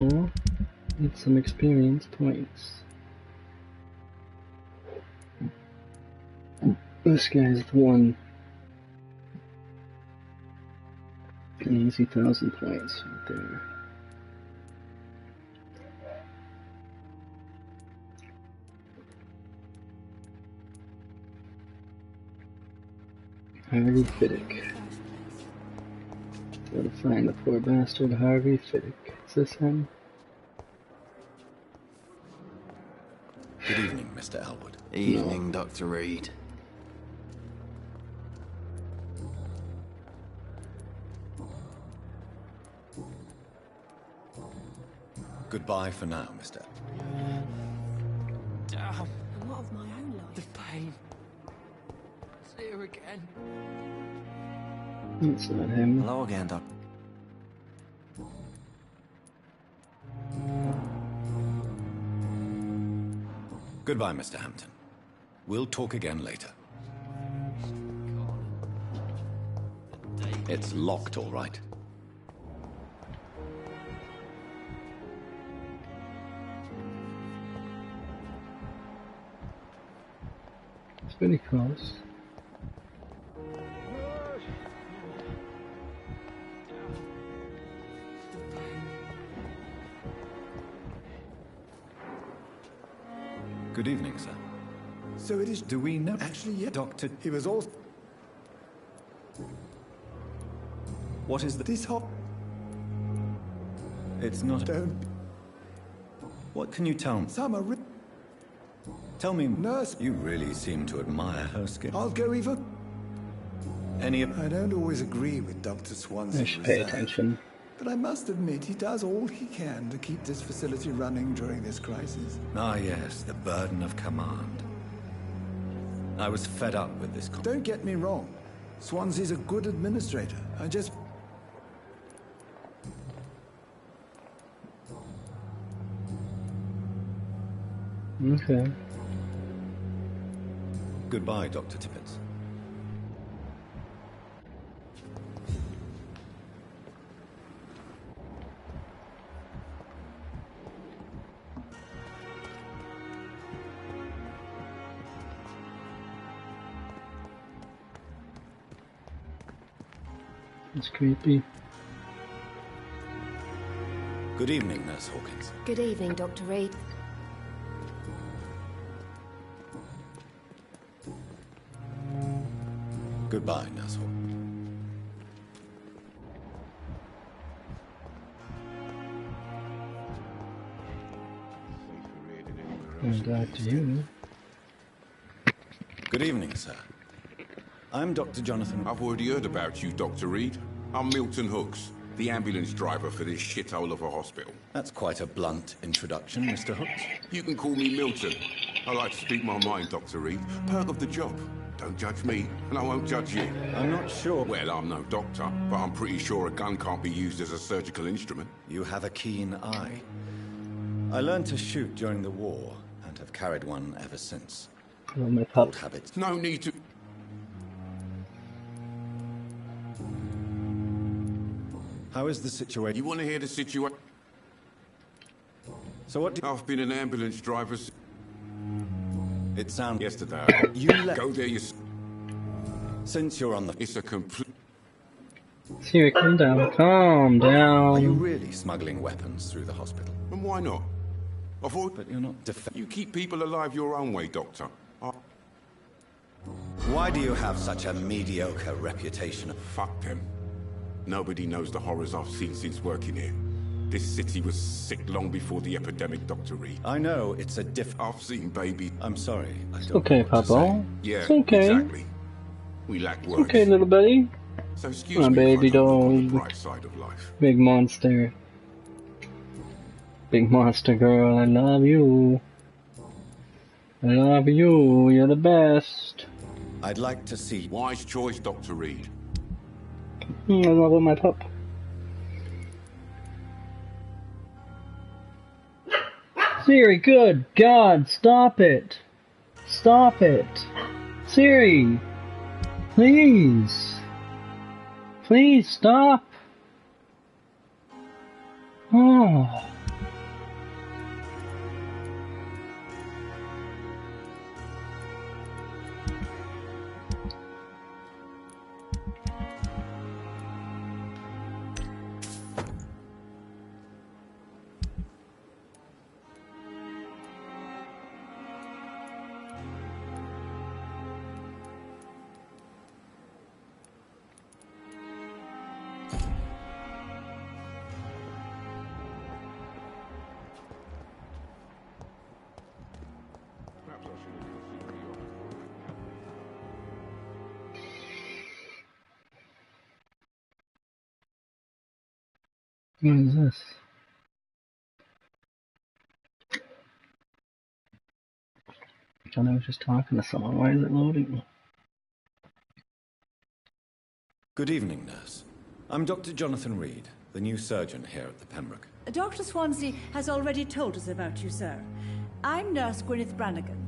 Need some experience points. This guy's the one. An easy 1,000 points right there. Harvey Fiddick. Gotta find the poor bastard Harvey Fiddick. Is this him? Good evening, Mr. Elwood. Evening, no. Dr. Reed. Goodbye for now, Mr. Damn. And what of my own life? The pain. It's here again. That's not him. Hello again, Doc. Goodbye, Mr. Hampton. We'll talk again later. It's locked, all right. It's pretty close. Good evening, sir. So it is. Do we know? Actually, yeah. Doctor. He was all. What is This hot. It's not. Don't. What can you tell me? Summer. Tell me, Nurse. You really seem to admire her skill. I'll go even. Any of... I don't always agree with Dr. Swanson's I should pay reserve, attention. but I must admit he does all he can to keep this facility running during this crisis. Ah, yes, the burden of command. I was fed up with this. Don't get me wrong. Swansea's a good administrator. I just... Okay. Goodbye, Dr. Tippett. It's creepy. Good evening, Nurse Hawkins. Good evening, Dr. Reed. Goodbye, Nurse Hawkins. And glad to you. Good evening, sir. I'm Dr. Jonathan. I've already heard about you, Dr. Reed. I'm Milton Hooks, the ambulance driver for this shithole of a hospital. That's quite a blunt introduction, Mr. Hooks. You can call me Milton. I like to speak my mind, Dr. Reed. Perk of the job. Don't judge me, and I won't judge you. I'm not sure. Well, I'm no doctor, but I'm pretty sure a gun can't be used as a surgical instrument. You have a keen eye. I learned to shoot during the war, and have carried one ever since. Oh, my Old pup. habits. No need to... How is the situation? You want to hear the situation? So what do I've been an ambulance driver It sounds... yesterday. You left... Go there, you... Since you're on the... It's a complete... Siri, calm down. Calm Are you down. really smuggling weapons through the hospital? And why not? I thought... But you're not You keep people alive your own way, Doctor. Why do you have such a mediocre reputation? Fuck them. Nobody knows the horrors I've seen since working here. This city was sick long before the epidemic, Dr. Reed. I know it's a I've seen baby... I'm sorry. I don't Okay, know what to Papa. Yeah, It's okay. exactly. We lack words. Okay, little buddy. So excuse Come on, me if I baby don't look on the doll. bright side of life. Big monster. Big monster girl, I love you. I love you. You're the best. say. I'd like to see... Wise choice, Dr. Reed. I love my pup. Siri, good God, stop it. Stop it. Siri, please. Please stop. Oh. What is this? I thought I was just talking to someone. Why is it loading? Good evening, nurse. I'm Dr. Jonathan Reed, the new surgeon here at the Pembroke. Dr. Swansea has already told us about you, sir. I'm Nurse Gwyneth Brannigan.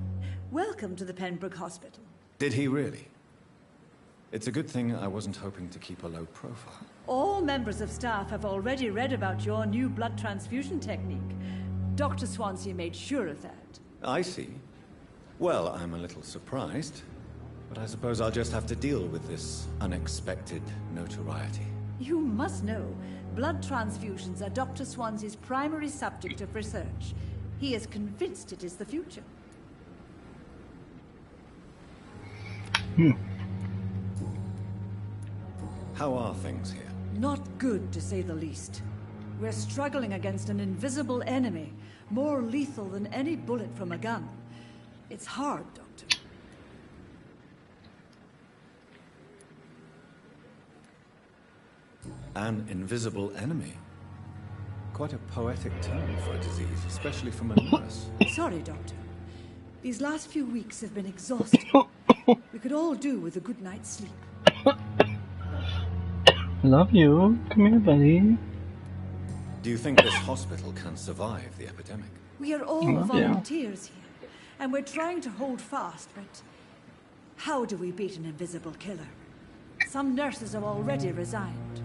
Welcome to the Pembroke Hospital. Did he really? It's a good thing I wasn't hoping to keep a low profile. All members of staff have already read about your new blood transfusion technique. Dr. Swansea made sure of that. I see. Well, I'm a little surprised, but I suppose I'll just have to deal with this unexpected notoriety. You must know, blood transfusions are Dr. Swansea's primary subject of research. He is convinced it is the future. How are things here? Not good, to say the least. We're struggling against an invisible enemy, more lethal than any bullet from a gun. It's hard, Doctor. An invisible enemy? Quite a poetic term for a disease, especially from a nurse. Sorry, Doctor. These last few weeks have been exhausting. We could all do with a good night's sleep. Love you. Come here, buddy. Do you think this hospital can survive the epidemic? We are all volunteers here, and we're trying to hold fast, but how do we beat an invisible killer? Some nurses have already resigned.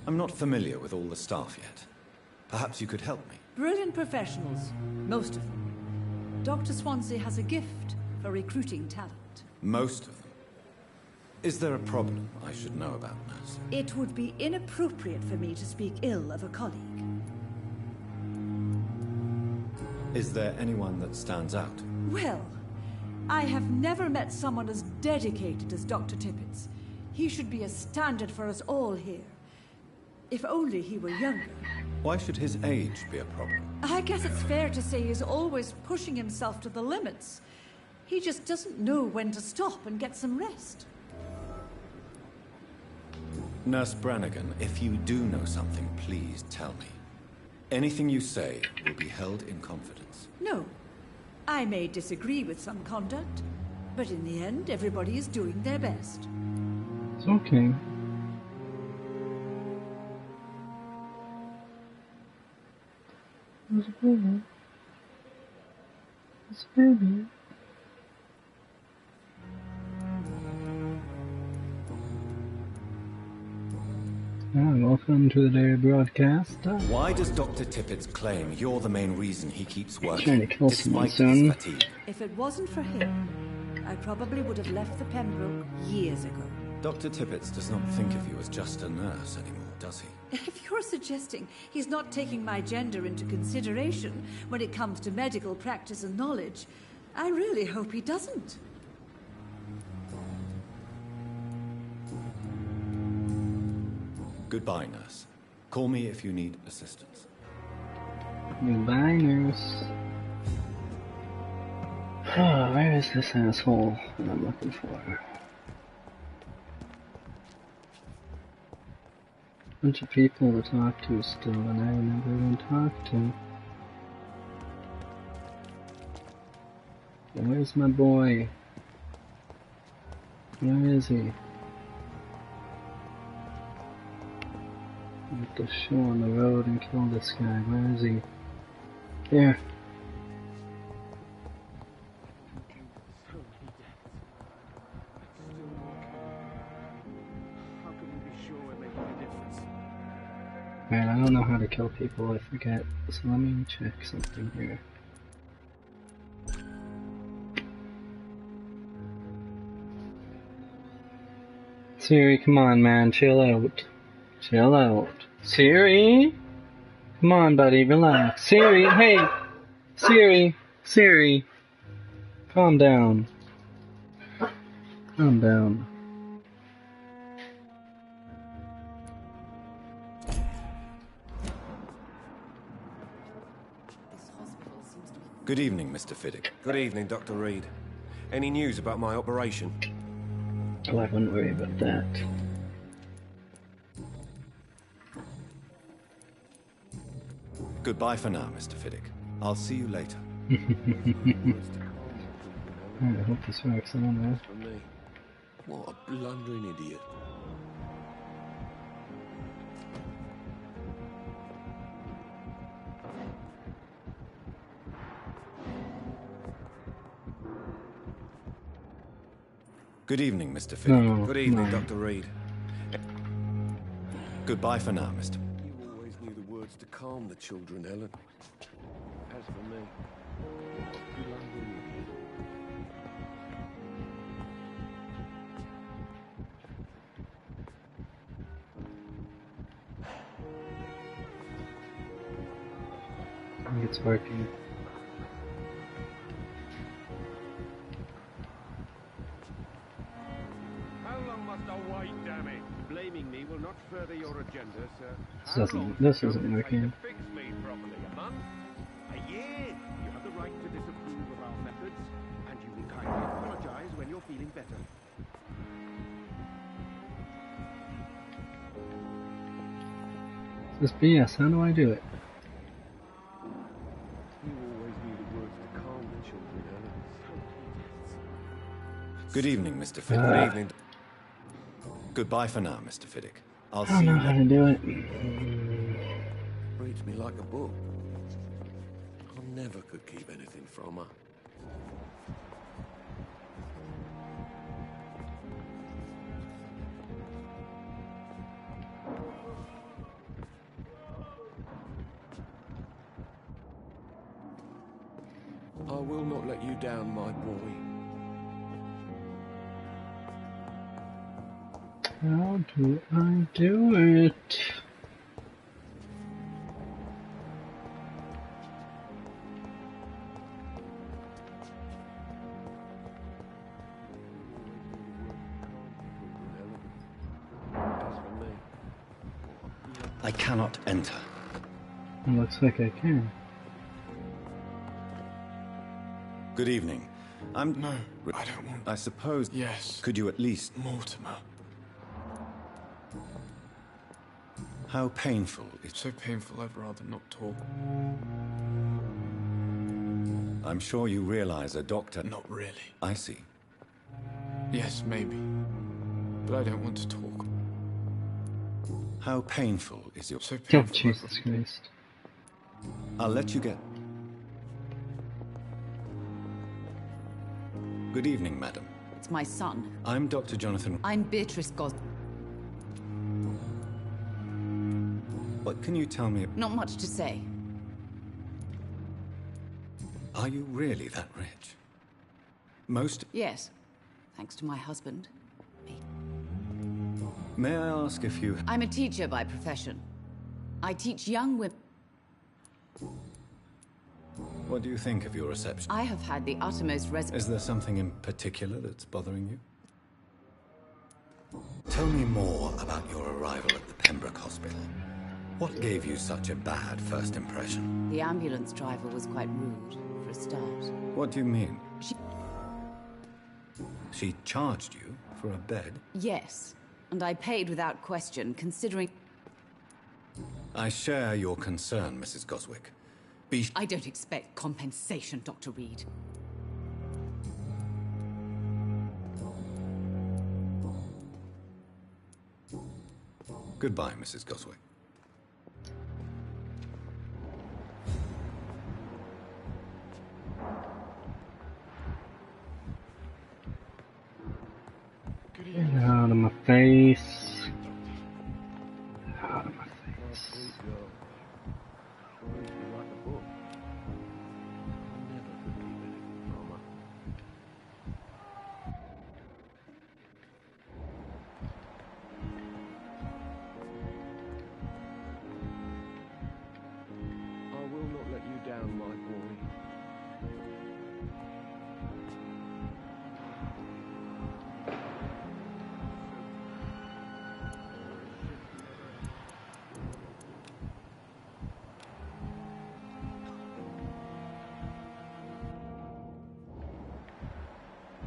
I'm not familiar with all the staff yet. Perhaps you could help me. Brilliant professionals, most of them. Dr. Swansea has a gift for recruiting talent. Most of them. Is there a problem I should know about, nurse? It would be inappropriate for me to speak ill of a colleague. Is there anyone that stands out? Well, I have never met someone as dedicated as Dr. Tippett's. He should be a standard for us all here. If only he were younger. Why should his age be a problem? I guess it's fair to say he's always pushing himself to the limits. He just doesn't know when to stop and get some rest. Nurse Brannigan, if you do know something, please tell me. Anything you say will be held in confidence. No. I may disagree with some conduct, but in the end, everybody is doing their best. It's okay. It's a baby. It's a baby. Welcome to the daily broadcast. Why does Dr. Tippett claim you're the main reason he keeps working, Trying to kill someone despite his soon. fatigue? If it wasn't for him, I probably would have left the Pembroke years ago. Dr. Tippett does not think of you as just a nurse anymore, does he? If you're suggesting he's not taking my gender into consideration when it comes to medical practice and knowledge, I really hope he doesn't. Goodbye, nurse. Call me if you need assistance. Goodbye, nurse. Where is this asshole that I'm looking for? Bunch of people to talk to still, and I never even talked to. Where's my boy? Where is he? I have to show on the road and kill this guy. Where is he? Here. Man, I don't know how to kill people, I forget. So let me check something here. Siri, come on, man, chill out. Chill out. Siri? Come on, buddy, relax. Siri, hey! Siri! Siri! Calm down. Calm down. Good evening, Mr. Fiddick. Good evening, Dr. Reed. Any news about my operation? Oh, I wouldn't worry about that. Goodbye for now, Mr. Fiddick. I'll see you later. I hope this works. I don't know. For me. What a blundering idiot. Good evening, Mr. Fiddick. Oh, Good evening, no. Dr. Reed. Goodbye for now, Mr. You always knew the words to calm the children, Ellen. As for me, what a blundering idiot. I think it's working. How long must I wait, damn it? Blaming me will not further your agenda, sir. This isn't working. Fix me properly. A month? A year? You have the right to disapprove of our methods, and you will kindly apologize when you're feeling better. This BS. How do I do it? You always knew the words to calm the children, Ellen. Good evening, Mr. Fiddick. Good evening. Goodbye for now, Mr. Fiddick. I'll I see don't you know how later. to do it. Reads me like a book. I never could keep anything from her. I will not let you down, my boy. How do I do it? As for me, I cannot enter. It looks like I can. Good evening. I'm... No, I don't want... I suppose... Yes. Could you at least... Mortimer. How painful is... So painful I'd rather not talk. I'm sure you realize a doctor... Not really. I see. Yes, maybe. But I don't want to talk. How painful is your... So Oh, painful. Jesus Christ. I'll let you get... Good evening, madam. It's my son. I'm Dr. Jonathan... I'm Beatrice Gos... What can you tell me... Not much to say. Are you really that rich? Most... Yes. Thanks to my husband. Me. May I ask if you... I'm a teacher by profession. I teach young women. What do you think of your reception? I have had the uttermost Is there something in particular that's bothering you? Tell me more about your arrival at the Pembroke Hospital. What gave you such a bad first impression? The ambulance driver was quite rude, for a start. What do you mean? She... She charged you for a bed? Yes. And I paid without question, considering... I share your concern, Mrs. Goswick. I don't expect compensation, Dr. Reed. Goodbye, Mrs. Goswick. Get out of my face. Out of my face. sweet girl. Reads me like a book. I never could keep anything from her. I will not let you down, my boy.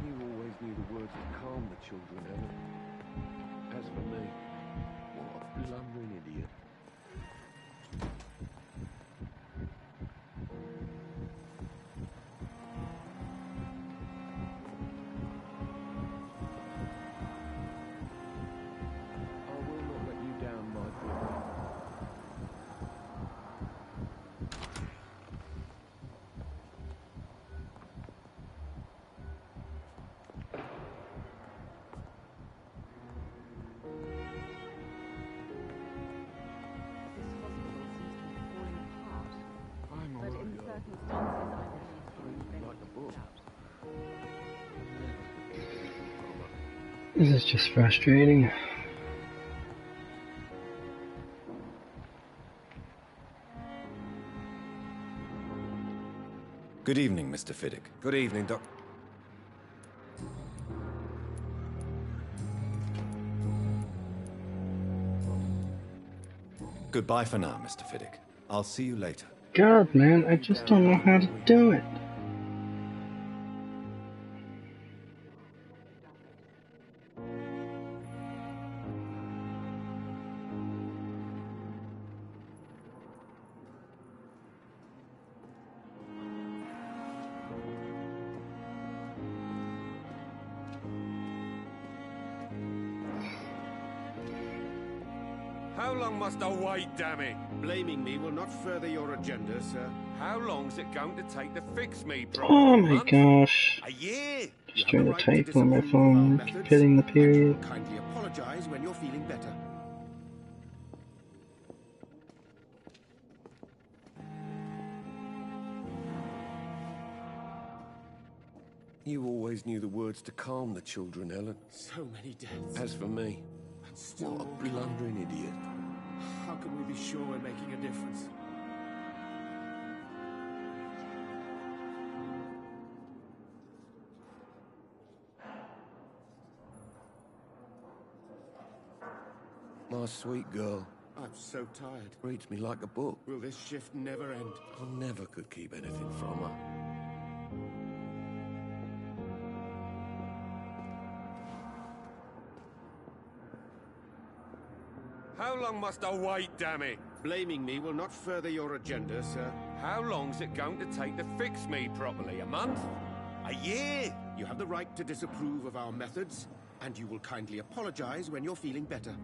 You always knew the words to calm the children, Ellen. As for me, what a blundering idiot. Like a book. This is just frustrating. Good evening, Mr. Fiddick. Good evening, Doc. Goodbye for now, Mr. Fiddick. I'll see you later. God, man, I just don't know how to do it. How long must I wait, damn it? Blaming me will not further your agenda, sir. How long's it going to take to fix me, Oh my gosh. A year? Just trying to type on my phone, hitting the period. Kindly apologize when you're feeling better. You always knew the words to calm the children, Ellen. So many deaths. As for me, And still what a more. blundering idiot. How can we be sure we're making a difference? My sweet girl I'm so tired. reads me like a book. Will this shift never end? I never could keep anything from her. How long must I wait, damn it? Blaming me will not further your agenda, sir. How long's it going to take to fix me properly? A month? A year? You have the right to disapprove of our methods, and you will kindly apologize when you're feeling better.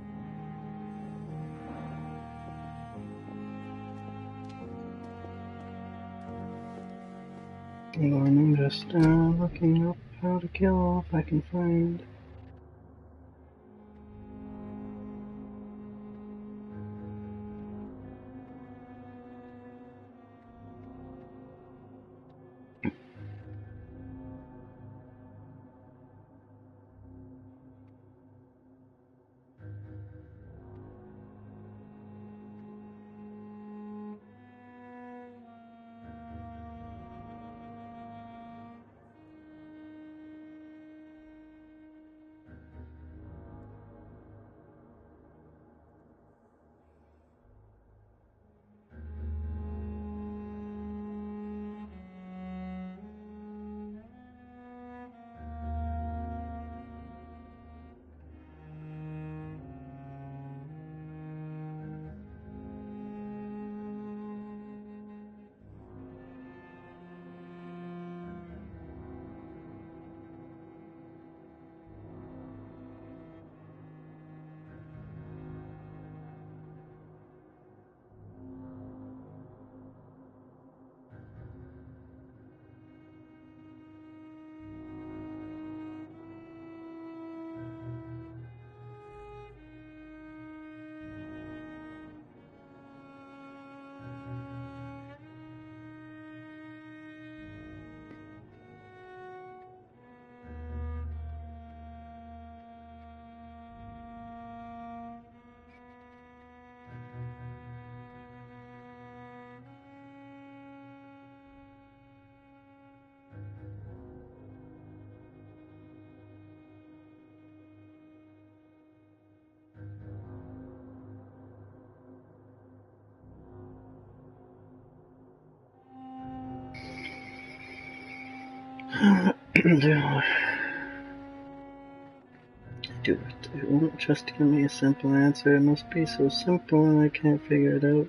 Hold on, I'm just looking up how to kill if I can find. Do it. It won't just give me a simple answer. It must be so simple and I can't figure it out.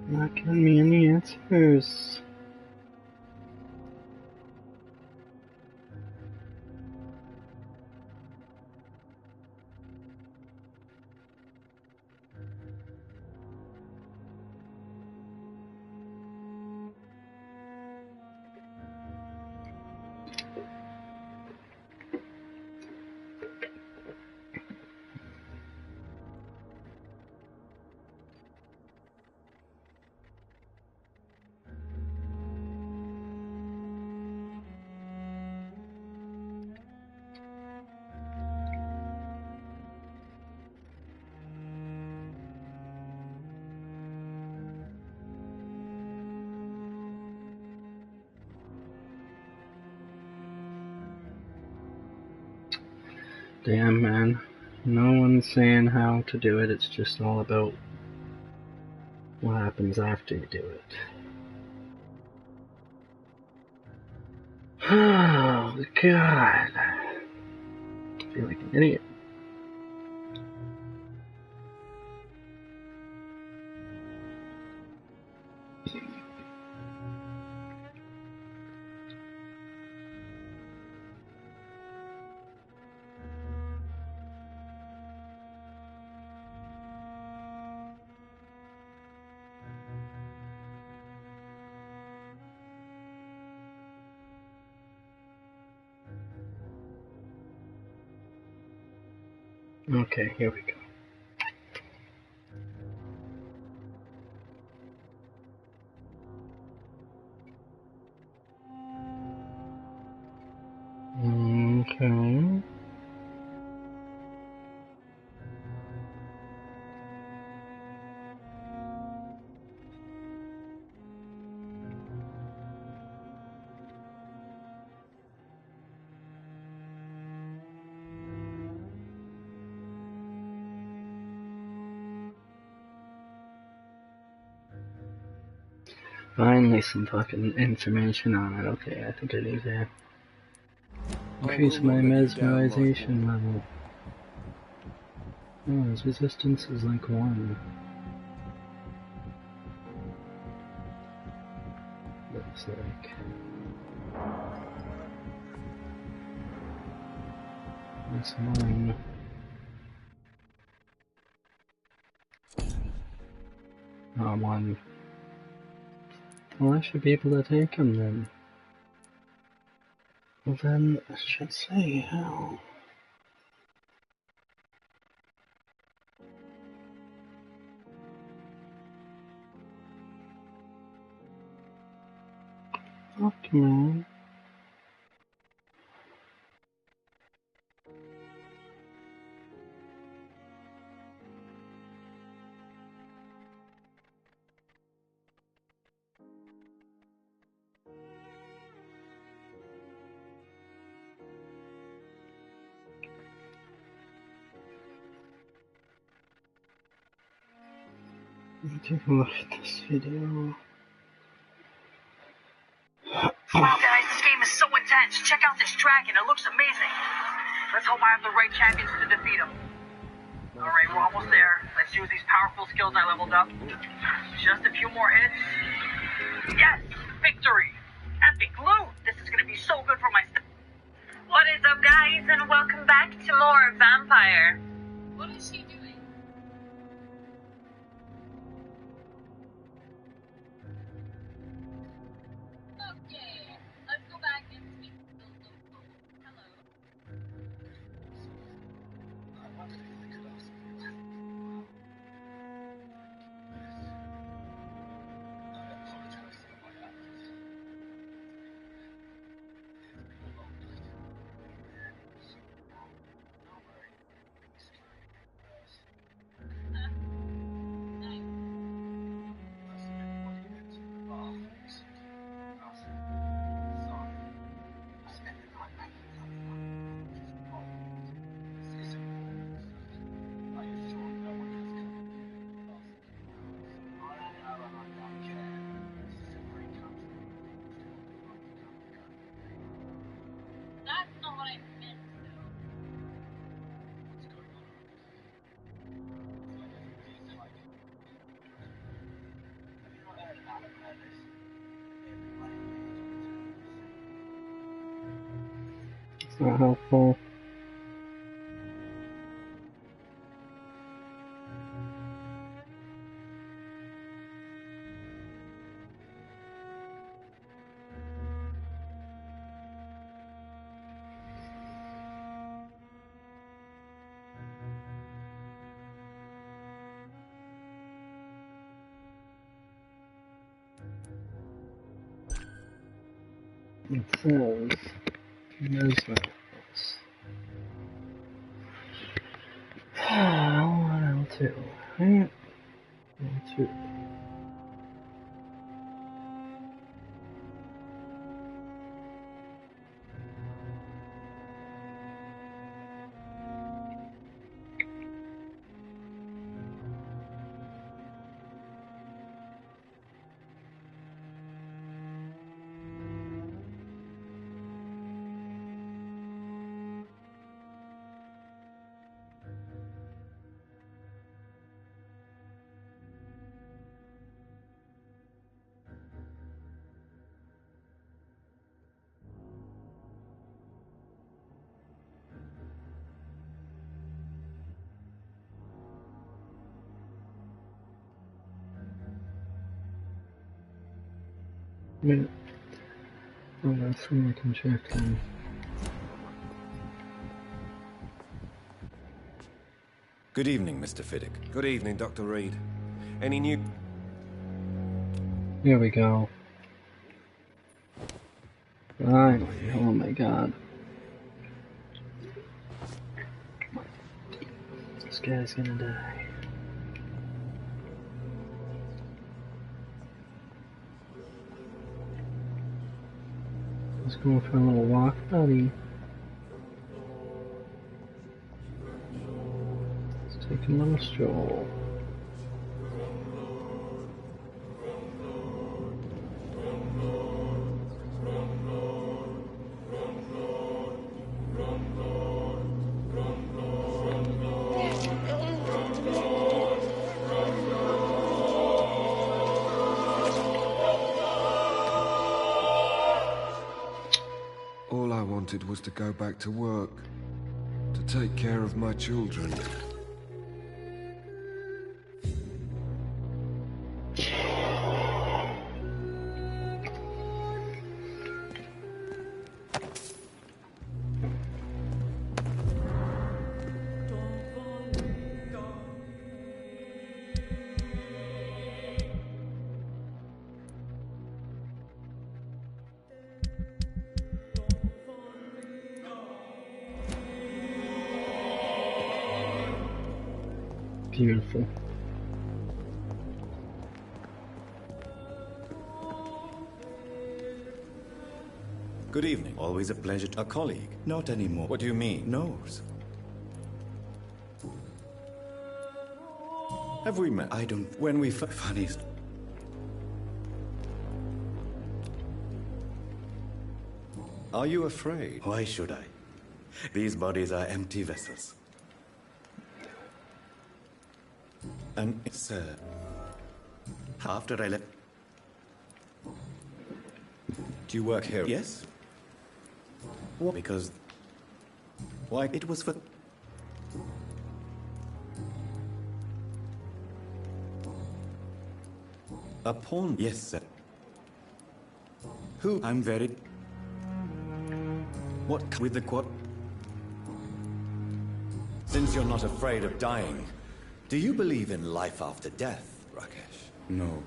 Not giving me any answers. Damn, man. No one's saying how to do it, it's just all about what happens after you do it. Oh, God. I feel like an idiot. Okay, here we go. Okay. Finally some fucking information on it. Okay, I think I need to increase my mesmerization level. Oh, his resistance is like 1. Looks like. That's 1. Oh, 1. Well, I should be able to take him then. Well then, I should say how. Fuck, man. Let me take a look at this video. Wow, guys, this game is so intense. Check out this dragon. It looks amazing. Let's hope I have the right champions to defeat him. Alright, we're almost there. Let's use these powerful skills I leveled up. Just a few more hits. Yes! Victory! Epic loot! This is gonna be so good for my What is up, guys, and welcome back to more Vampyr. What is she doing? Okay, let's go back and speak to the local. Hello. I wondered if I could ask you. I apologize for my absence. It's been a long night. Don't worry. It's fine. It's not helpful. It says, there's that. L2, right? L2. Yeah. Oh, that's when I can check on. Good evening, Mr. Fiddick. Good evening, Dr. Reed. Any new... Here we go. Finally, oh my god. This guy's gonna die. Let's go for a little walk, buddy. Let's take a little stroll. All I wanted was to go back to work, to take care of my children. Beautiful. Good evening. Always a pleasure. A colleague? Not anymore. What do you mean? Knows. Have we met? I don't... When we Funniest. Are you afraid? Why should I? These bodies are empty vessels. And sir, after I left... Do you work here? Yes. What? Because... Why? It was for... A pawn? Yes, sir. Who? I'm very... What? With the quad... Since you're not afraid of dying, do you believe in life after death, Rakesh? No.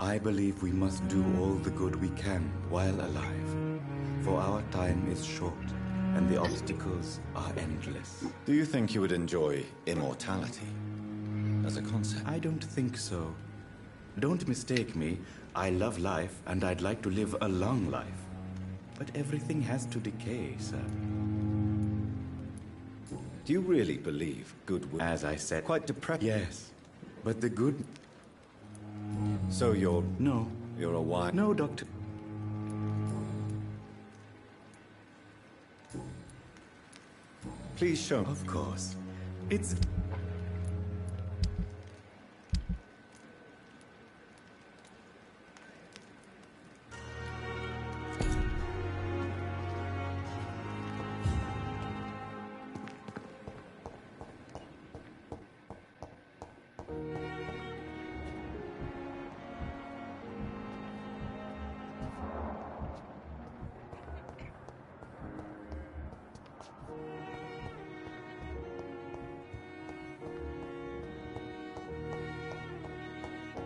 I believe we must do all the good we can while alive. For our time is short, and the obstacles are endless. Do you think you would enjoy immortality as a concept? I don't think so. Don't mistake me. I love life, and I'd like to live a long life. But everything has to decay, sir. Do you really believe good will... As I said... Quite depressed? Yes. But the good... So you're... No. You're a wise... No, Doctor. Please show... Of course. It's...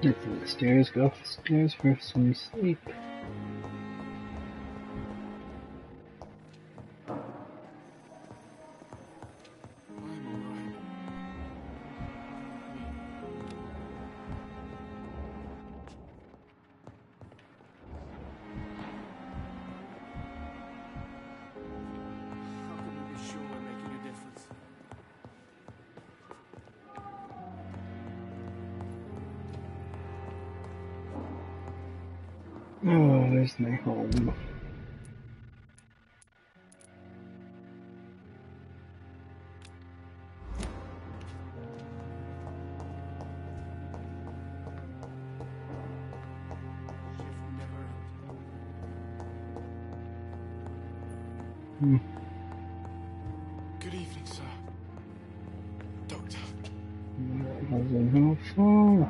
Nothing upstairs, go upstairs for some sleep. Oh, there's my home. Good evening, sir. Doctor. Wasn't helpful.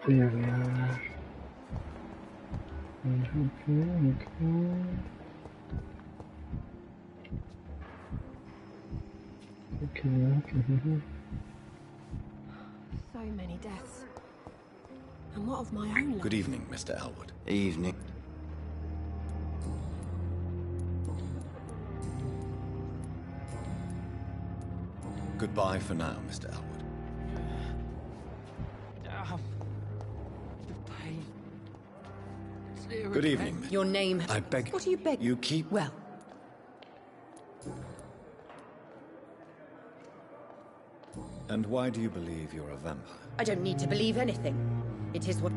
There we are. Okay. So many deaths. And what of my own life? Good evening, Mr. Elwood. Evening. Goodbye for now, Mr. Elwood. The pain. Good evening. Your name. I beg. What do you beg? You keep. Well. And why do you believe you're a vampire? I don't need to believe anything. It is what...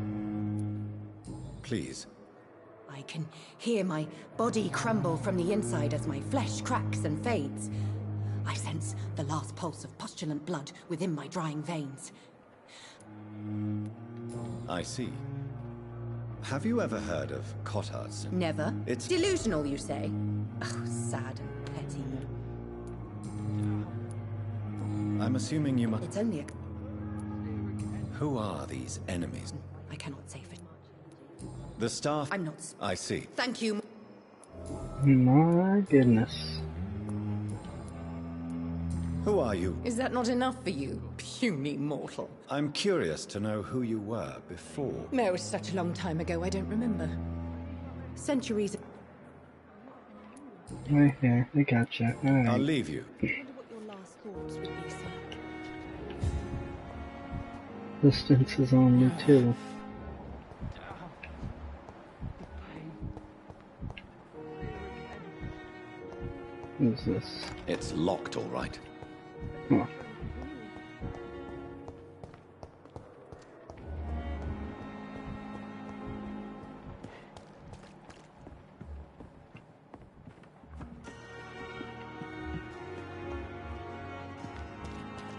Please. I can hear my body crumble from the inside as my flesh cracks and fades. I sense the last pulse of postulant blood within my drying veins. I see. Have you ever heard of Cotard's? Never. It's delusional, you say? Oh, sad and petty. I'm assuming you must... It's only a... Who are these enemies? I cannot say for... The staff... I'm not... I see. Thank you. My goodness. Who are you? Is that not enough for you, puny mortal? I'm curious to know who you were before. No, it was such a long time ago, I don't remember. Centuries... Right here, I gotcha. Alright. I'll leave you. Distance is only 2. Who's this? It's locked, all right. Oh.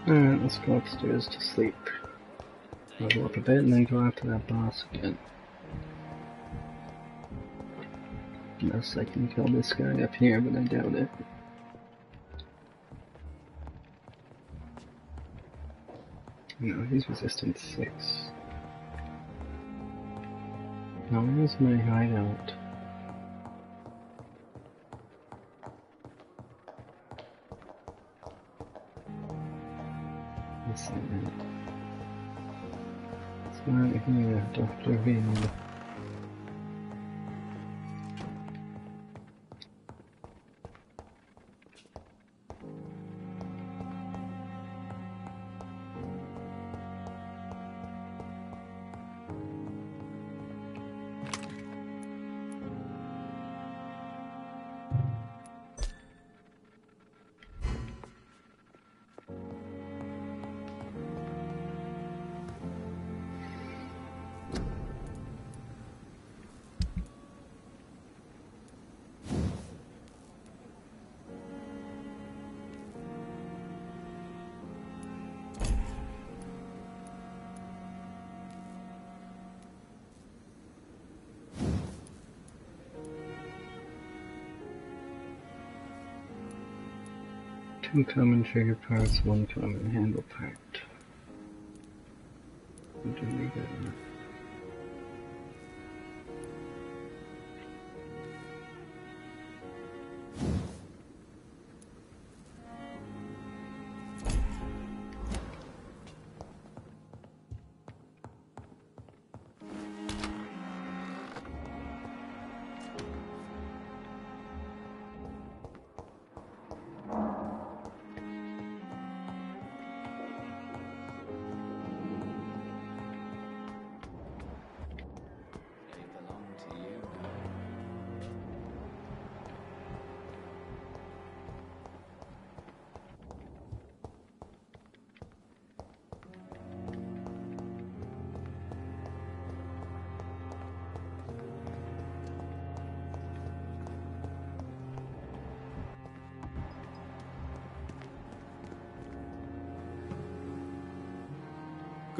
Alright, let's go upstairs to sleep. Level up a bit and then go after that boss again. Unless I can kill this guy up here, but I doubt it. No, he's resistance 6. Now where's my hideout? Let's see that. It's right here, Dr. Wind. Two common trigger parts, one common handle part. Doing good enough.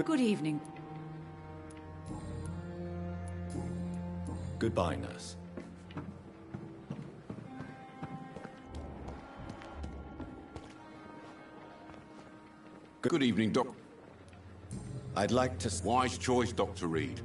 Good evening. Goodbye, nurse. Good evening, Doc. I'd like to... Wise choice, Dr. Reed.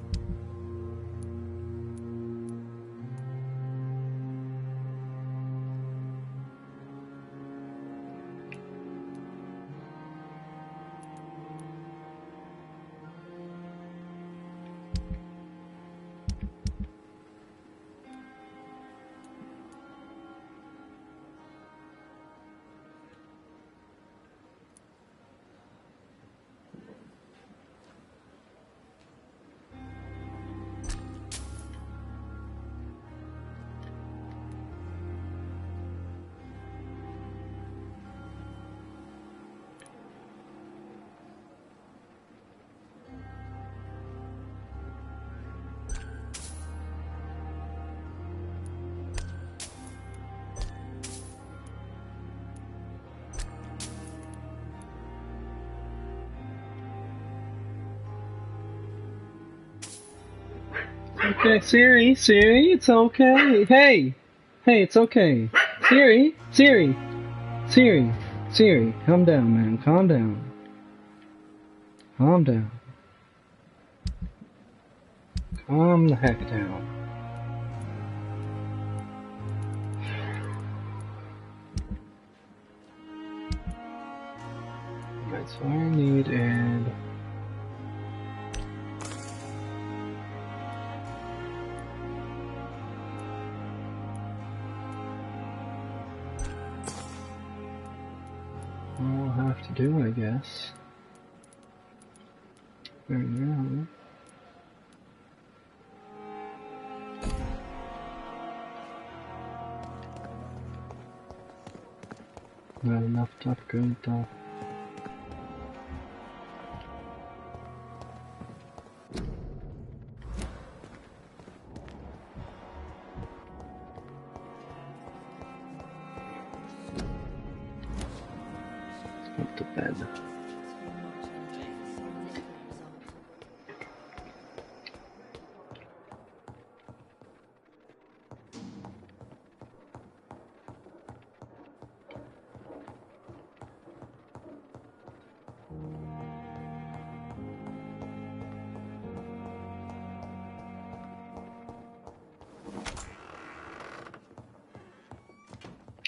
Okay, Siri, it's okay. Hey, it's okay. Siri, calm down, man, calm down. Calm down. Calm the heck down. Alright, so I needed... I'll have to do, I guess. There we go. Not enough to upgrade though. Up to bed.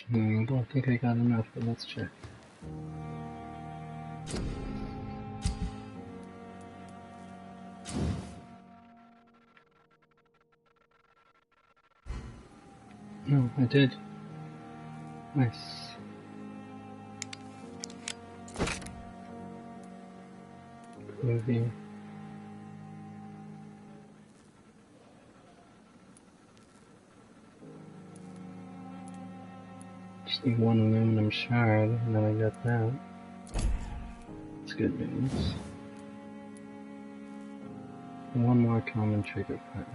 I don't think I got enough, but let's check. No, I did. Nice. Movie. Just need one aluminum shard, and then I got that. It's good news. One more common trigger part.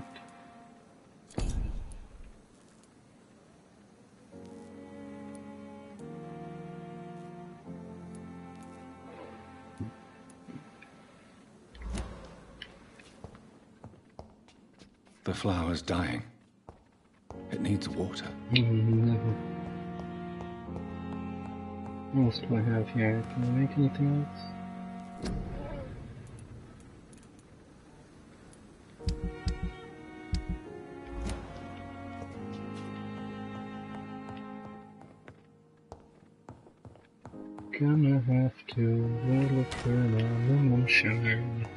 The flower's dying. It needs water. What else do I have here? Can I make anything else? Gonna have to look for an aluminum shard.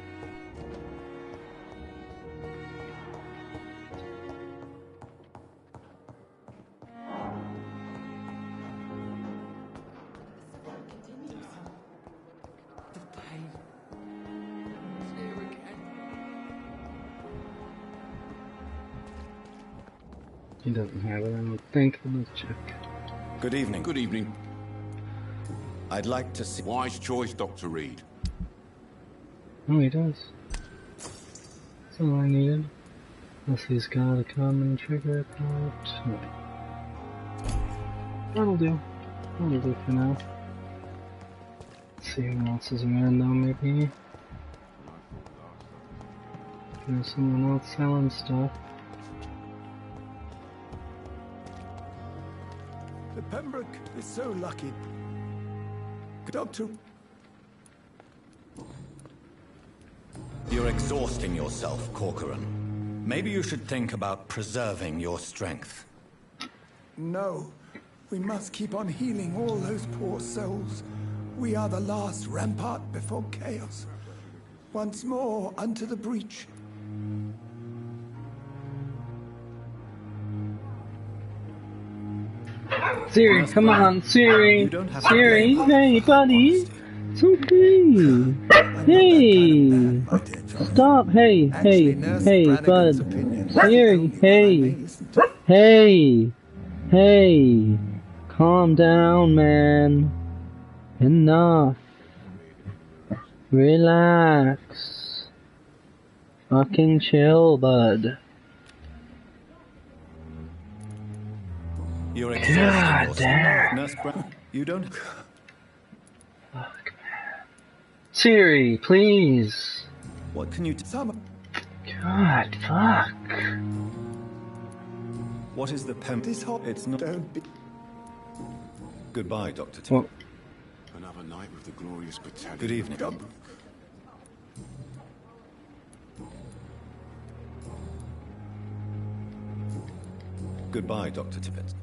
He doesn't have it, I don't think. Let's check. Good evening. Good evening. I'd like to see... Wise choice, Dr. Reed. Oh, he does. That's all I needed. Unless he's got a common trigger part. No. That'll do. That'll do for now. Let's see who else is around though, maybe. There's someone else selling stuff. The Pembroke is so lucky. Doctor... You're exhausting yourself, Corcoran. Maybe you should think about preserving your strength. No. We must keep on healing all those poor souls. We are the last rampart before chaos. Once more unto the breach. Siri, come on, Siri! Siri, hey, buddy! It's okay! Hey! Stop! Hey, hey, hey, bud! Siri, hey! Hey! Hey! Calm down, man! Enough! Relax! Fucking chill, bud! You're exhausting yourself. Nurse Brown, you don't... Fuck, man. Siri, please! What can you... God, fuck! What is the It's not... Don't be... Goodbye, Dr. Tibbet. Another night with the glorious battalion. Good evening. Goodbye, Dr. Tibbet.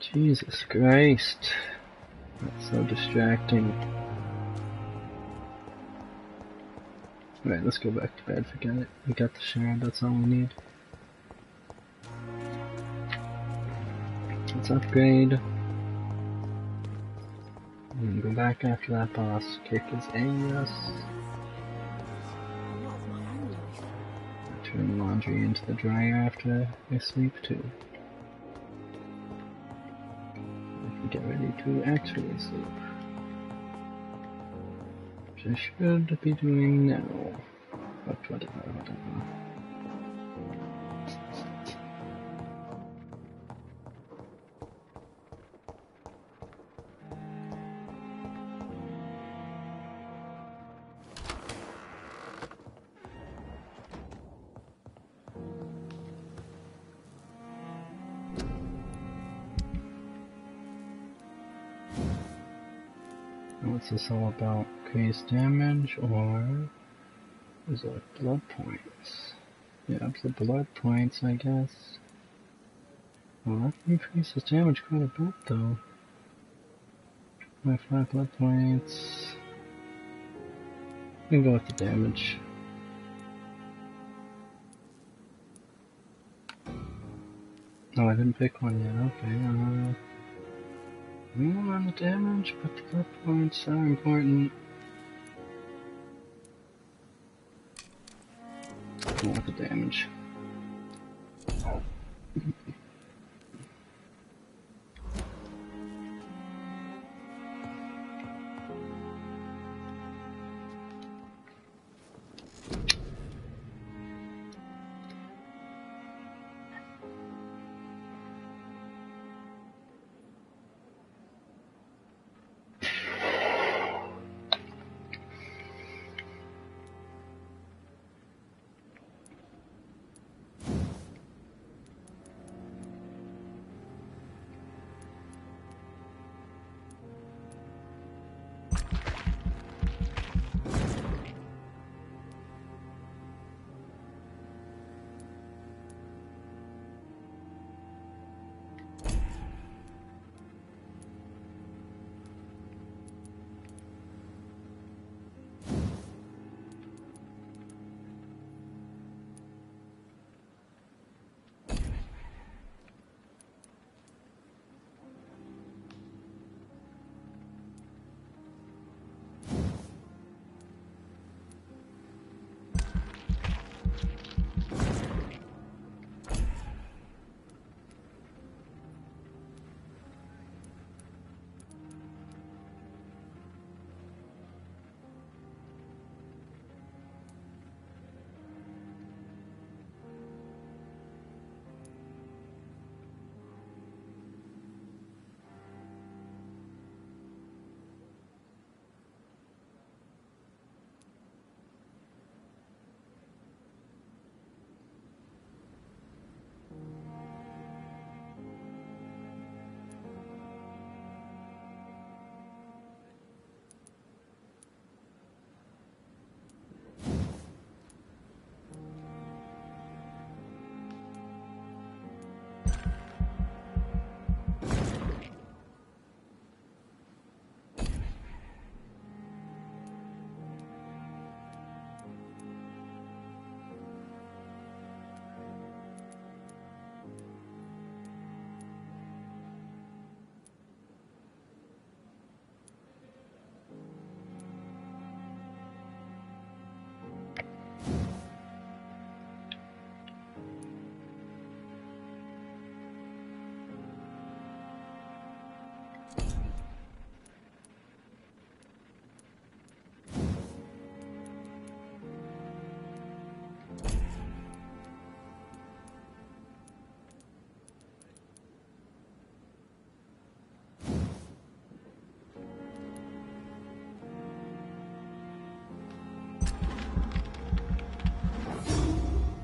Jesus Christ. That's so distracting. Alright, let's go back to bed. Forget it. We got the shard, that's all we need. Let's upgrade. And go back after that boss. Kick his ass. Turn laundry into the dryer after I sleep too. I can get ready to actually sleep. Which I should be doing now. But whatever. What's this all about? Increased damage or is it blood points? Yeah, it's the blood points, I guess. Well, that increases damage quite a bit though. 25 blood points. We can go with the damage. Oh, I didn't pick one yet. Okay, more on the damage, but the blood points are important. More with the damage.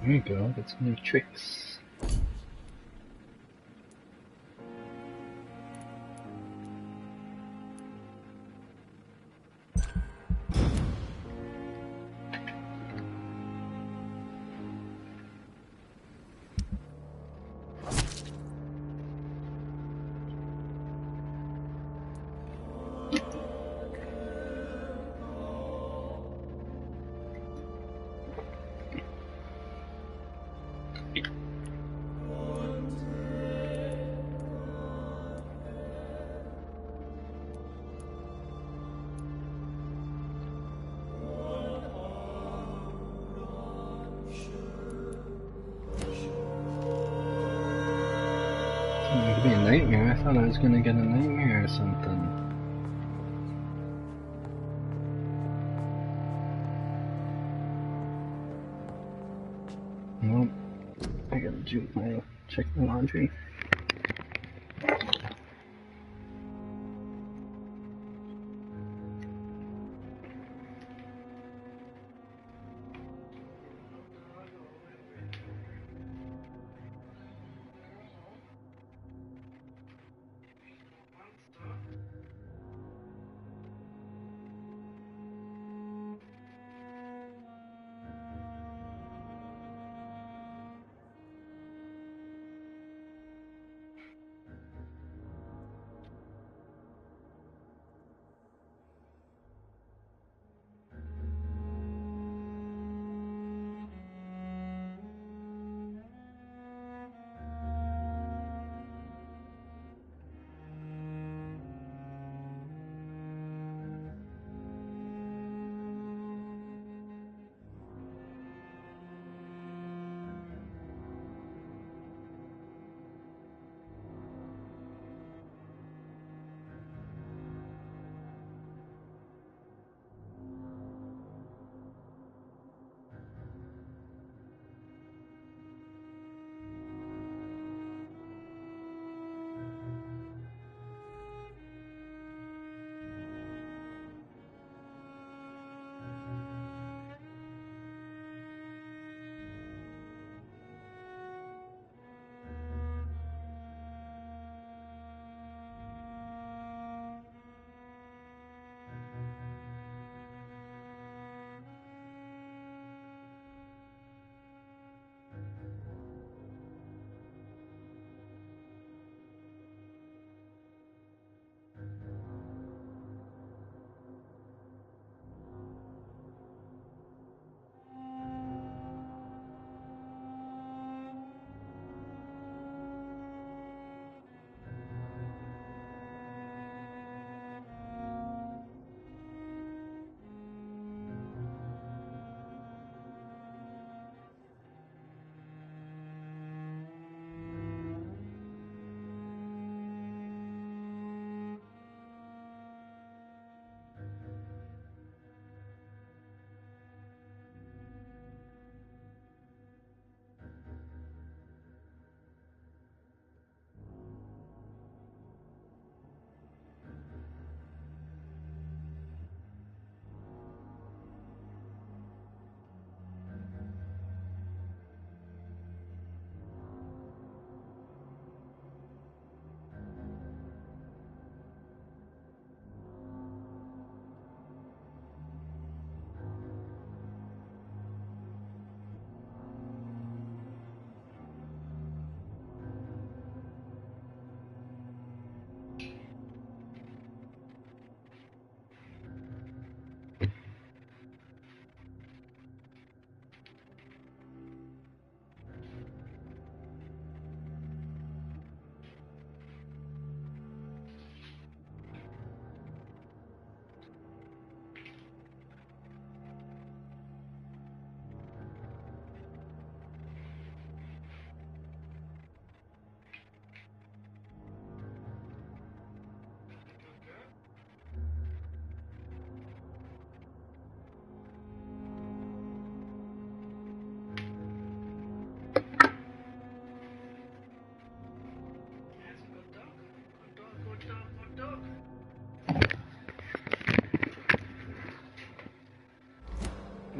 There we go, get some new tricks. It could be a nightmare. I thought I was gonna get a nightmare or something. Nope. I gotta check my laundry.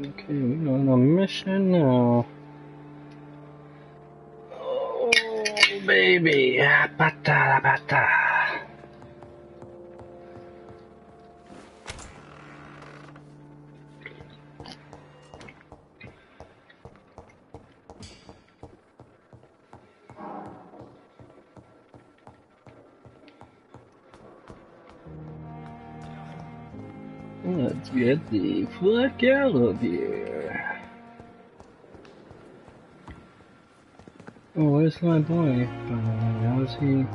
Okay, we're on a mission now. baby. Pata pata. Let's get the fuck out of here. Oh, where's my boy? How's he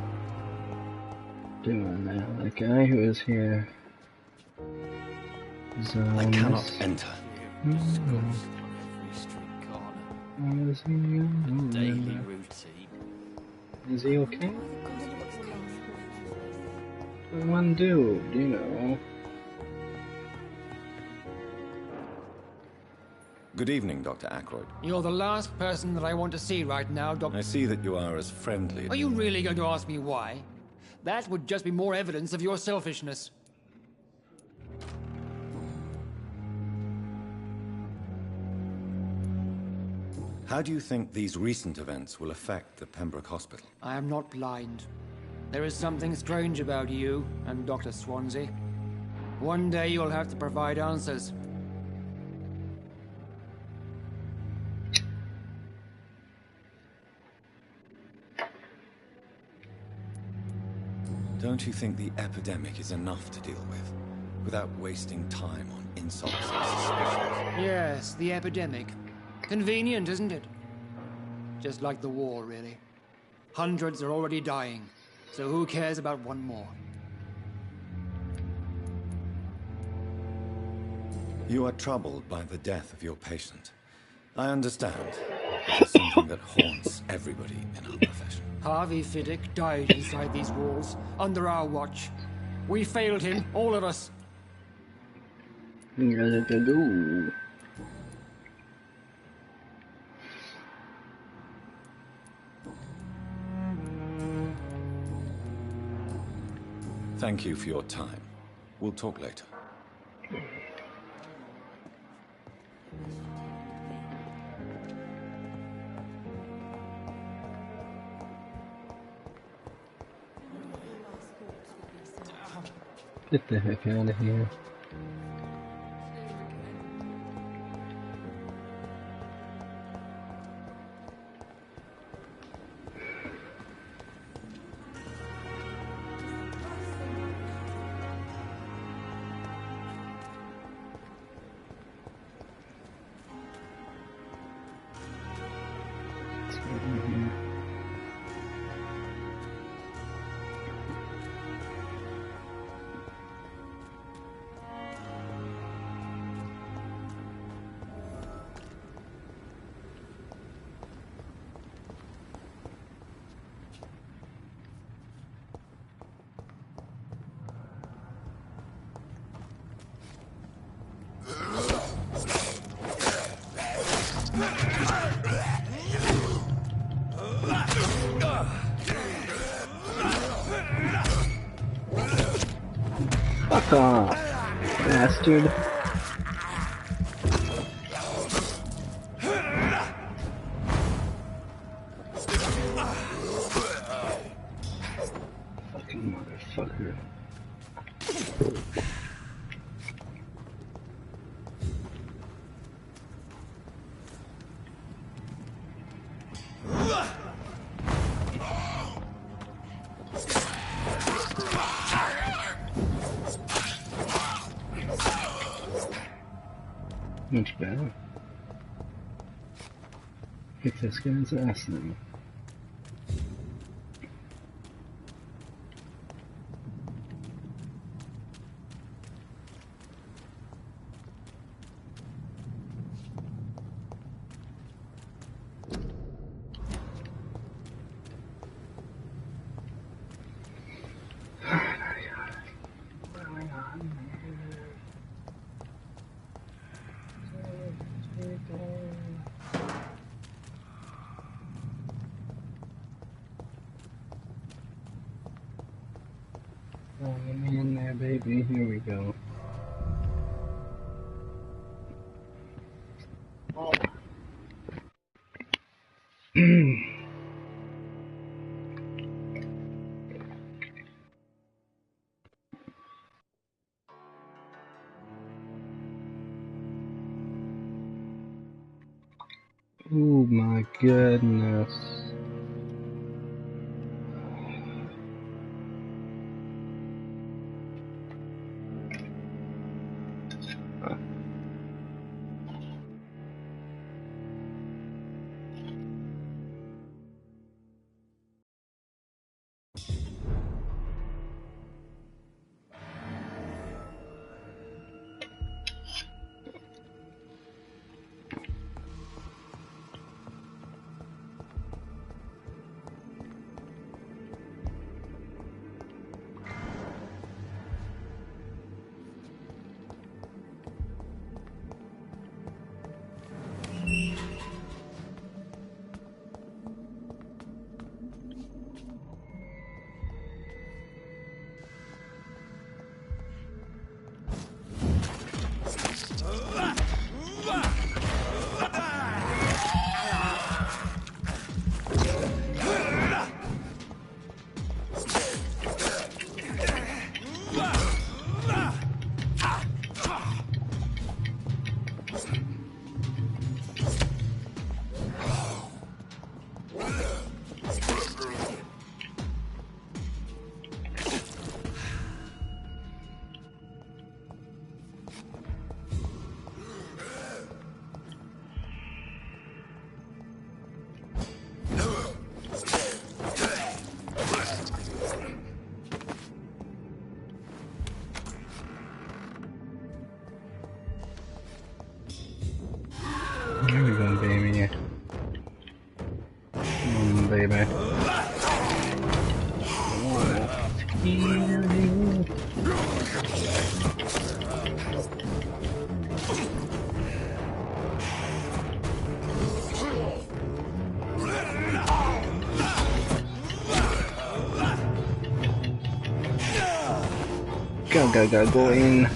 doing now? The guy who is here. I cannot enter. Where is he? Daily routine. Is he okay? One dude, you know. Good evening, Dr. Ackroyd. You're the last person that I want to see right now, Doctor. I see that you are as friendly. Are you really going to ask me why? That would just be more evidence of your selfishness. How do you think these recent events will affect the Pembroke Hospital? I am not blind. There is something strange about you and Dr. Swansea. One day you'll have to provide answers. Don't you think the epidemic is enough to deal with, without wasting time on insults and suspicions? Yes, the epidemic. Convenient, isn't it? Just like the war, really. Hundreds are already dying, so who cares about one more? You are troubled by the death of your patient. I understand. It is something that haunts everybody in our profession. Harvey Fiddick died inside these walls, under our watch. We failed him, all of us. Thank you for your time. We'll talk later. Get the heck out of here. Fuck off, bastard. Fucking motherfucker. Much better. Kick this guy's ass now. Oh, get me in there, baby. Here we go. Oh my goodness. There we go, baby. Baby. Go in.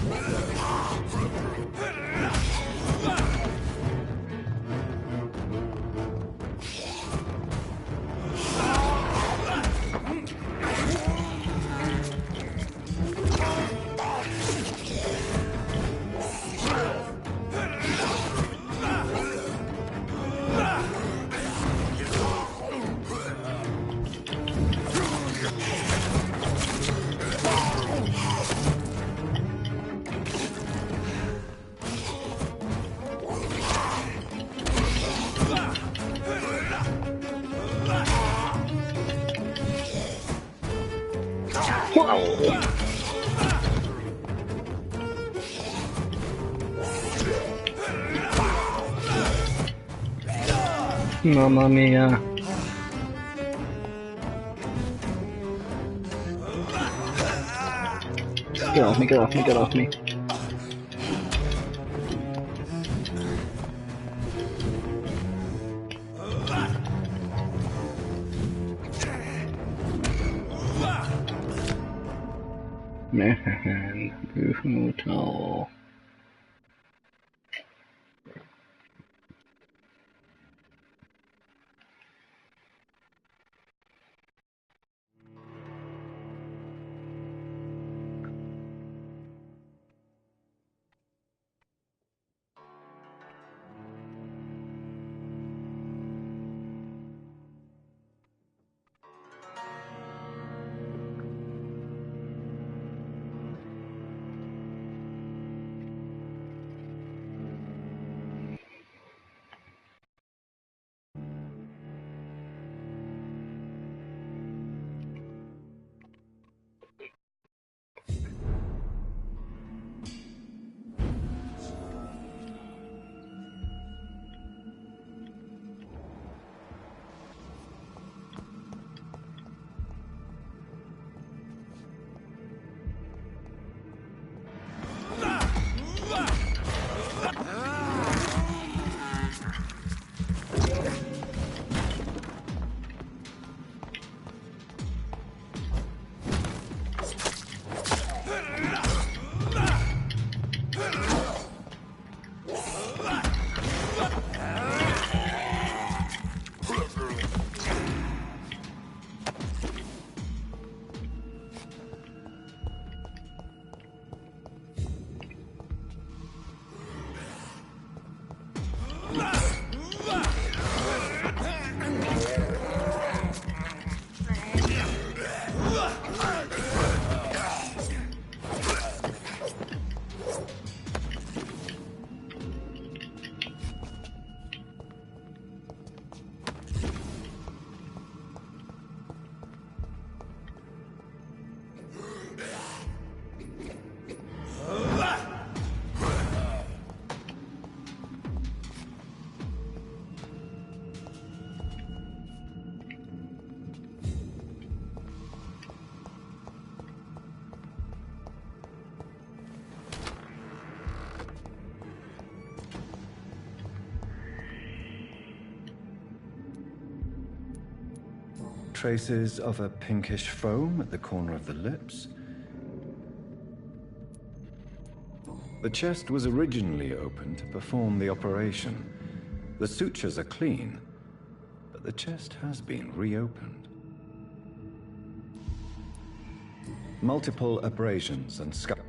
Mamma mia. Get off me, get off me, get off me. Man, brutal. traces of a pinkish foam at the corner of the lips. The chest was originally open to perform the operation. The sutures are clean, but the chest has been reopened. Multiple abrasions and scars.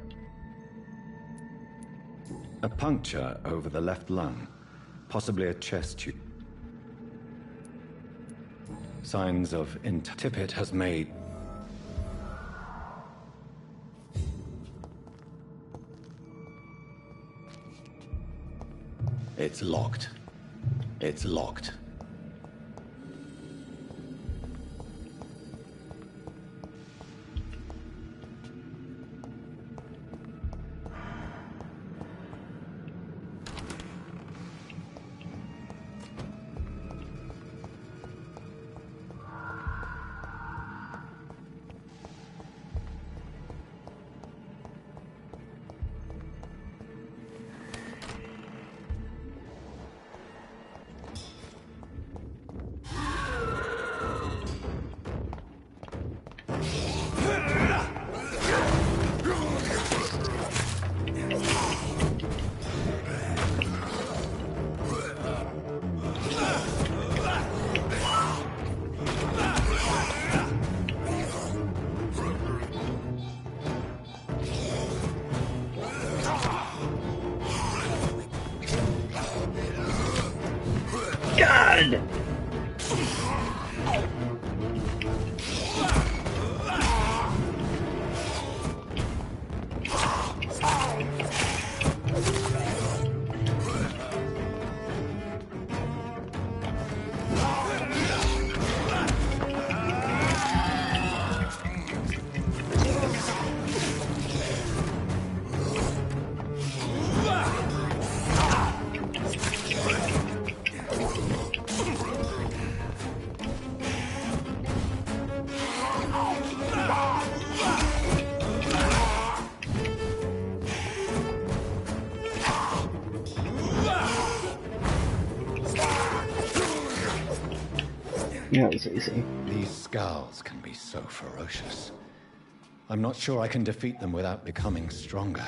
A puncture over the left lung, possibly a chest tube. Signs of Tippett has made. It's locked. It's locked. God! Yeah, it was easy. These scowls can be so ferocious. I'm not sure I can defeat them without becoming stronger.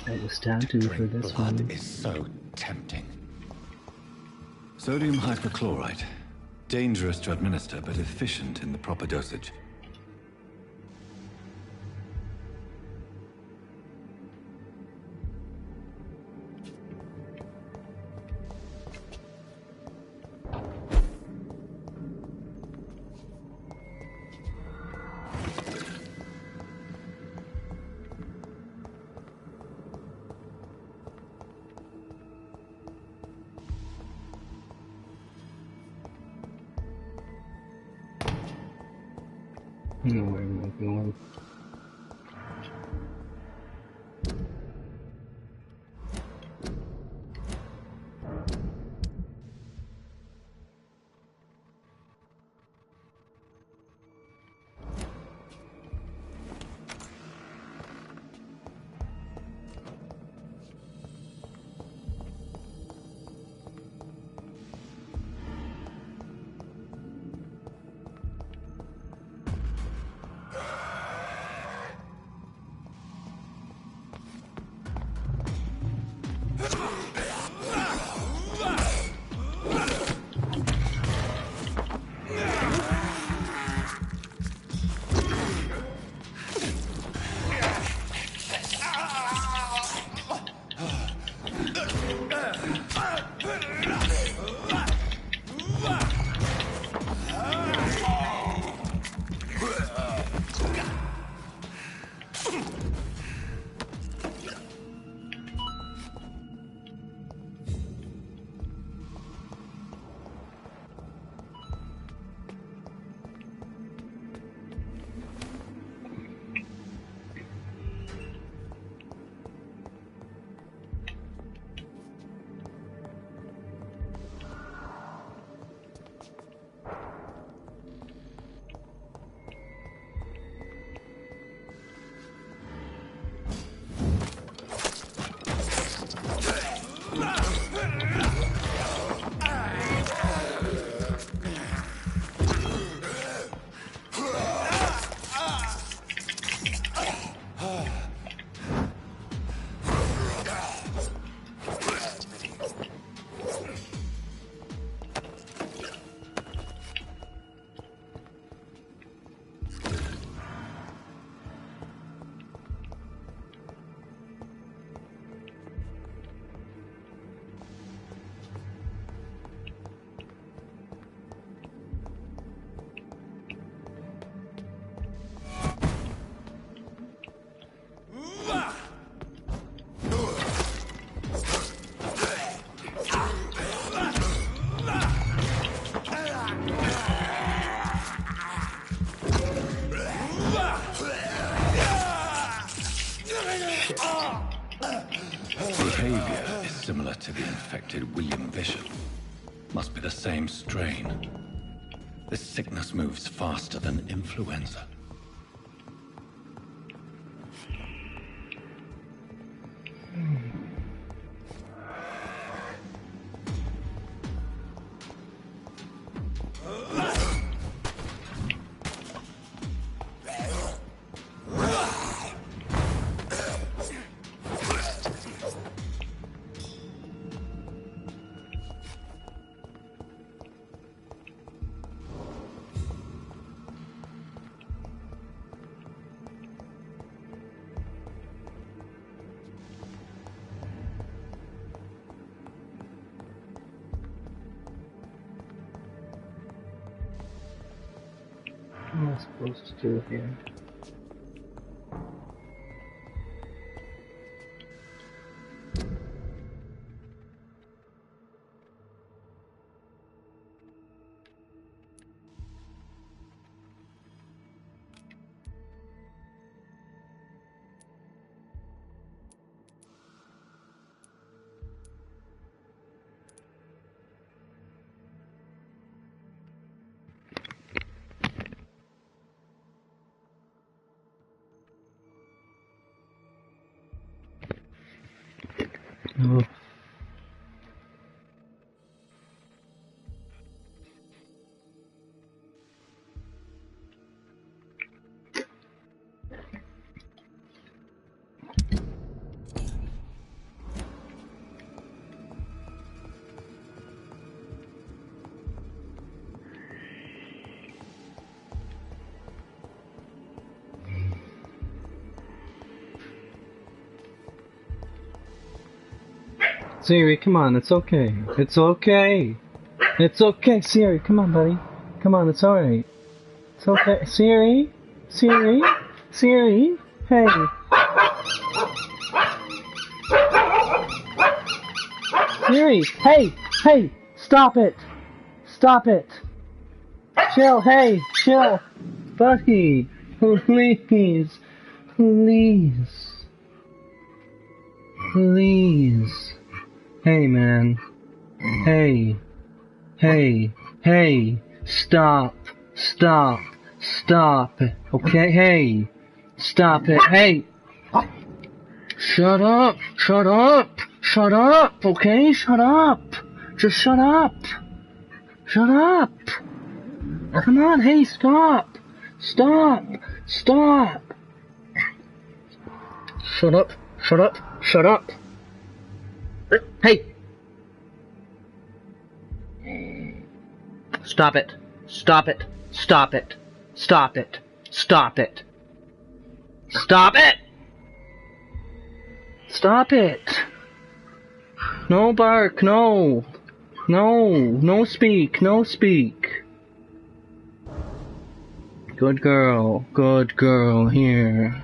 It was tattoo for this blood one. is so tempting. Sodium hypochlorite. Dangerous to administer, but efficient in the proper dosage. No, where am I going? shit. Behavior is similar to the infected William Bishop. Must be the same strain. This sickness moves faster than influenza. What am I supposed to do here? Oh. Siri, come on, it's okay. It's okay. It's okay, Siri, come on, buddy. Come on, it's alright. It's okay. Siri? Siri? Siri? Hey. Siri! Hey! Hey! Stop it! Stop it! Chill, hey! Chill! Buddy! Please! Please! Please! Hey, man. Hey. Hey. Hey. Stop. Stop. Stop. Okay? Hey. Stop it. Hey. Shut up. Shut up. Shut up. Okay? Shut up. Just shut up. Shut up. Come on. Hey, stop. Stop. Stop. Shut up. Shut up. Shut up. Hey. Stop it. Stop it. Stop it. Stop it. Stop it. Stop it! Stop it! No bark, no! No! No speak, no speak! Good girl, here.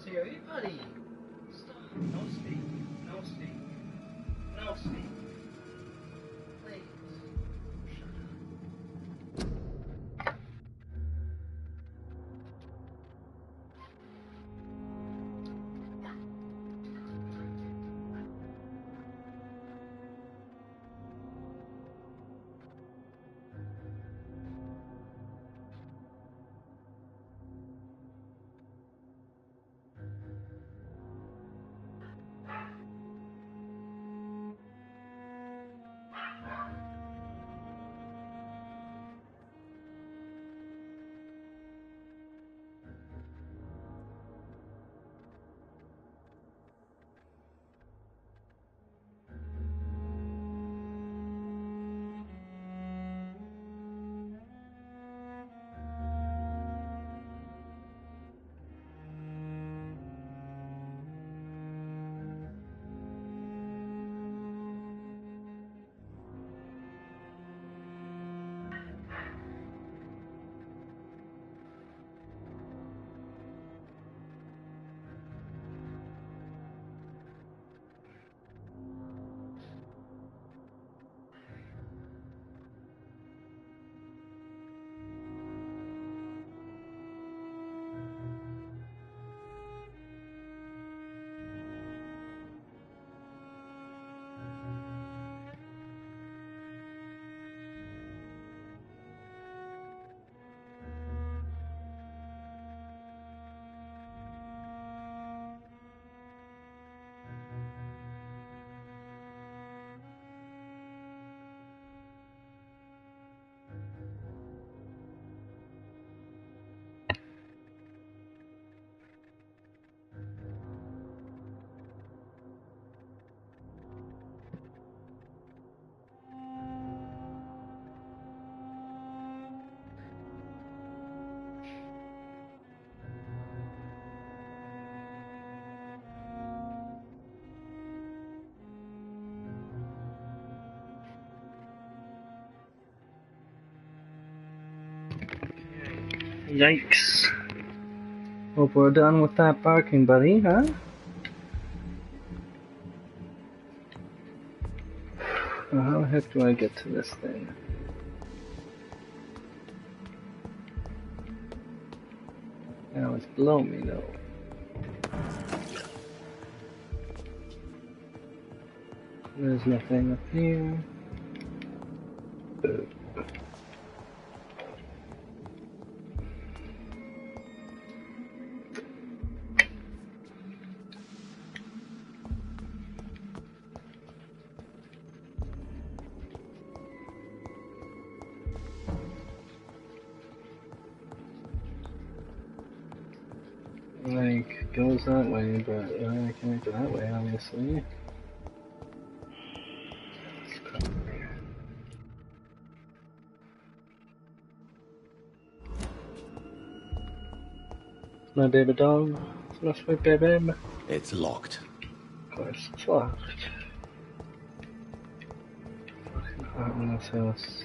Siri, buddy. Stop. No speak. No speak. No speak. Please. Yikes. Hope we're done with that barking, buddy, huh? Well, how the heck do I get to this thing? Now it's below me, though. There's nothing up here. Like, goes that way, but I can't go that way, obviously. My baby dog. It's my sweet baby. It's locked. Of course, it's locked. Fucking hot in this house.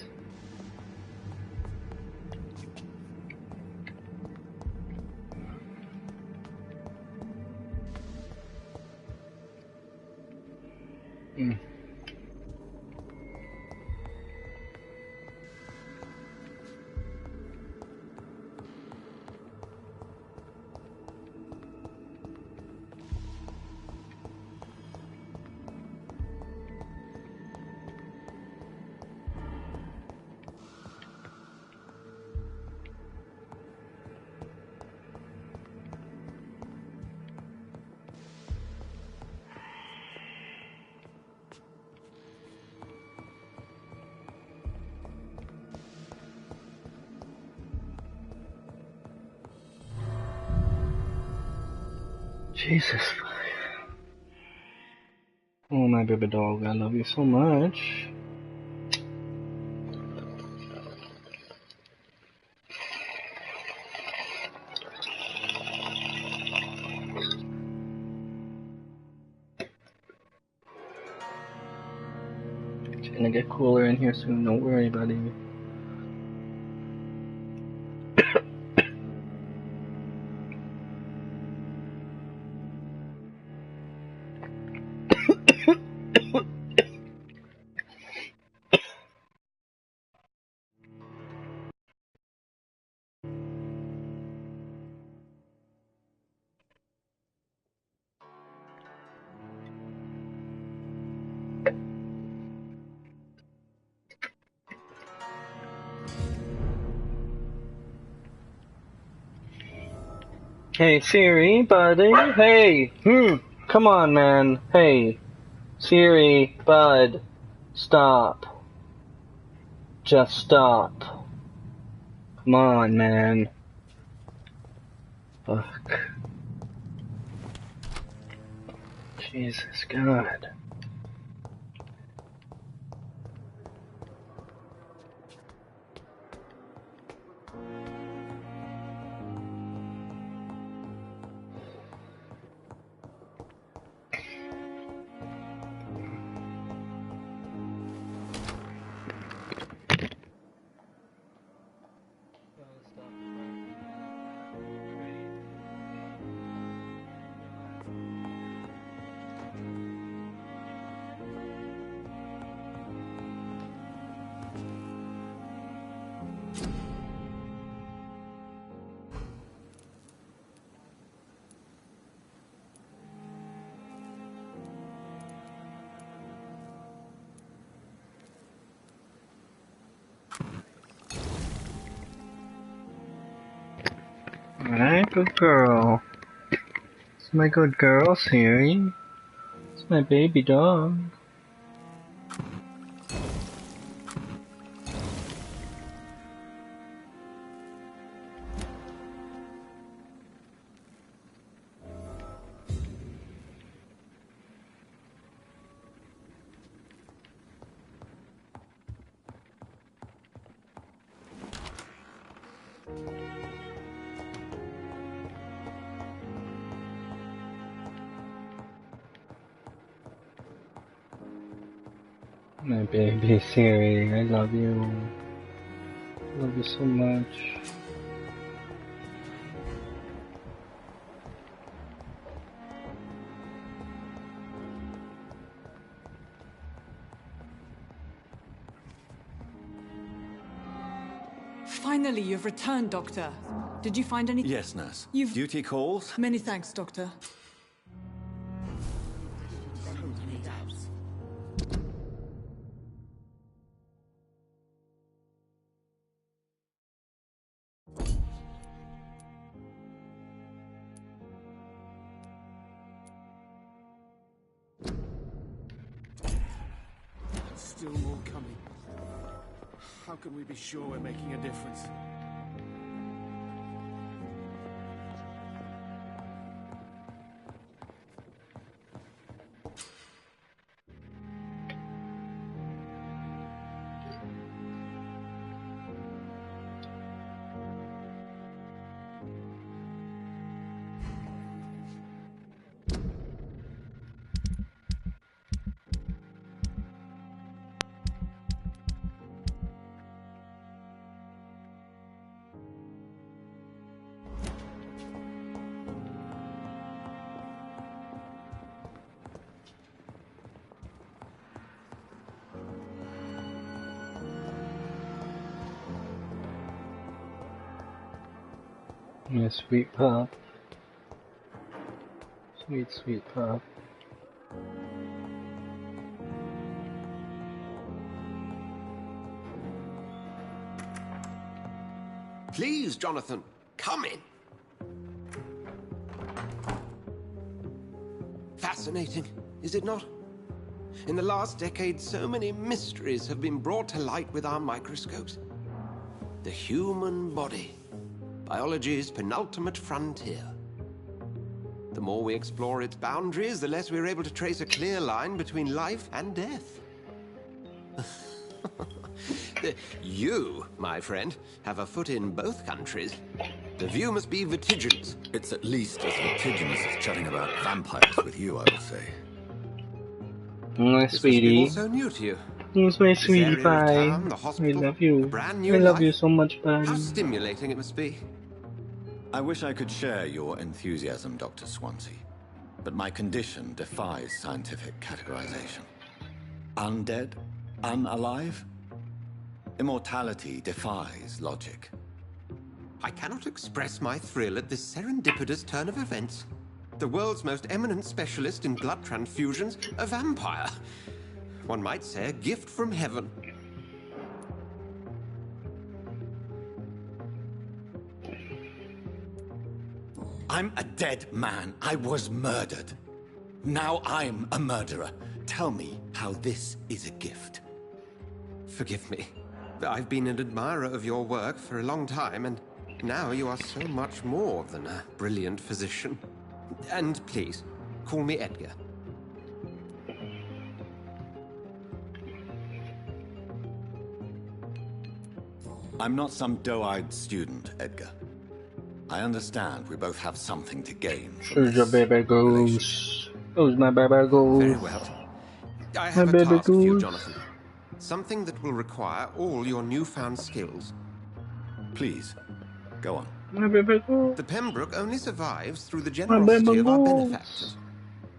Jesus. Oh, my baby dog, I love you so much. It's gonna get cooler in here soon, don't worry, buddy. Hey Siri, buddy. Hey, come on, man. Hey, Siri, bud, stop. Just stop. Come on, man. Fuck. Jesus God. Alright, good girl. It's my good girl, Siri. It's my baby dog. My baby Siri, I love you. I love you so much. Finally, you've returned, Doctor. Did you find anything? Yes, nurse. You've... Duty calls? Many thanks, Doctor. Still more coming. How can we be sure we're making a difference? Yeah, sweet pup. Sweet, sweet pup. Please, Jonathan, come in. Fascinating, is it not? In the last decade, so many mysteries have been brought to light with our microscopes. The human body, biology's penultimate frontier. The more we explore its boundaries, the less we're able to trace a clear line between life and death. You, my friend, have a foot in both countries. The view must be vertiginous. It's at least as vertiginous as chatting about vampires with you, I would say. My sweetie. So new to you. Who's my sweetie pie? I love you. I love you so much, buddy. How stimulating it must be. I wish I could share your enthusiasm, Dr. Swansea, but my condition defies scientific categorization. Undead? Unalive? Immortality defies logic. I cannot express my thrill at this serendipitous turn of events. The world's most eminent specialist in blood transfusions, a vampire. One might say a gift from heaven. I'm a dead man. I was murdered. Now I'm a murderer. Tell me how this is a gift. Forgive me. I've been an admirer of your work for a long time, and now you are so much more than a brilliant physician. And please, call me Edgar. I'm not some doe-eyed student, Edgar. I understand we both have something to gain from Where's your baby goose? Where's my baby goose? Very well. I have a task for you, Jonathan. Something that will require all your newfound skills. Please, go on. My baby goose. The Pembroke only survives through the generosity of our benefactors.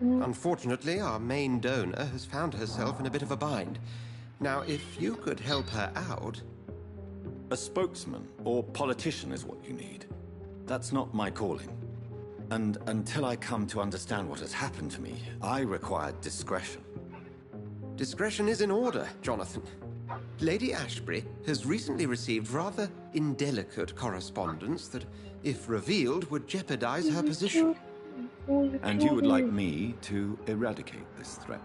Unfortunately, our main donor has found herself in a bit of a bind. Now, if you could help her out... A spokesman or politician is what you need. That's not my calling. And until I come to understand what has happened to me, I require discretion. Discretion is in order, Jonathan. Lady Ashbury has recently received rather indelicate correspondence that, if revealed, would jeopardize her position. And you would like me to eradicate this threat?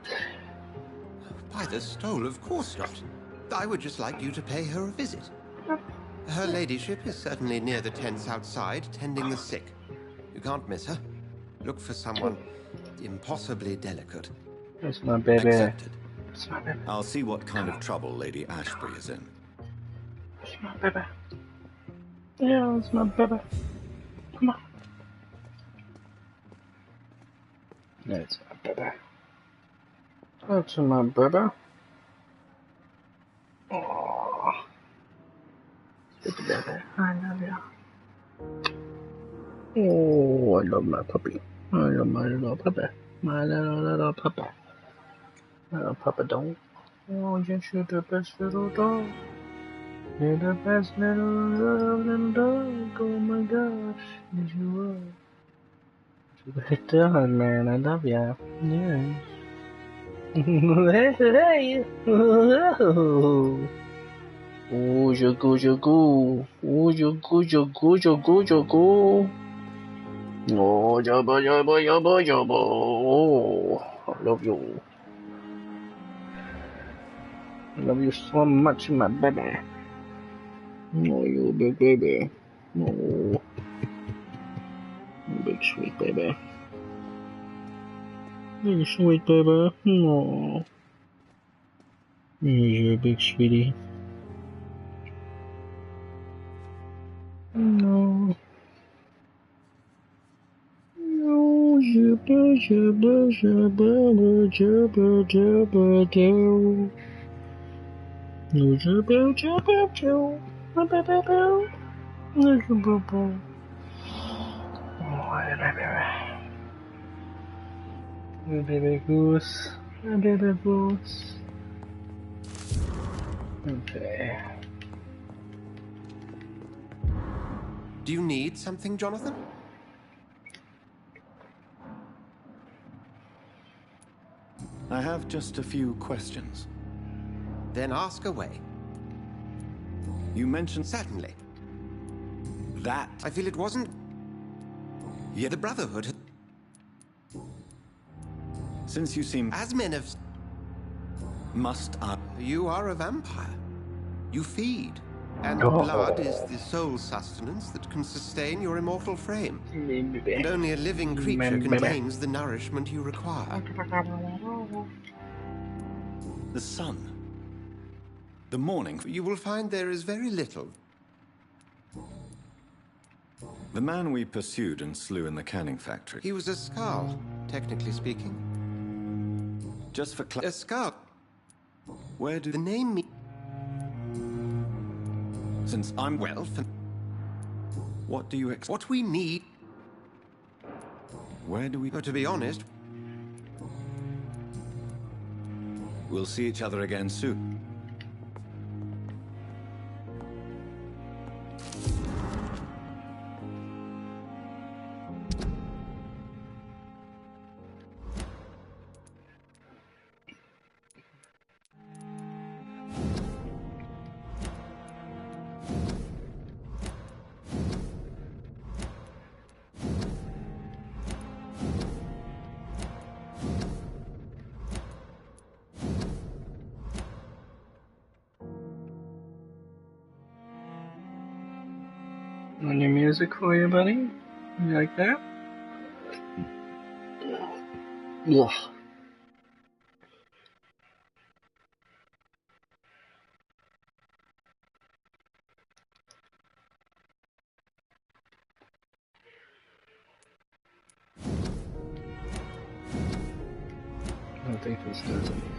By the stole, of course not. I would just like you to pay her a visit. Her ladyship is certainly near the tents outside, tending the sick. You can't miss her. Look for someone impossibly delicate. That's my baby. Accepted. I'll see what kind of trouble Lady Ashbury is in. That's my baby. Yeah, that's my baby. Come on. That's my baby. That's my baby. Aww. Baby, baby, I love you. Oh, I love my puppy. I love my little puppy. My little puppy. Little Papa dog. Oh, yes, you're the best little dog. You're the best little girl and dog. Oh my gosh, yes you are. Well done, man. I love ya. Yes. Hey. Ooh, jagu, jagu. Ooh, jagu, jagu, jagu, jagu. Oh, jabba, jabba, jabba, jabba. Oh, I love you. I love you so much, my baby. Oh, you big baby. Oh, big sweet baby. Big sweet baby. Oh, you're a big sweetie. No. No, jabba, jabba, jabba, jabba, jabba, do. No, jabba, jabba, do. Jabba, jabba, jabba. Oh, baby. Baby goose. Baby goose. Okay. Do you need something, Jonathan? I have just a few questions. Then ask away. You mentioned... Certainly. That... I feel it wasn't... Yeah, the Brotherhood... Since you seem... As men of... Must I... You are a vampire. You feed. And Oh. blood is the sole sustenance that can sustain your immortal frame. And only a living creature contains the nourishment you require. The sun. The morning. You will find there is very little. The man we pursued and slew in the canning factory. He was a Scarl, technically speaking. Just for A Scarl. Where do the name me? Since I'm well, for what do you expect? What we need. Where do we? To be honest, we'll see each other again soon. On your music for you, buddy? You like that? Ugh. I don't think this does anything.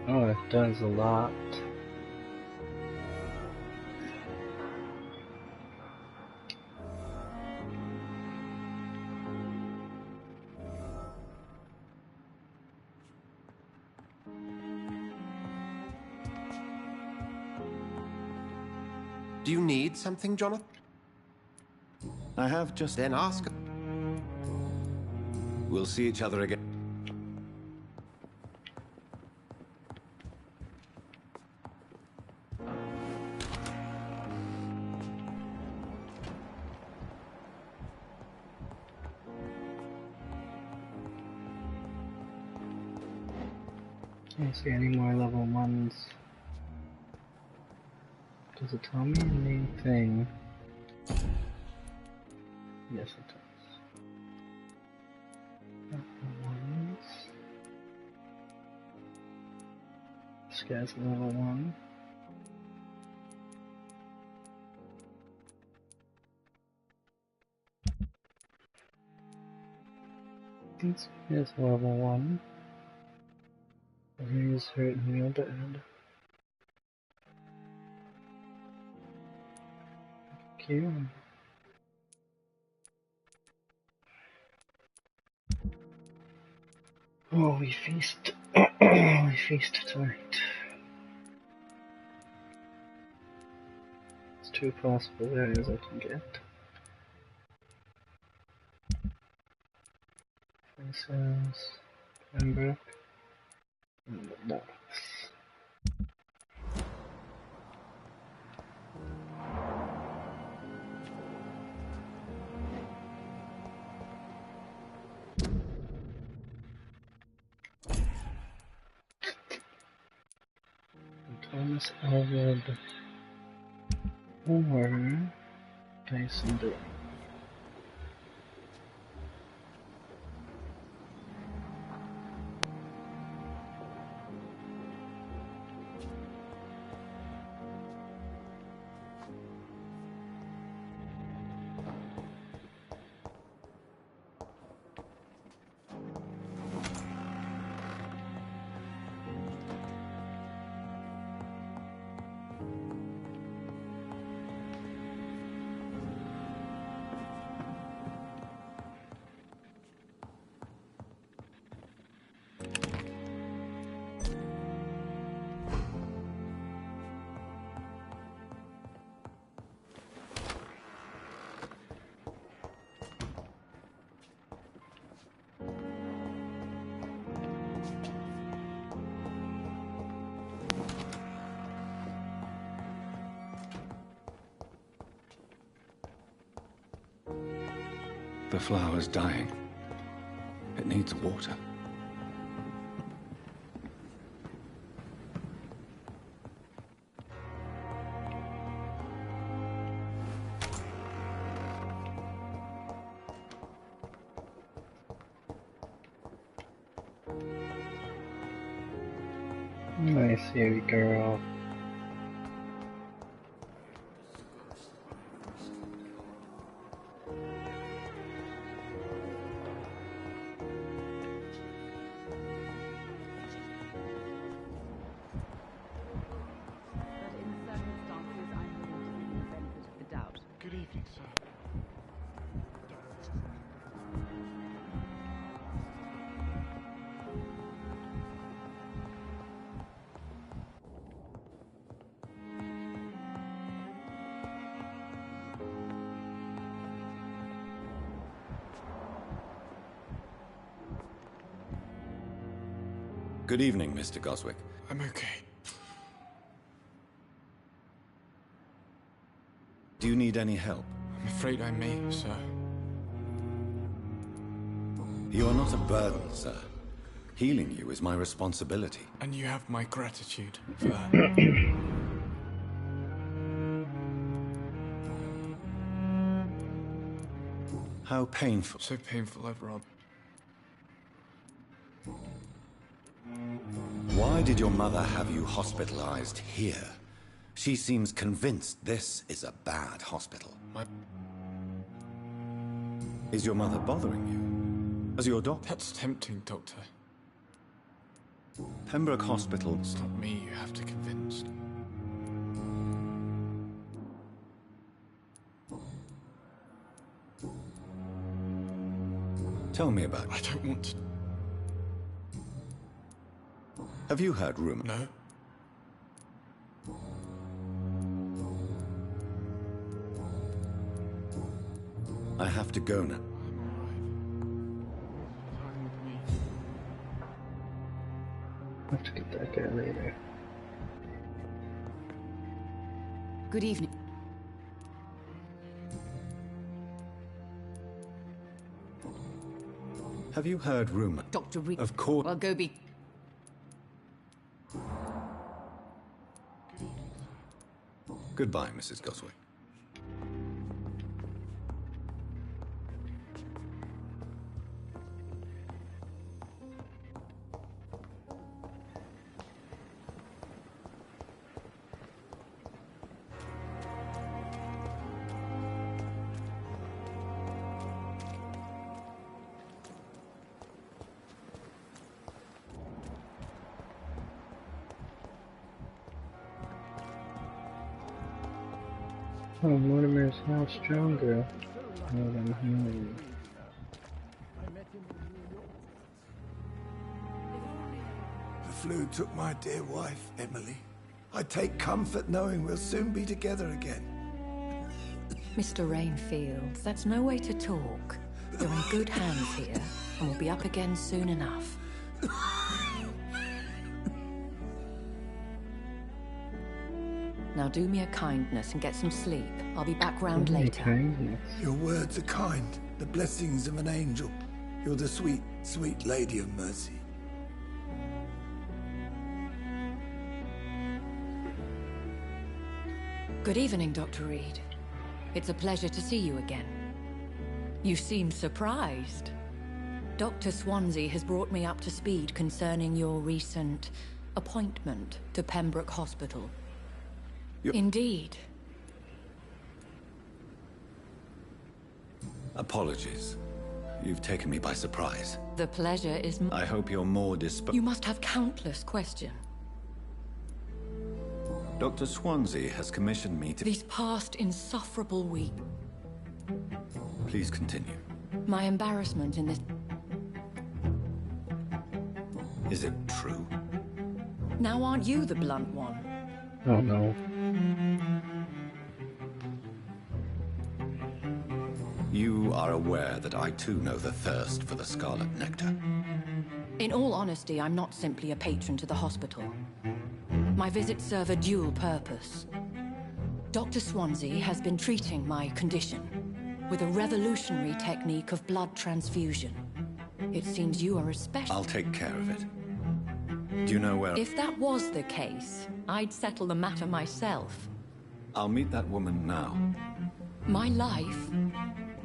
Oh, it does a lot. do you need something, Jonathan? I have just... Then ask. We'll see each other again. Can't see any more level 1s. Does it tell me anything? Yes, it does. Level 1s. This guy's level 1. This is level 1. He's hurting real bad. Thank you. Oh, we feast. We feast tonight. It's 2 possible areas I can get. Faces, Pembroke, and the Ducks. Thomas Elwood or Tyson Dillon. The flower's dying. It needs water. Nice, here, girl. Good evening, sir. Good evening, Mr. Goswick. I'm okay. Do you need any help? I'm afraid I may, sir. You are not a burden, sir. Healing you is my responsibility. And you have my gratitude for that. How painful. So painful, I'd rather. Why did your mother have you hospitalized here? She seems convinced this is a bad hospital. Is your mother bothering you? As your doctor? That's tempting, Doctor. Pembroke Hospital... It's not me you have to convince. Tell me about it. I don't want to... Have you heard rumors? No. I have to go now. I'll have to get that guy later. Good evening. Have you heard rumor? Dr. Reed. Of course. Well, go be... Goodbye, Mrs. Goswick. Oh, Mortimer's now stronger. More than healing. flu took my dear wife, Emily. I take comfort knowing we'll soon be together again. Mr. Rainfield, that's no way to talk. You're in good hands here, and we'll be up again soon enough. Now do me a kindness and get some sleep. I'll be back round later. Your words are kind, the blessings of an angel. You're the sweet, sweet Lady of Mercy. Good evening, Dr. Reed. It's a pleasure to see you again. You seem surprised. Dr. Swansea has brought me up to speed concerning your recent appointment to Pembroke Hospital. Indeed. Apologies. You've taken me by surprise. The pleasure is I hope you're more You must have countless questions. Dr. Swansea has commissioned me to... These past insufferable weeks. Please continue. My embarrassment in this... Is it true? Now aren't you the blunt one? Oh no. You are aware that I too know the thirst for the scarlet nectar. In all honesty, I'm not simply a patron to the hospital. My visits serve a dual purpose. Dr. Swansea has been treating my condition with a revolutionary technique of blood transfusion. It seems you are especially... I'll take care of it. Do you know where... If that was the case, I'd settle the matter myself. I'll meet that woman now. My life,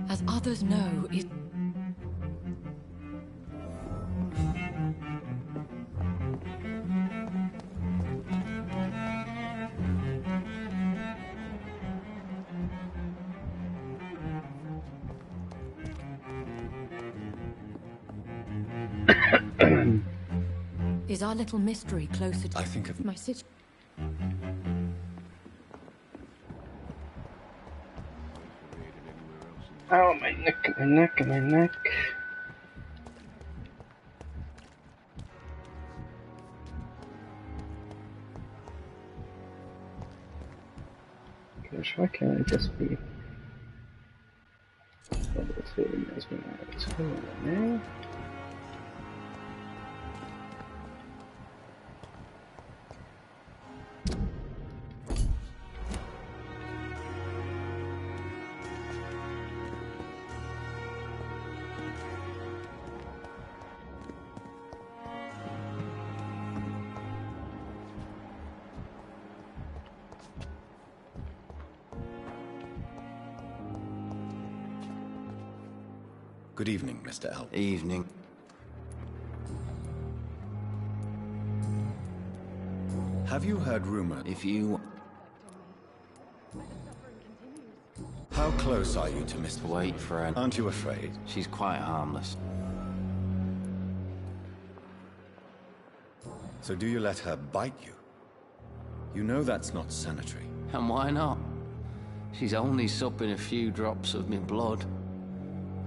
as others know, is... Is our little mystery closer to... I think of... my sister... Oh, my neck, my neck, my neck. Gosh, why can't I just be... Good evening, Mr. Elwood. Evening. Have you heard rumor? If you... How close are you to Mr. Wait for her. Aren't you afraid? She's quite harmless. So do you let her bite you? You know that's not sanitary. And why not? She's only supping a few drops of me blood.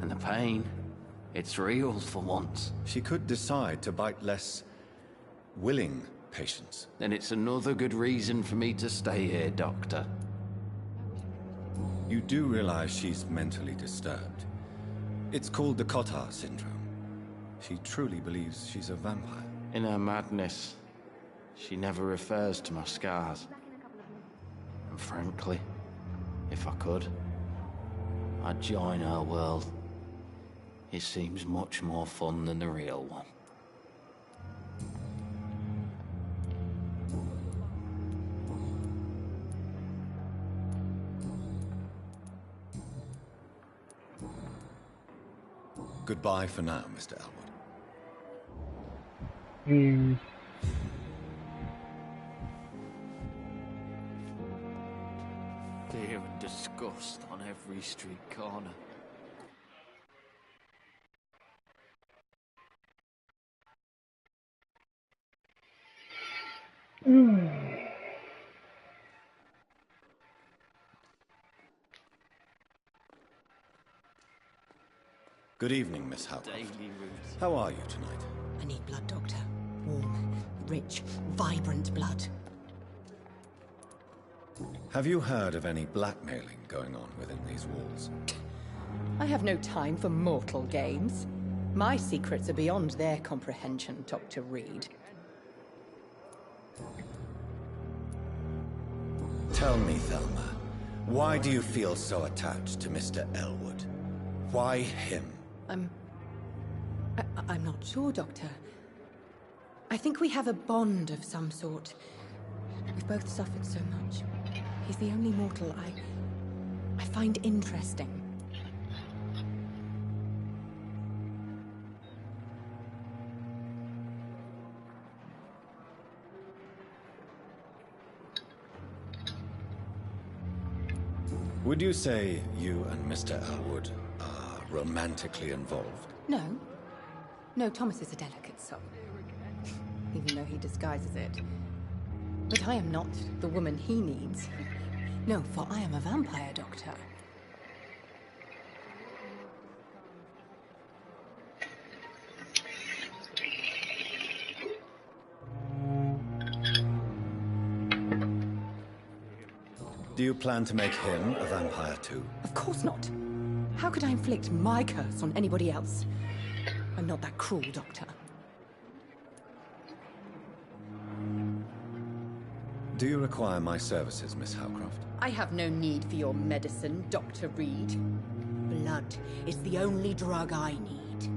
And the pain, it's real for once. She could decide to bite less willing patients. Then it's another good reason for me to stay here, Doctor. You do realize she's mentally disturbed. It's called the Cotard syndrome. She truly believes she's a vampire. In her madness, she never refers to my scars. And frankly, if I could, I'd join her world. It seems much more fun than the real one. Goodbye for now, Mr. Elwood. Fear and disgust on every street corner. Good evening, Miss Howard. How are you tonight? I need blood, Doctor. Warm, rich, vibrant blood. Have you heard of any blackmailing going on within these walls? I have no time for mortal games. My secrets are beyond their comprehension, Dr. Reed. Tell me, Thelma, why do you feel so attached to Mr. Elwood? Why him? I'm not sure, Doctor. I think we have a bond of some sort. We've both suffered so much. He's the only mortal I find interesting. Would you say you and Mr. Elwood are romantically involved? No. No, Thomas is a delicate soul. Even though he disguises it. But I am not the woman he needs. No, for I am a vampire, Doctor. Do you plan to make him a vampire too? Of course not. How could I inflict my curse on anybody else? I'm not that cruel, Doctor. Do you require my services, Miss Howcroft? I have no need for your medicine, Dr. Reed. Blood is the only drug I need.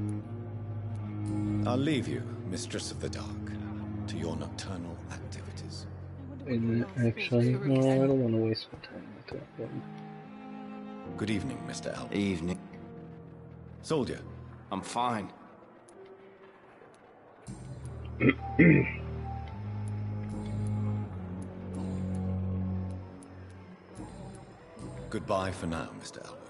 I'll leave you, Mistress of the Dark, to your nocturnal activities. Actually, no, I don't want to waste my time with that one. Good evening, Mr. Elwood. Evening. Soldier. I'm fine. Goodbye for now, Mr. Elwood.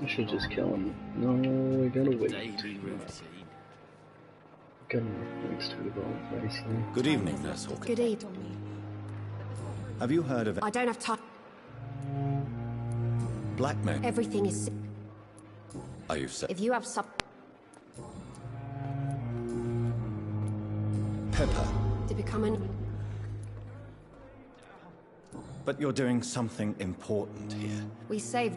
I should just kill him. No, we gotta wait. Gotta wait next to evolve, I see. Good evening, Nurse Hawkins. Good evening. Have you heard of I don't have time. blackmail? Everything is... Are you set? If you have some... Pepper. to become an... But you're doing something important here. We saved...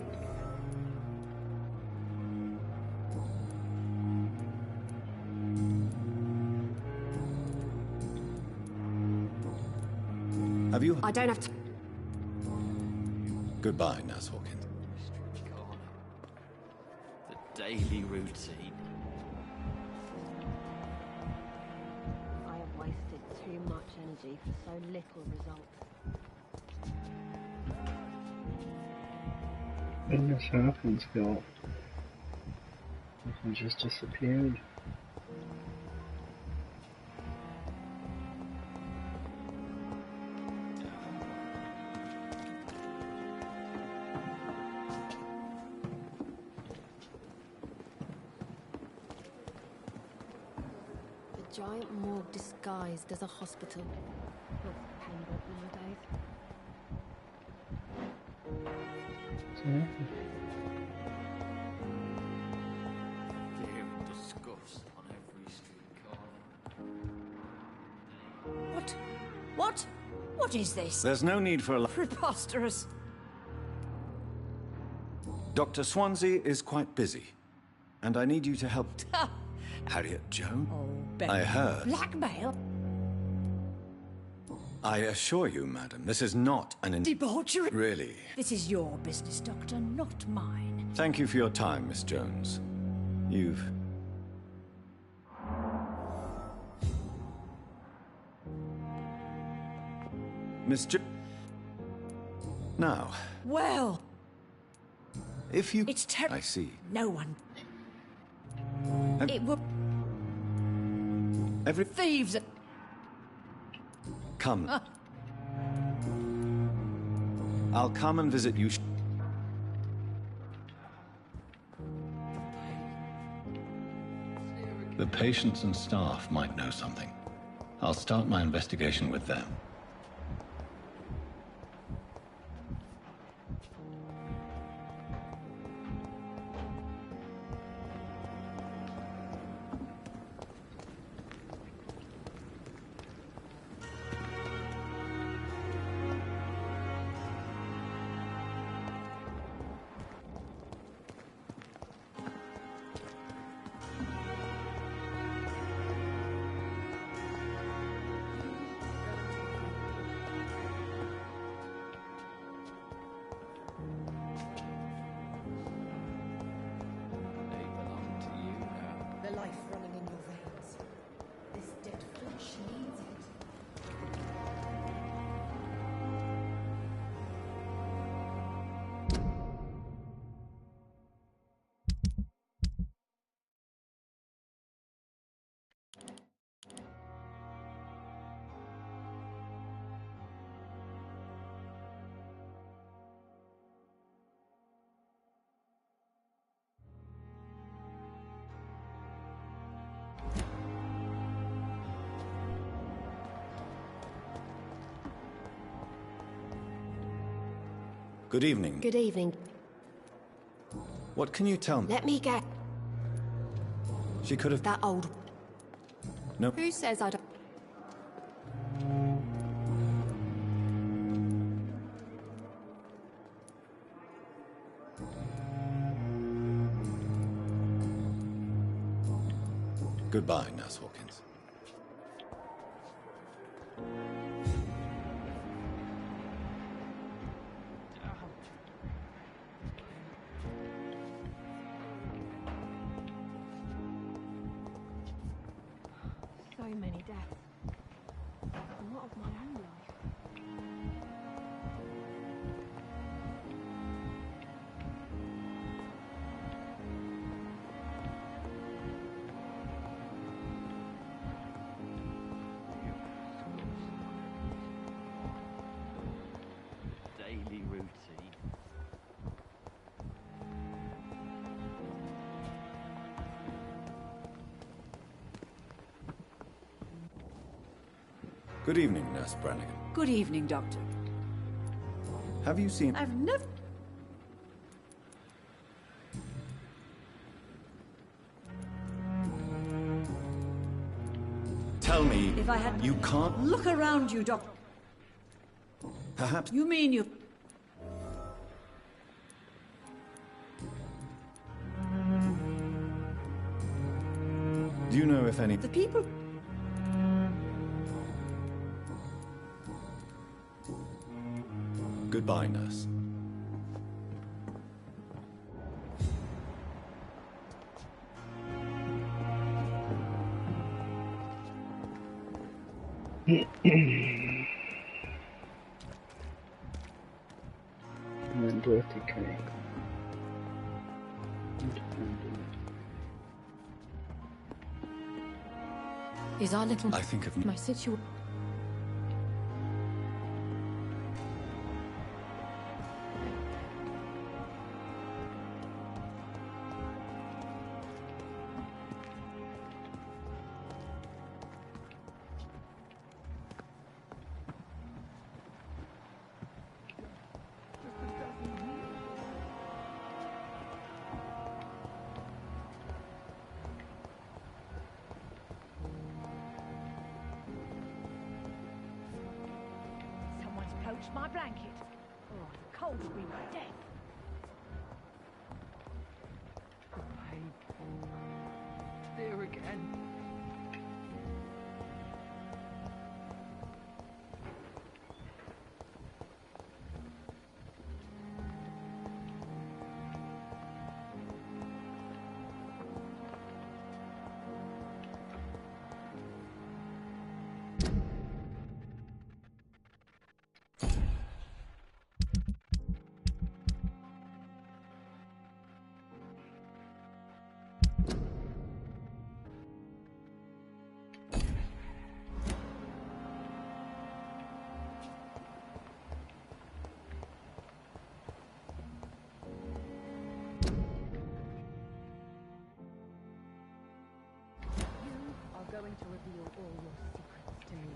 Have you... I don't have to... Goodbye, Nurse Hawkins. The daily routine. I have wasted too much energy for so little result. Where did Miss Hopkins go? He just disappeared. A giant morgue disguised as a hospital. Not Pembroke nowadays. Fear and disgust on every street corner. What? What? What is this? There's no need for a... Preposterous. Dr. Swansea is quite busy, and I need you to help... Harriet Joan? I heard. Blackmail? I assure you, madam, this is not an... Debauchery? Really. This is your business, Doctor, not mine. Thank you for your time, Miss Jones. You've... Miss Jo... Now, Well, if you... it's terrible. I see. No one. Have- It will. Every... Thieves. Come. I'll come and visit you. The patients and staff might know something. I'll start my investigation with them. Good evening. Good evening. What can you tell me? Let me get She could have... that old... No. Who says I don't... Goodbye, Nurse Hawkins. So many deaths. And what of my own life? Daily routine. Good evening, Nurse Brannigan. Good evening, Doctor. Have you seen... I've never... Tell me, If I had... you can't... Look around you, Doctor. Perhaps... You mean you... Do you know if any... The people... Goodbye, Nurse. And then birthday cake. Is our little... I think of... My situation... Someone's poached my blanket. Oh, the cold will be my death. There again. Going to reveal all your secrets to me,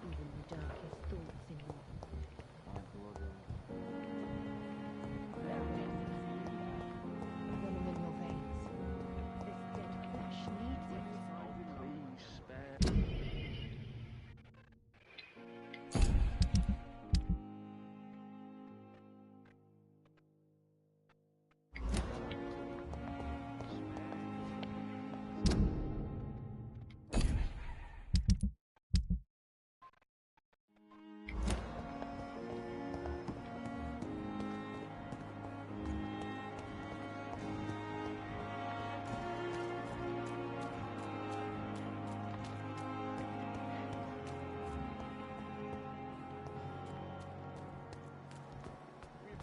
even the darkest thoughts in you. Venom in your veins. This dead flesh needs it.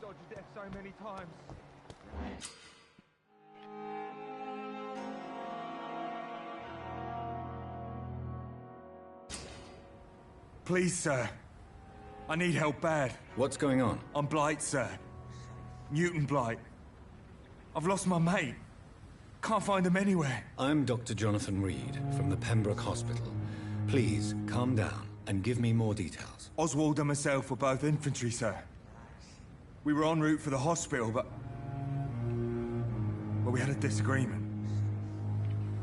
Dodged death so many times. Please, sir. I need help bad. What's going on? I'm Blight, sir. Newton Blight. I've lost my mate. Can't find him anywhere. I'm Dr. Jonathan Reed from the Pembroke Hospital. Please, calm down and give me more details. Oswald and myself were both infantry, sir. We were en route for the hospital, but we had a disagreement.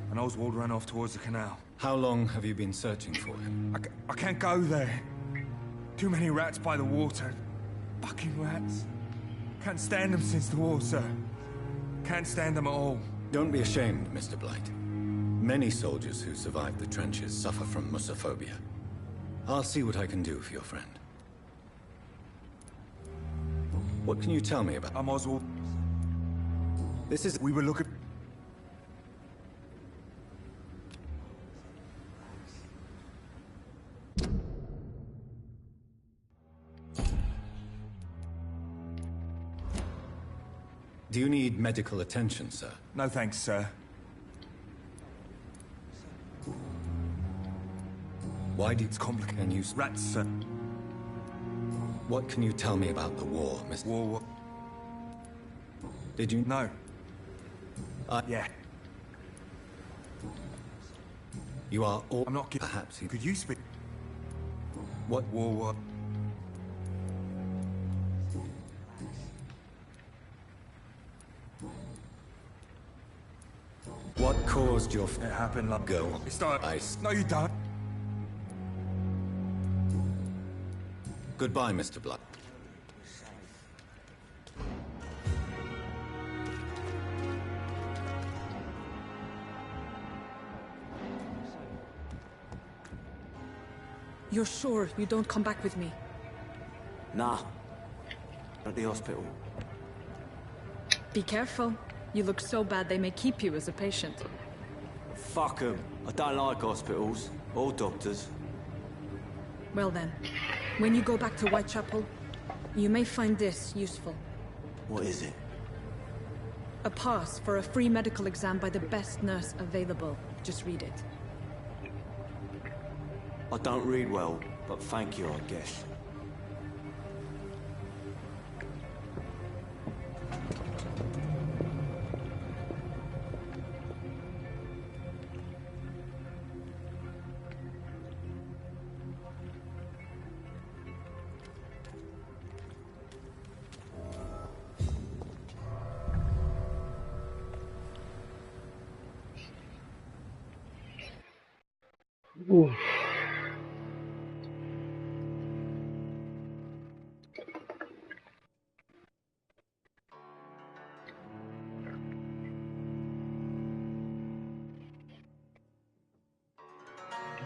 And Oswald ran off towards the canal. How long have you been searching for him? I can't go there. Too many rats by the water. Fucking rats. Can't stand them since the war, sir. Can't stand them at all. Don't be ashamed, Mr. Blight. Many soldiers who survived the trenches suffer from musophobia. I'll see what I can do for your friend. What can you tell me about... I'm Oswald. This is... We were looking... Do you need medical attention, sir? No thanks, sir. Why do it's complicated and use rats, sir? What can you tell me about the war, Mr. War? Did you... No. Yeah. You are all... I'm not... Perhaps you... Could you speak... What? War? What caused your... It happened like... Go. No, you don't. Goodbye, Mr. Blood. You're sure you don't come back with me? Nah. At the hospital. Be careful. You look so bad they may keep you as a patient. Fuck 'em. I don't like hospitals. Or doctors. Well then, when you go back to Whitechapel, you may find this useful. What is it? A pass for a free medical exam by the best nurse available. Just read it. I don't read well, but thank you, I guess. Oof.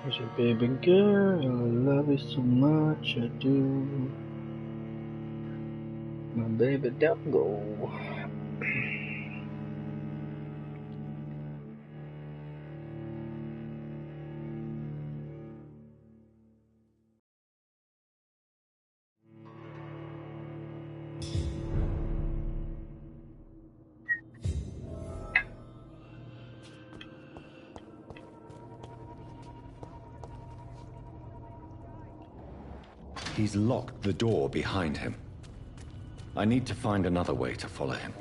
There's a baby girl, I love you so much, I do. My baby don't go. He's locked the door behind him. I need to find another way to follow him.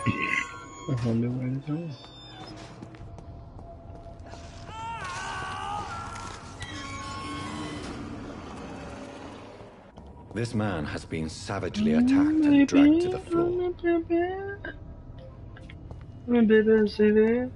I wonder where he's going. This man has been savagely attacked and dragged to the floor. Baby, say that.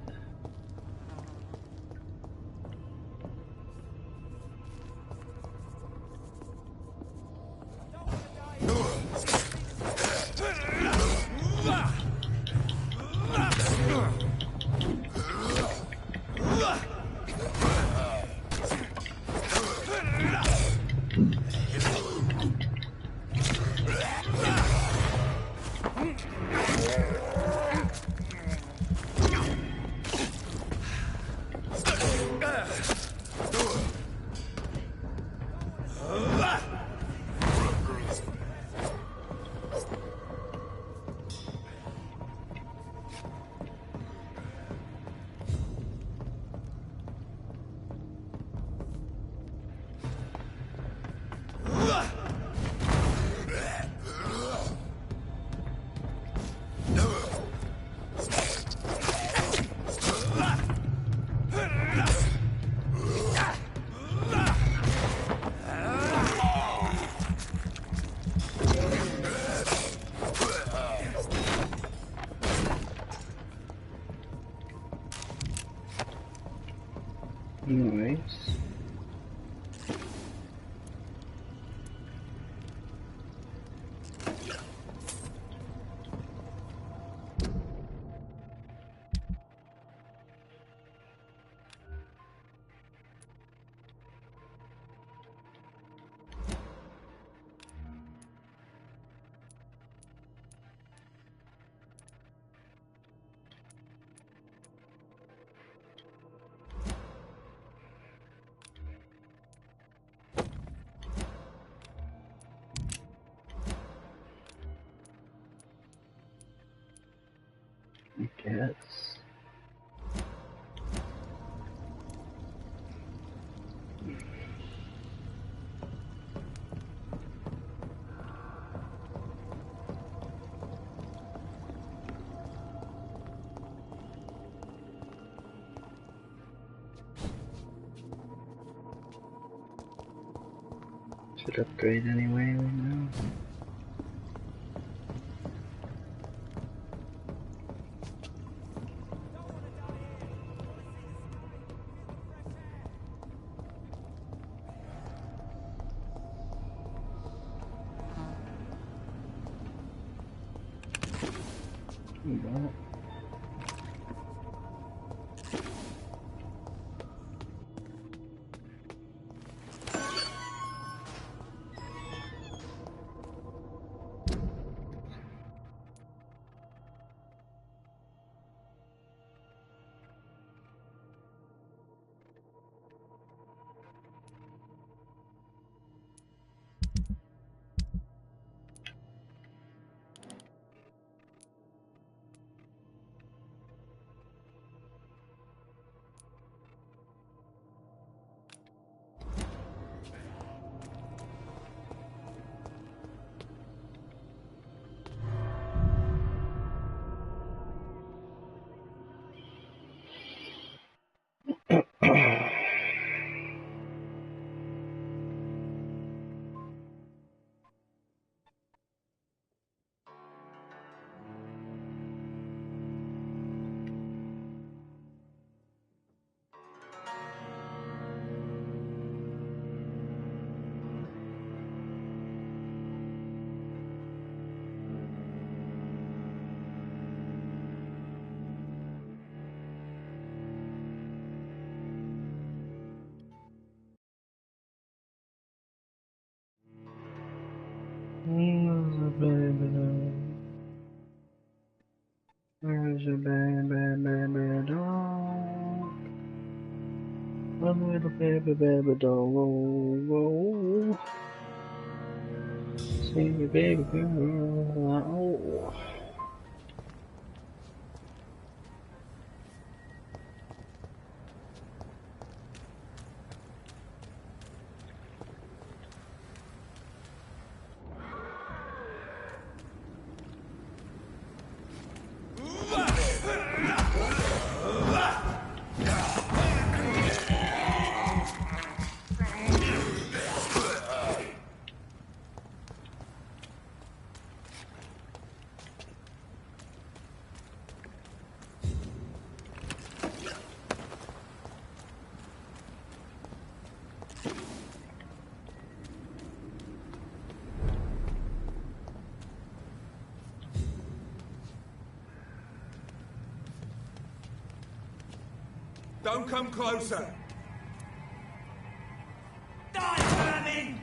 Should upgrade anyway right now. Well. Where's your baby dog? A little baby dog. See your baby girl. Oh. Don't come closer. Die, vermin!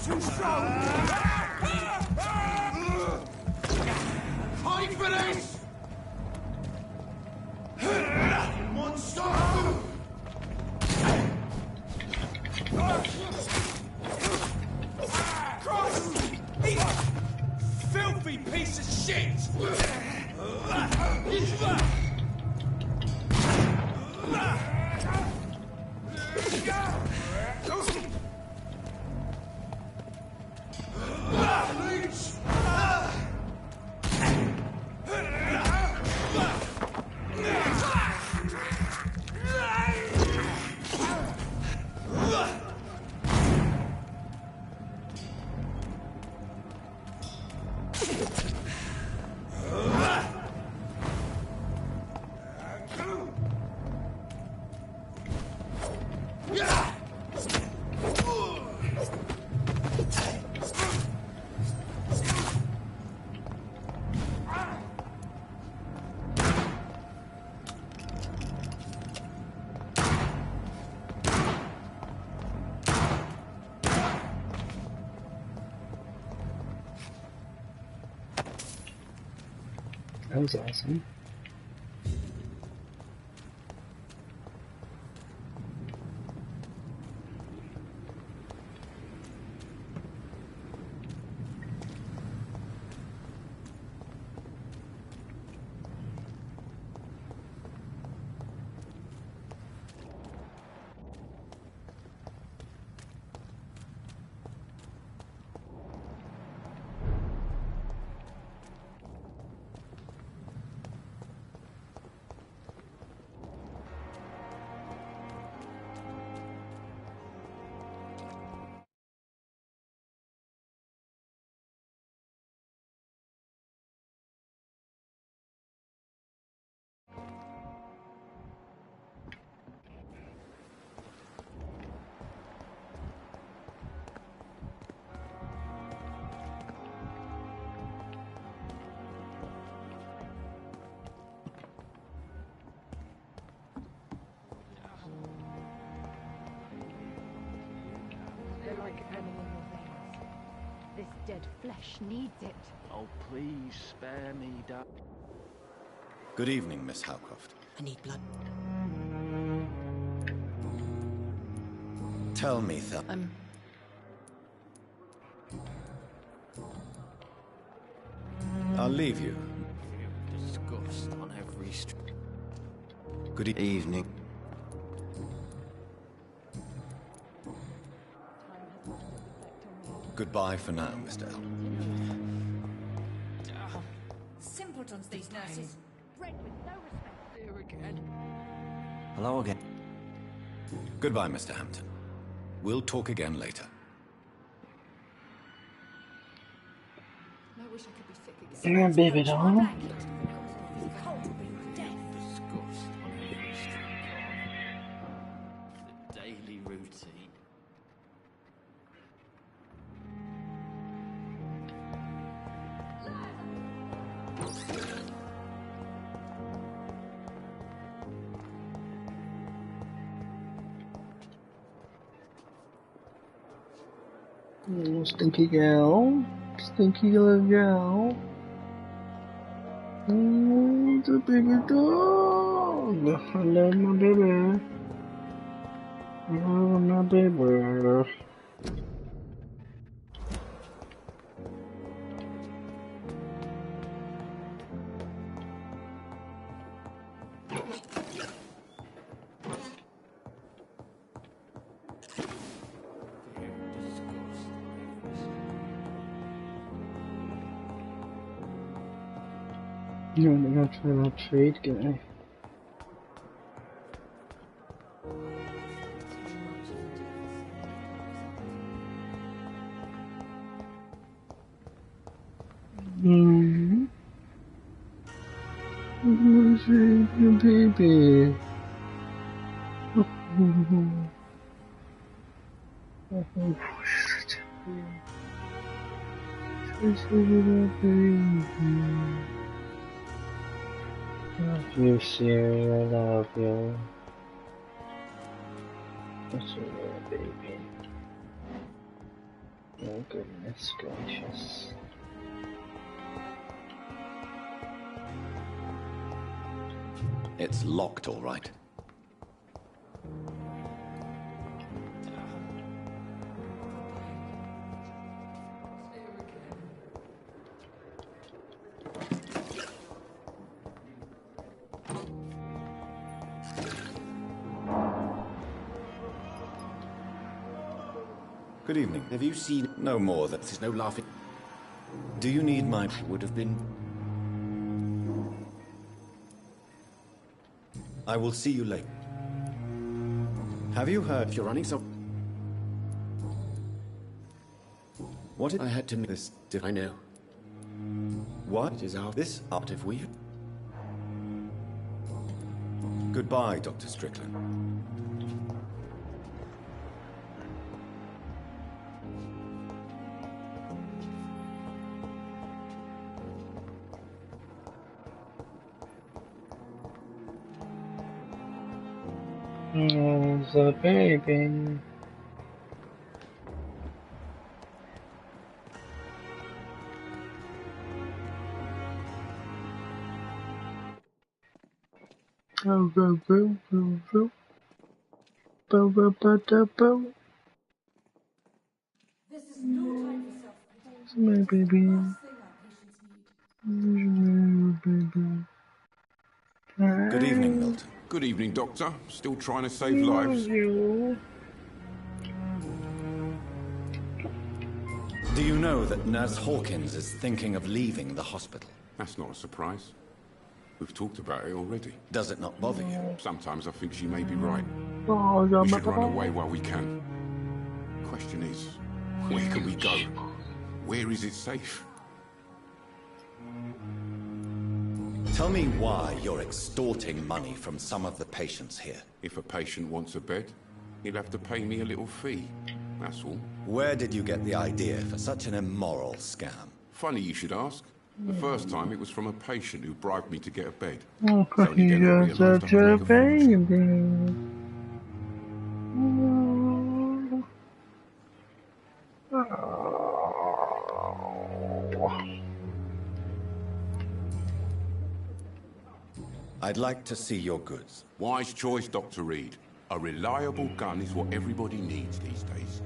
Too strong! Fight for this! Monster! Cross! Eat! Filthy piece of shit! That was awesome. flesh needs it. Oh, please spare me, Dad. Good evening, Miss Howcroft. I need blood. Tell me, I'll leave you. Disgust on every street. Good evening. Goodbye for now, Mr. Elton. Simpletons, these nurses. Bred with no respect. Here again. Hello again. Goodbye, Mr. Hampton. We'll talk again later. I wish I could be sick again. Come on, baby doll. Cold be death. Disgust on every streetcar. The daily routine. Oh, stinky gal. Stinky little gal. Oh, the baby dog. I love my baby. I love my baby. No, they're not trying to trade guy. Hmm. Where's your baby? Oh, such a little baby. Love you, Siri, I love you. Such a little baby. Oh, goodness gracious. It's locked, all right. Good evening. Have you seen... No more that... There's no laughing. Do you need my... Would have been... I will see you later. Have you heard... If you're running so... What I had to make this... I know. What? It is our... This art if we... Goodbye, Dr. Strickland. Oh, the baby. Oh, boo, boo, boo, boo. Boo, boo, boo, boo, boo. This is no time for self-pity. It's my baby. Last thing our patients need. Baby. Good evening, Milton. Good evening, Doctor. Still trying to save Love lives? you. Do you know that Nurse Hawkins is thinking of leaving the hospital? That's not a surprise. We've talked about it already. Does it not bother you? Sometimes I think she may be right. Oh, We should run away while we can. Question is, where can we go? Where is it safe? Tell me why you're extorting money from some of the patients here. If a patient wants a bed, he'll have to pay me a little fee. That's all. Where did you get the idea for such an immoral scam? Funny you should ask. The first time it was from a patient who bribed me to get a bed. Oh, It's only then I you're realised I such had a to make a fortune. baby. Oh. I'd like to see your goods. Wise choice, Dr. Reed. A reliable gun is what everybody needs these days.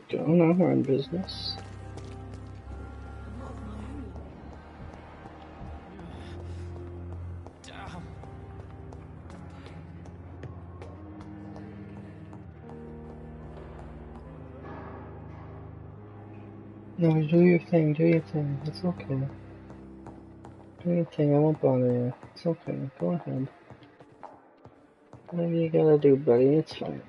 Going on our own business. No, do your thing, it's okay. Do your thing, I won't bother you. It's okay, go ahead. Whatever you gotta do, buddy, it's fine.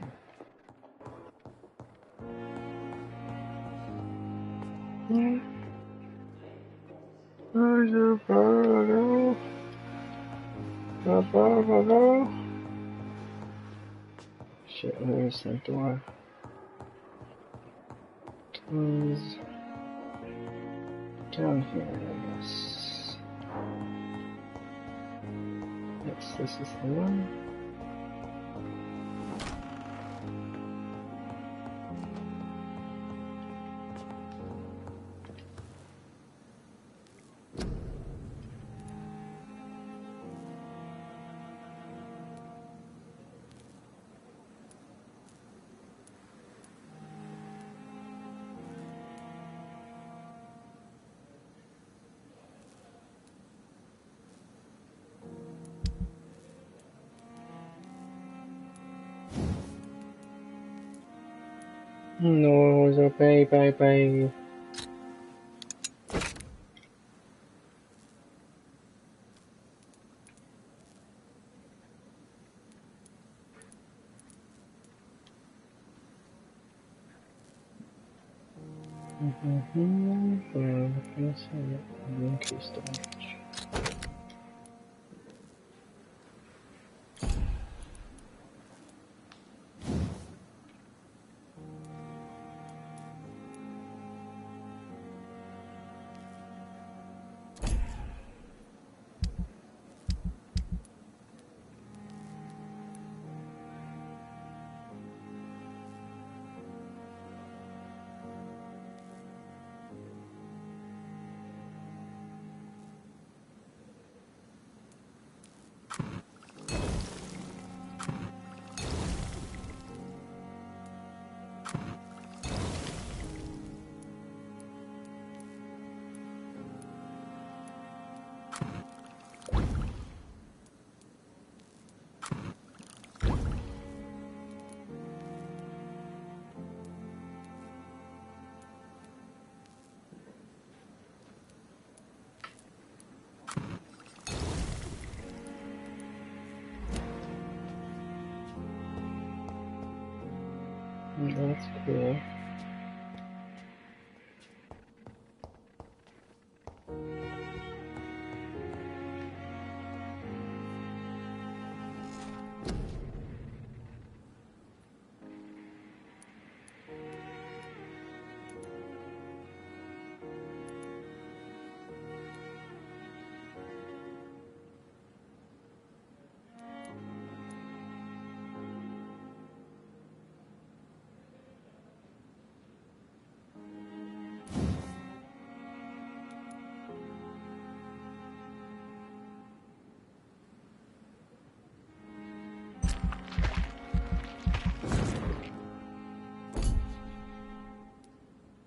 Yeah. Shit, where's that door? It's down here, I guess. Yes, this is the one. No, so bye. Increase damage. That's cool.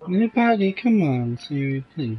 Anybody, come on, Siri, please.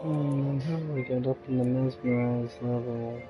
And how do I get up in the mesmerized level?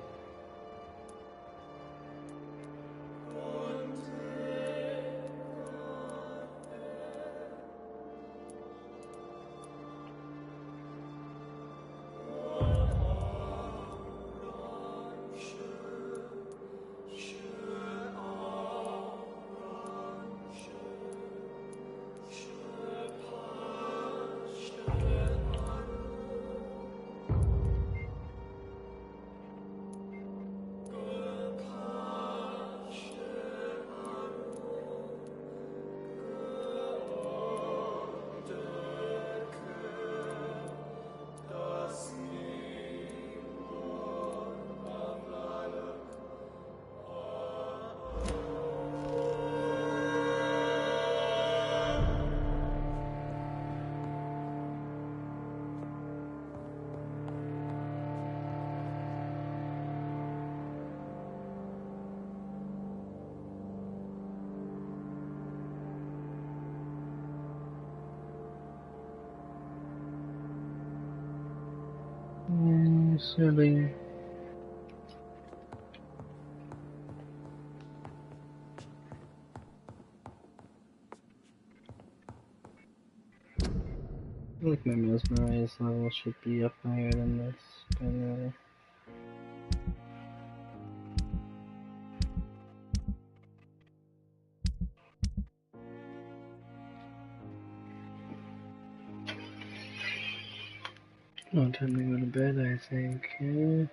Silly. I feel like my mesmerized level should be up higher than this, but oh, time to go to bed, I think. Yeah.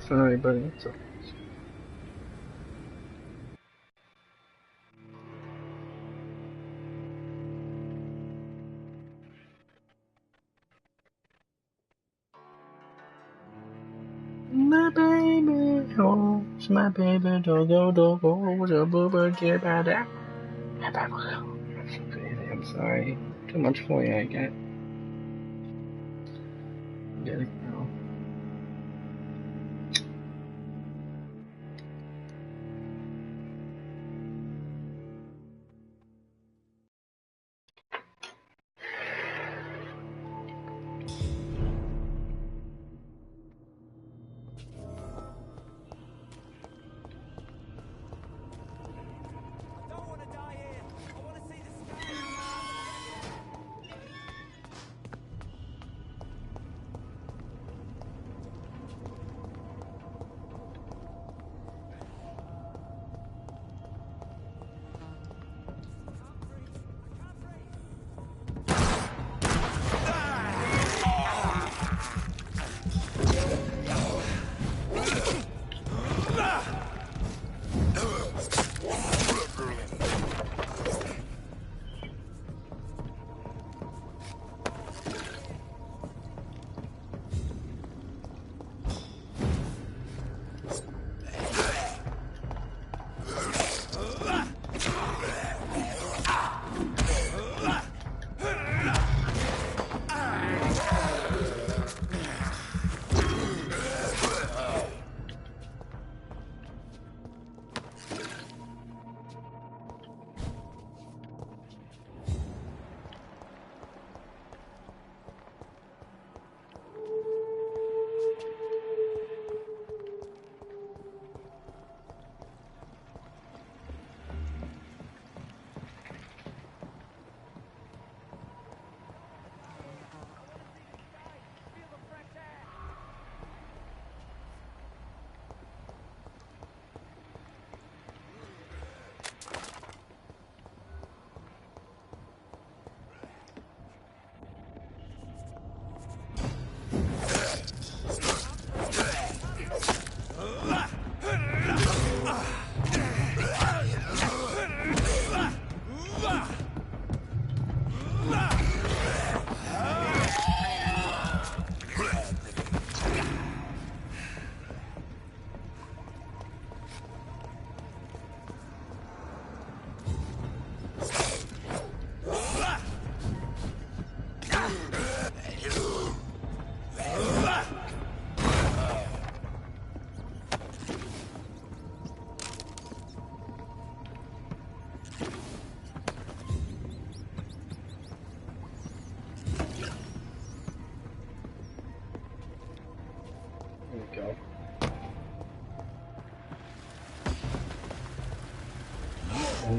Sorry, buddy. It's okay. My baby, oh, it's my baby, dogo, the boober, get about that. I'm sorry. Too much for you, I get. Get it, girl.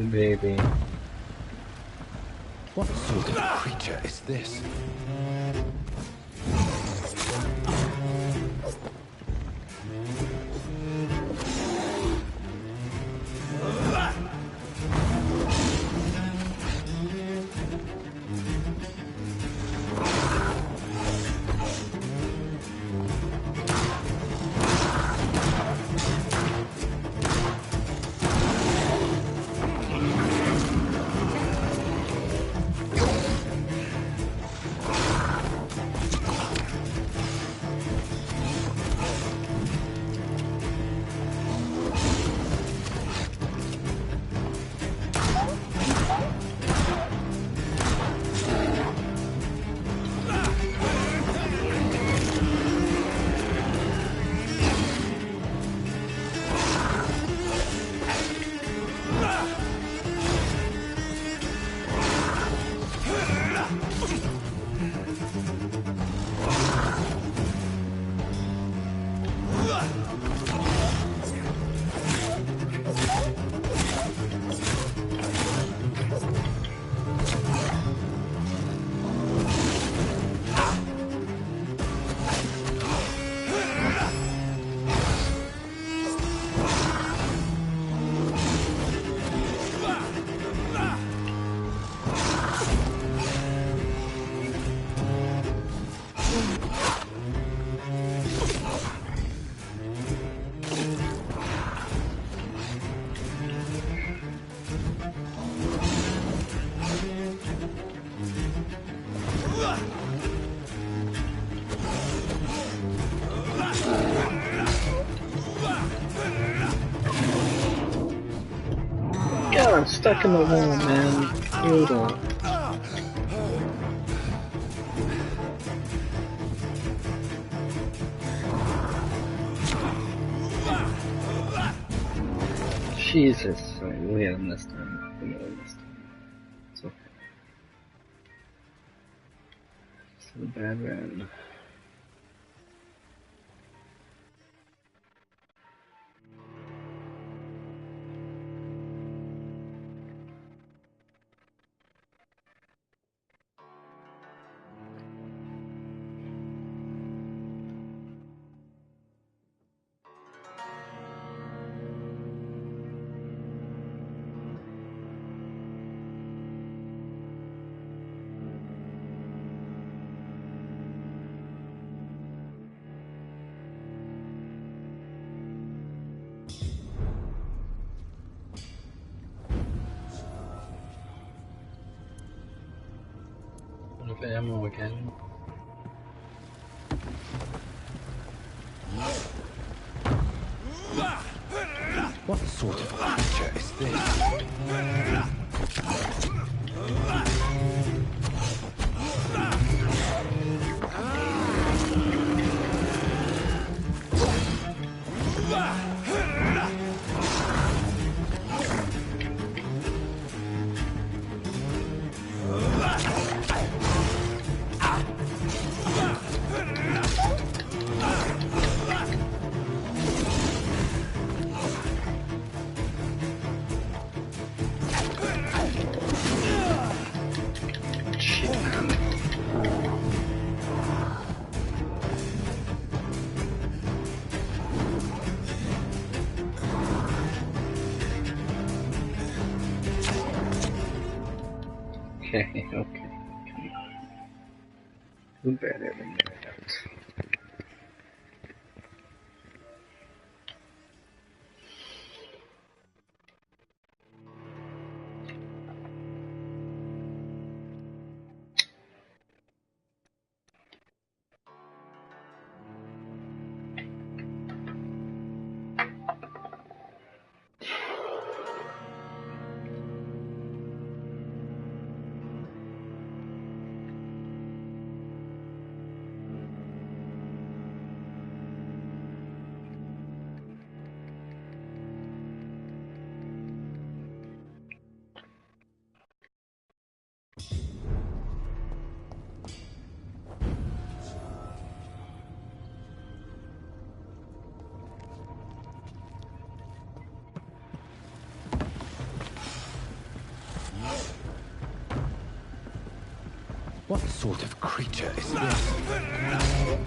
baby. What sort of creature is this? God, I'm stuck in the wall, man. Hold on. Jesus, we had him this time. We had him this time. It's okay. It's a bad run. Of ammo again. What sort of creature is this? Okay, okay. Do better than that. What sort of creature is this?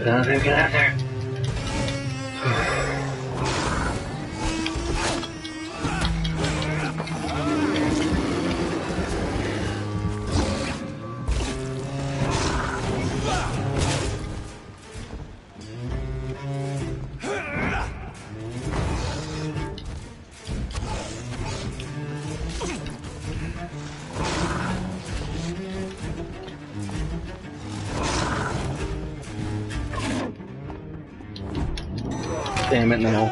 Get out there, get out there. Damn it, no.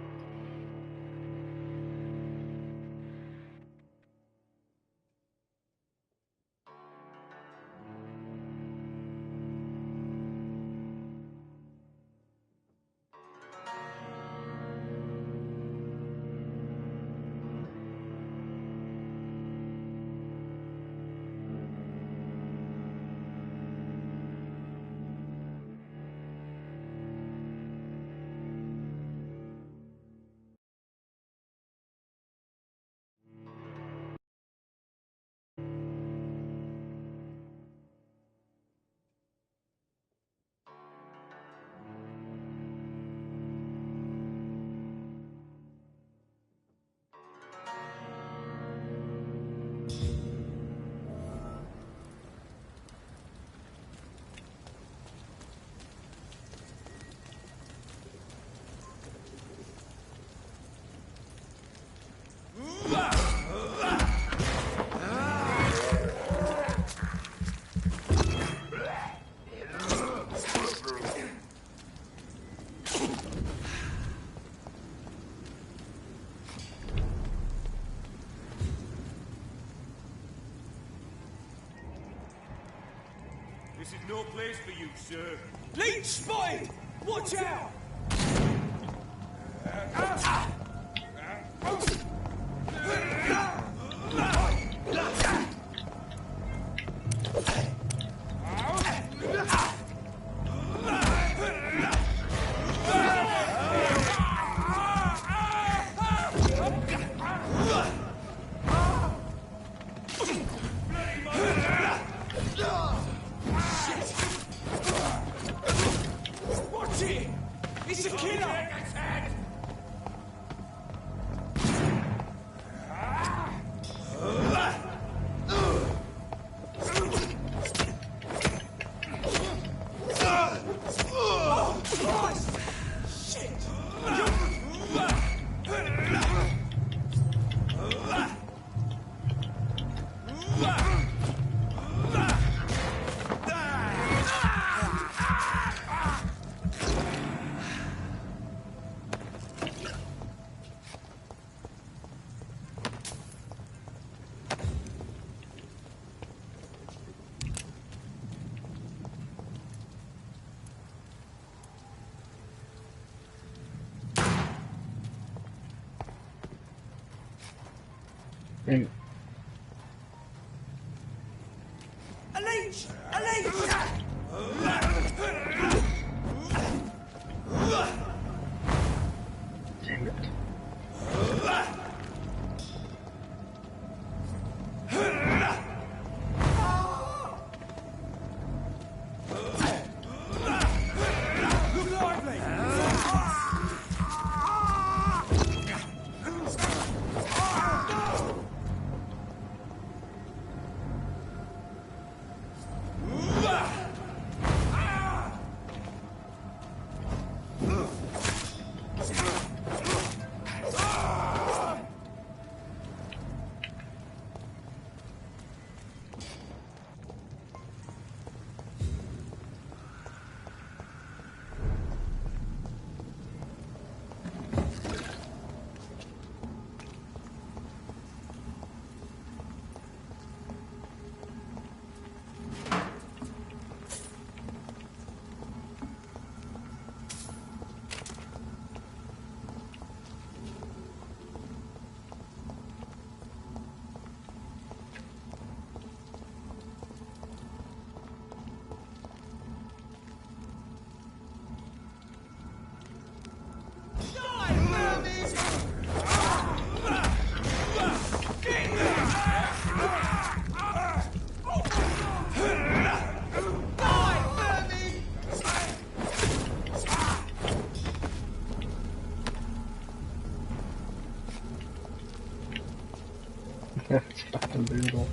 No place for you, sir. Leech spotted! Watch out! Watch it! It's a killer! Oh, Christ! Shit! And A leech! A leech! damn it. Look lively! That's fucking brutal.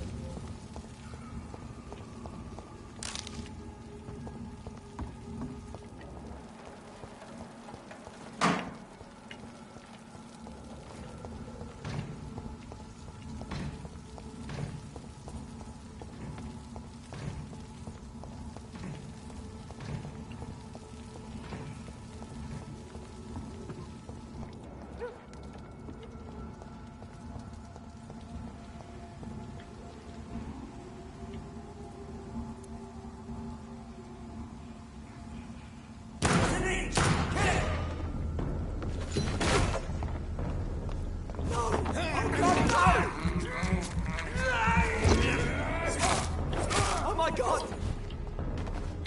Oh my god!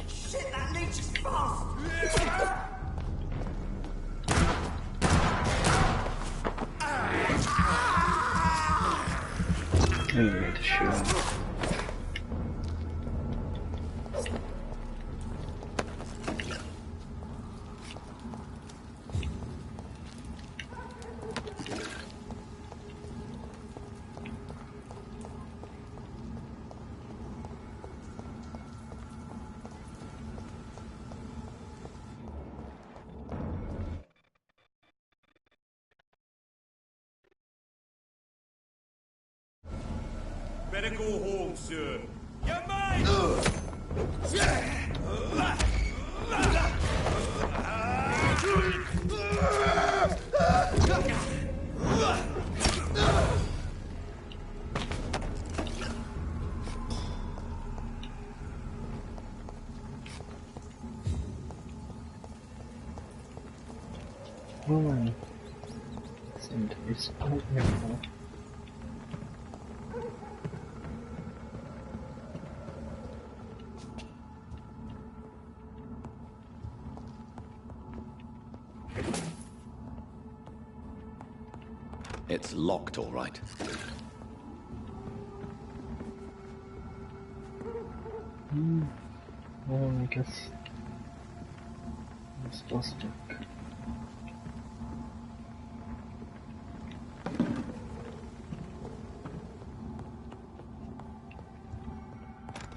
Shit, that leech is fast! I need to shoot him. Better go home, sir. You mate! Well, seem to be split now. It's locked, all right. Well, I guess I'm still stuck.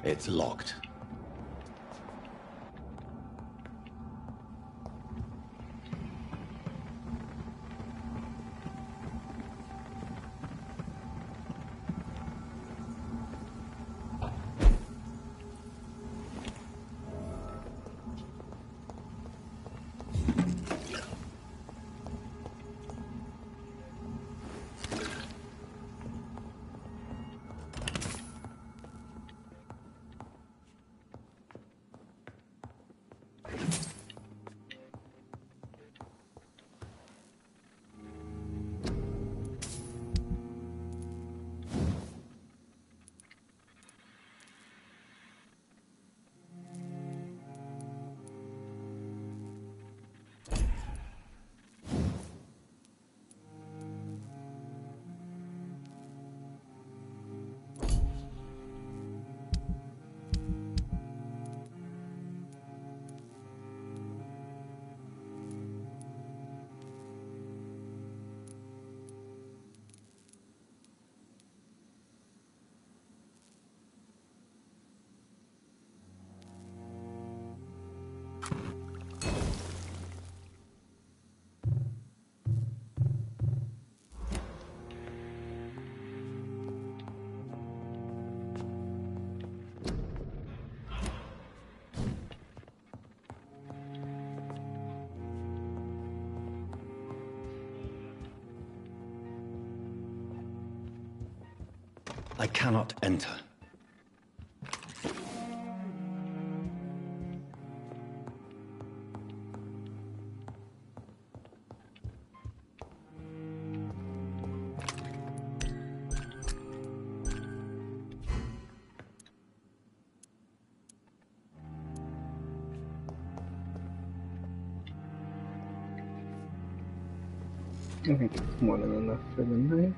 It's locked. I cannot enter. I think it's more than enough for the night.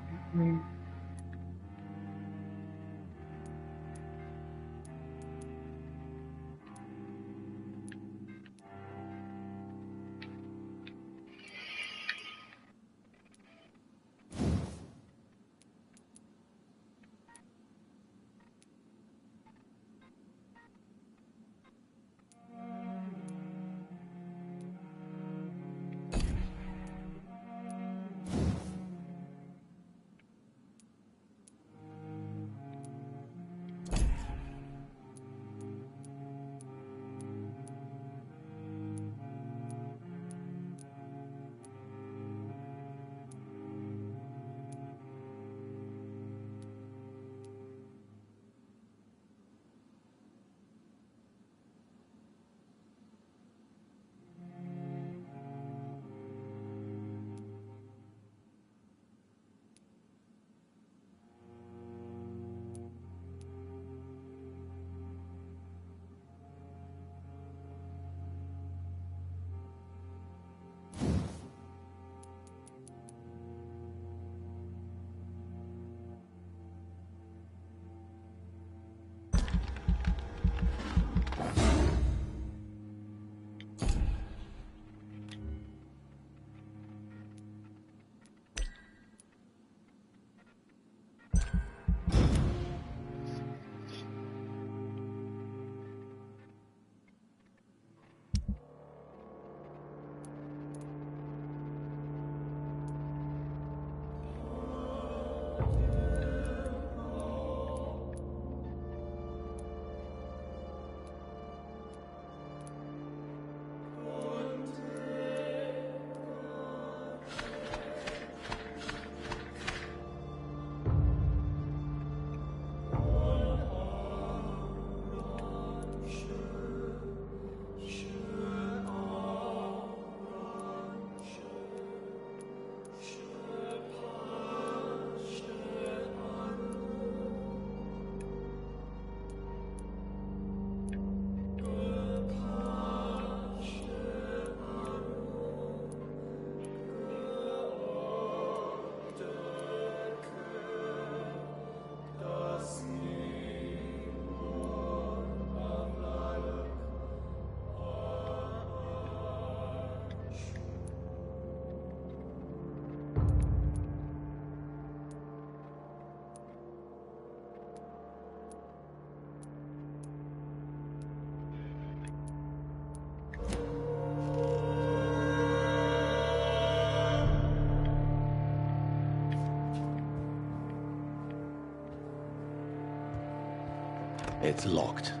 It's locked.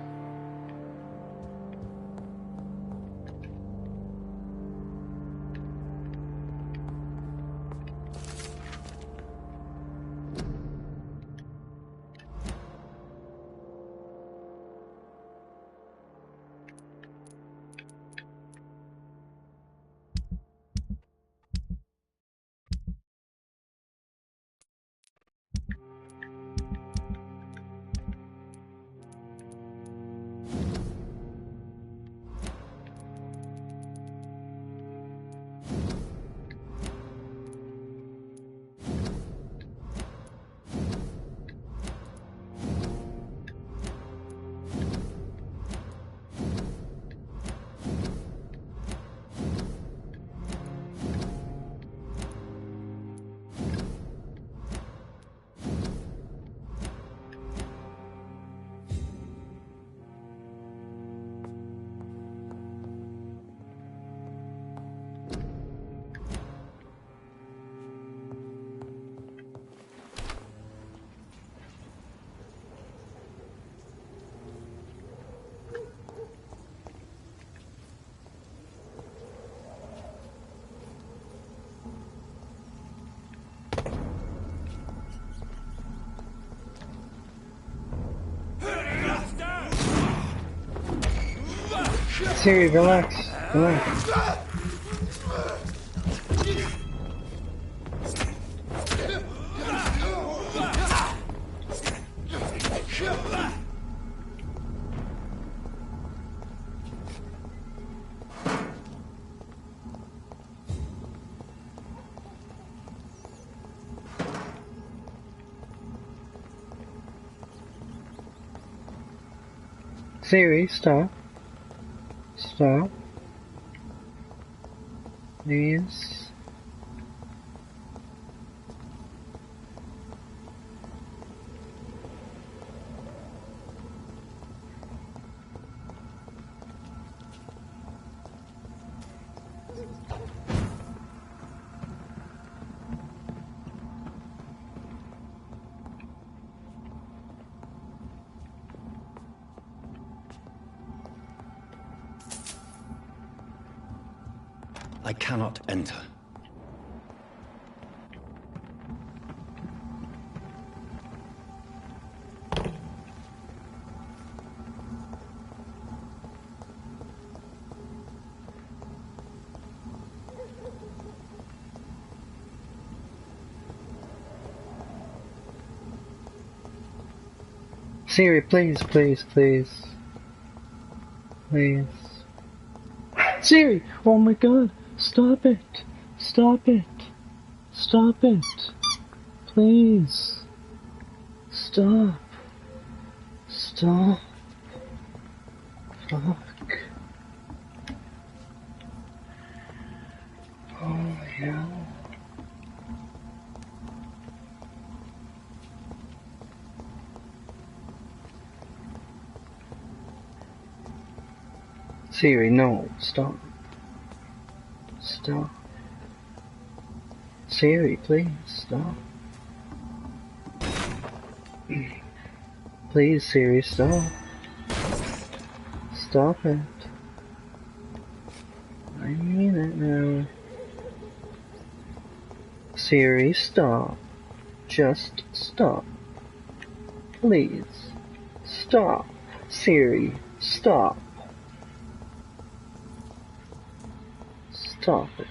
Siri, relax. Relax. Siri, stop. Stop. Please. I cannot enter. Siri, please, please, please. Please. Siri! Oh my god! Stop it! Stop it! Stop it! Please! Stop! Stop! Fuck. Oh hell. Siri, no, stop. Stop. Siri, please, stop. Please, Siri, stop. Stop it. I mean it now. Siri, stop. Just stop. Please. Stop. Siri, stop. Stop it.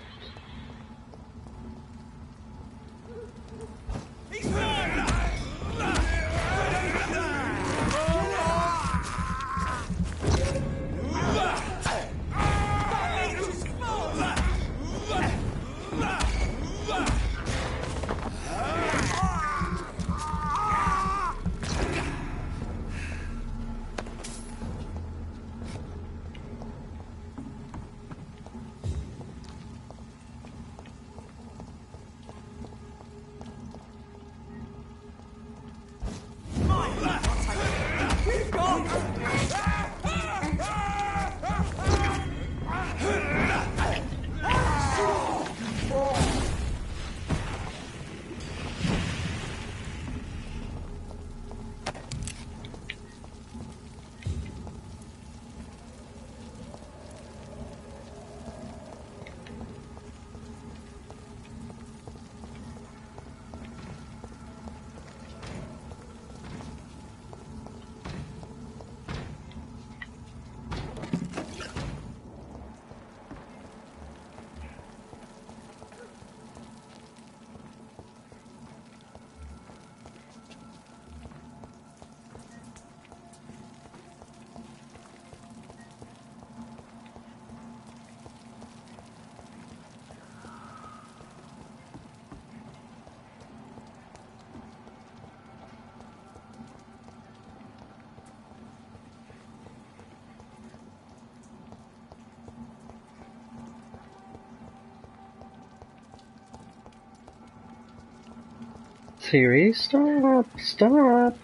Siri, stop, stop.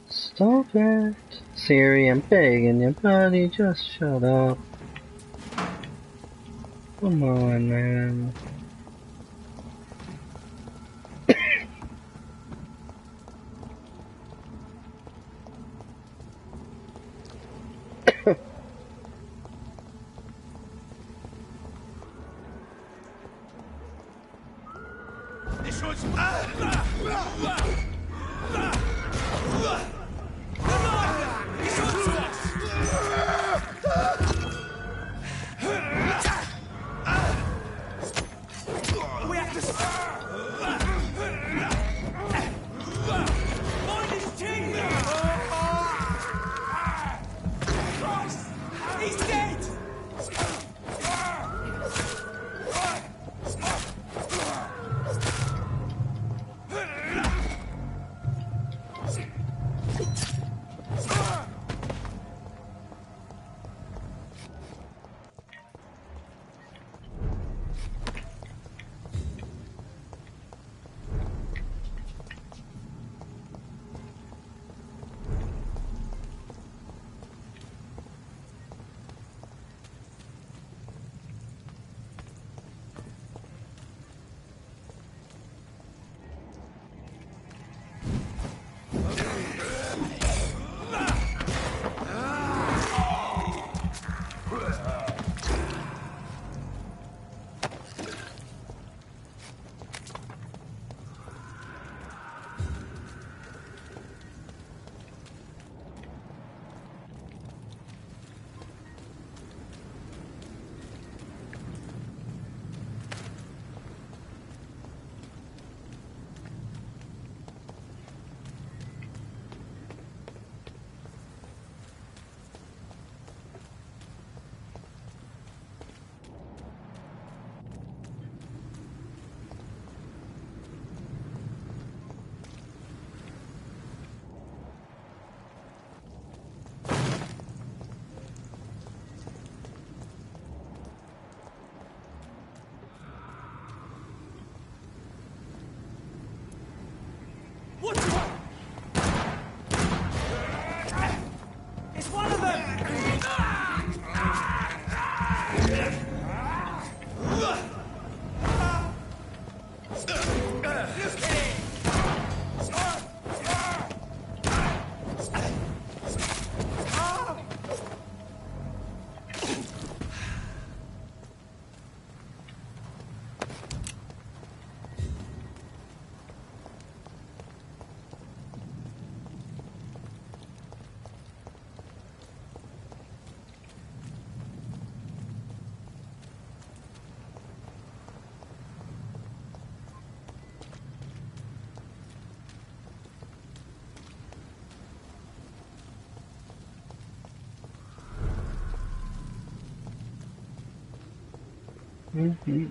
Stop it. Siri, I'm begging you, buddy, just shut up. Come on, man. This was... We have to... Find his teeth! Christ! He's dead! It's one of them! Mm-hmm.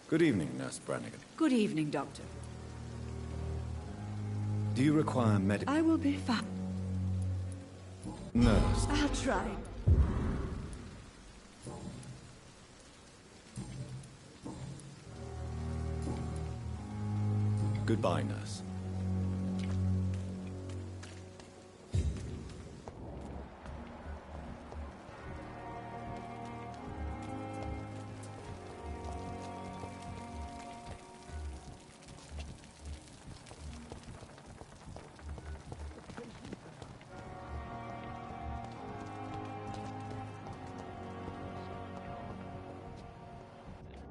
Good evening, Nurse Brannigan. Good evening, Doctor. Do you require medical... I will be fine. Nurse. I'll try. Goodbye, nurse.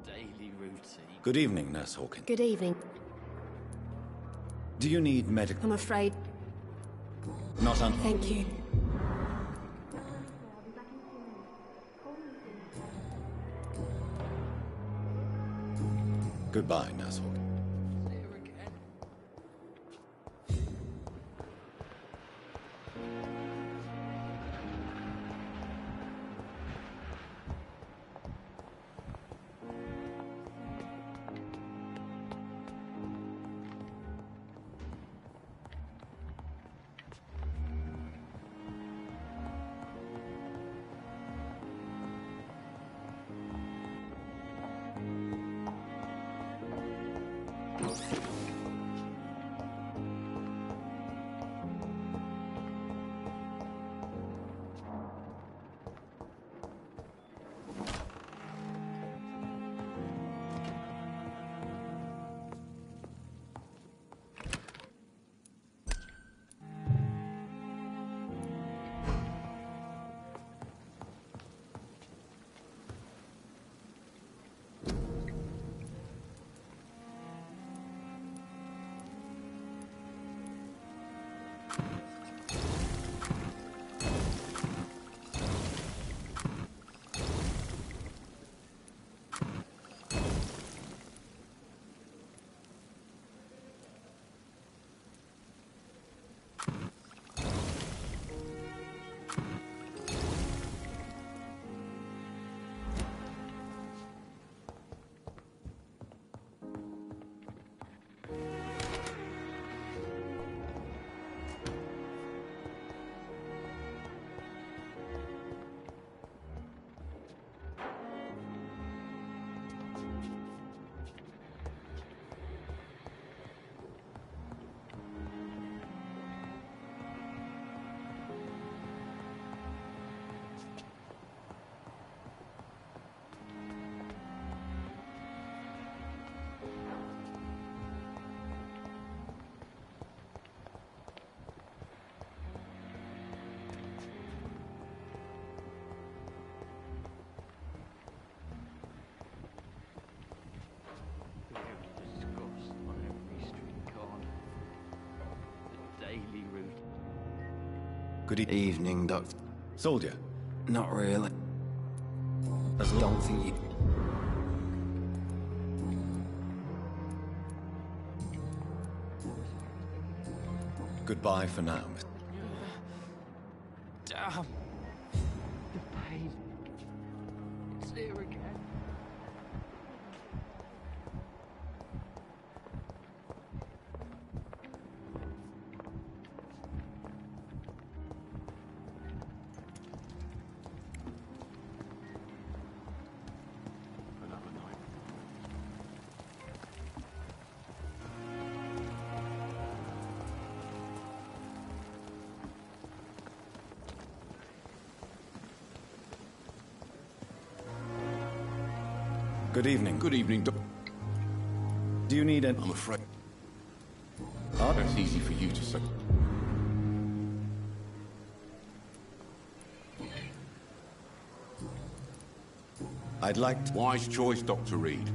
Daily routine. Good evening, Nurse Hawkins. Good evening. Do you need medical... I'm afraid... Not un... Thank you. Goodbye, Nurse Hawkins. Good evening, Doctor. Soldier. Not really. I don't think you... Goodbye for now, Miss. Damn. The pain. It's here again. Good evening. Good evening, Doc. Do you need any... I'm afraid. Oh, That's easy for you to say. I'd like to... Wise choice, Dr. Reed.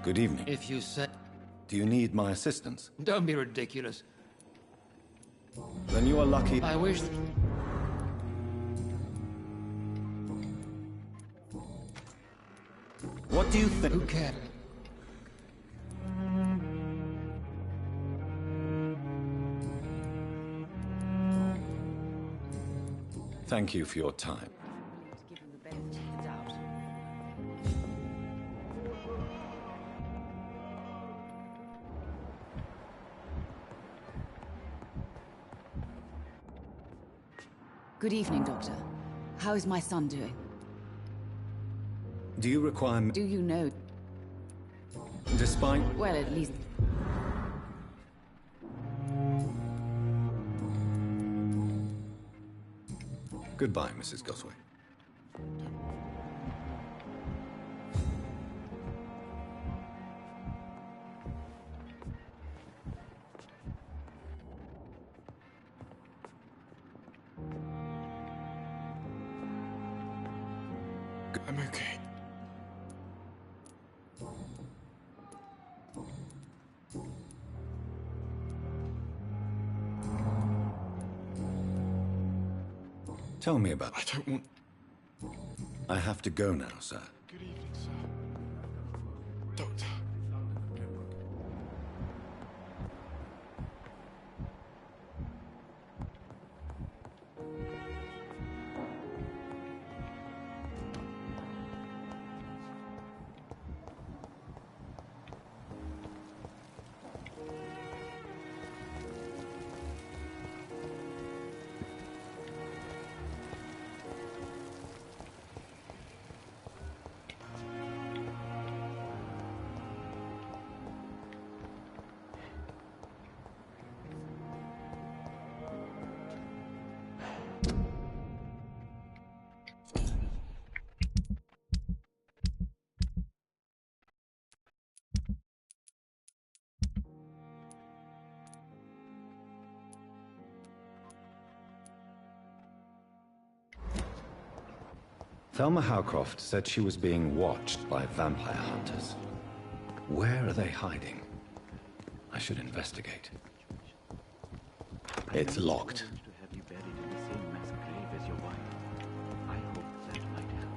Good evening. If you say... Do you need my assistance? Don't be ridiculous. Then you are lucky. I wish... What do you think? Who cares? Thank you for your time. Good evening, Doctor. How is my son doing? Do you require... Do you know? Despite... Well, at least... Goodbye, Mrs. Gosway. okay. Tell me about I it. don't want... I have to go now, sir. Good evening, sir. Doctor. Thelma Howcroft said she was being watched by vampire hunters. Where are they hiding? I should investigate. It's locked. To have you buried in the same mass grave as your wife. I hope that might help.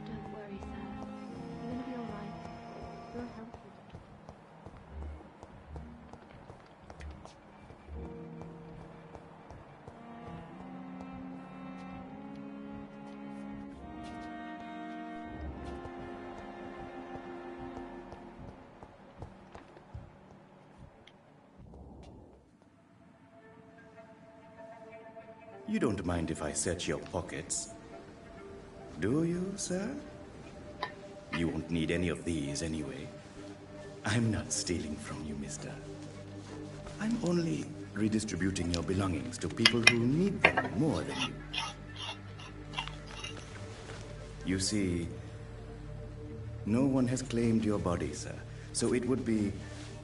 Don't worry, sir. You're gonna be alright. You're healthy. You don't mind if I search your pockets, do you, sir? You won't need any of these anyway. I'm not stealing from you, mister. I'm only redistributing your belongings to people who need them more than you. You see, no one has claimed your body, sir, so it would be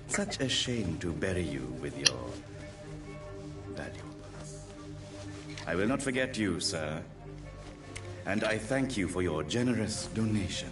such a shame to bury you with your valuables. I will not forget you, sir. And I thank you for your generous donation.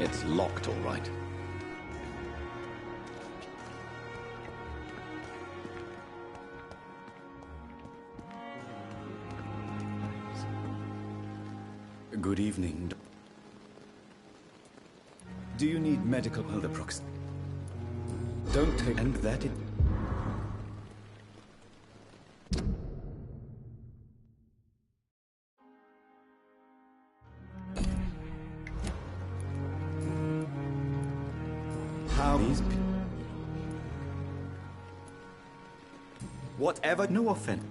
It's locked, all right. Good evening. Do you need medical? Well, the prox... Don't take... And that it... How... These... Whatever... No offense.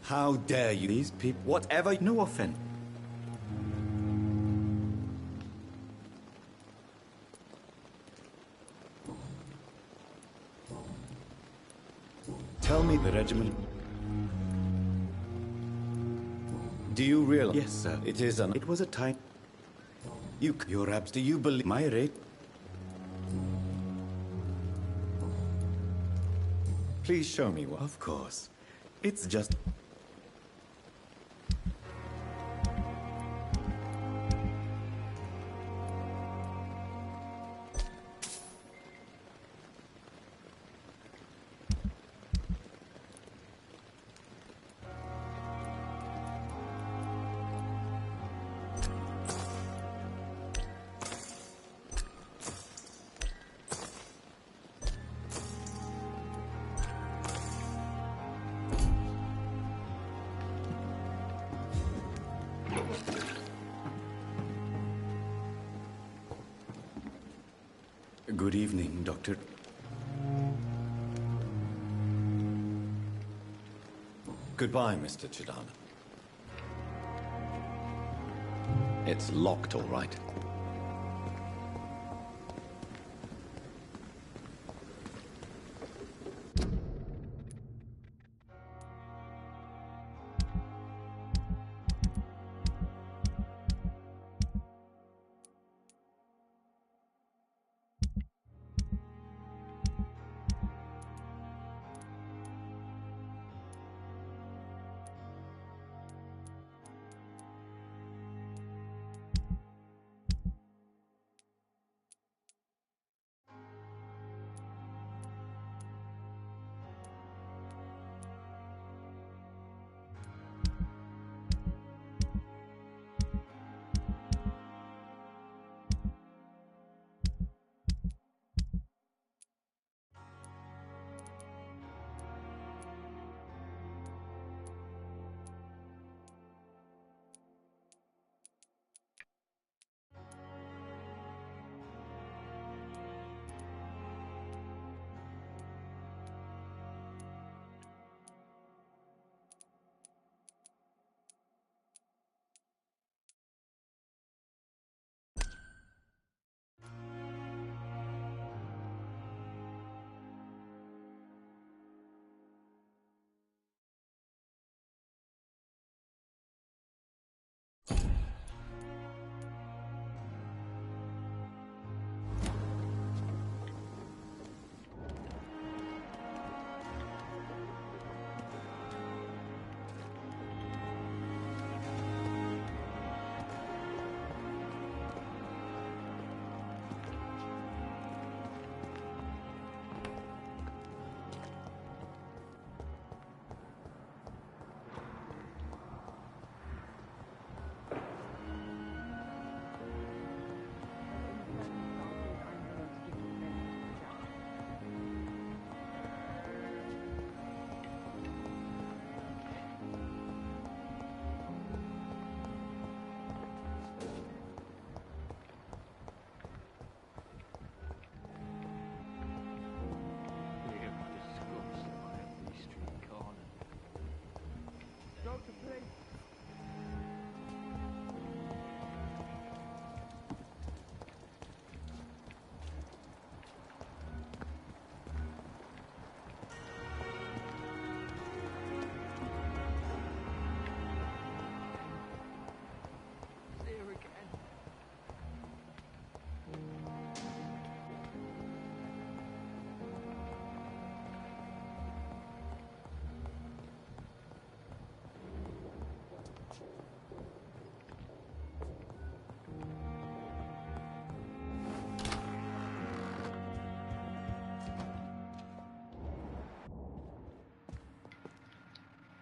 How dare you? These people... Whatever... No offense. Tell me The regiment... Do you realize... Yes, sir. It is an... It was a time... Your abs... Do you believe... My rate... Please show me what. Of course. It's just... Good evening, Doctor. Goodbye, Mr. Chidana. It's locked, all right.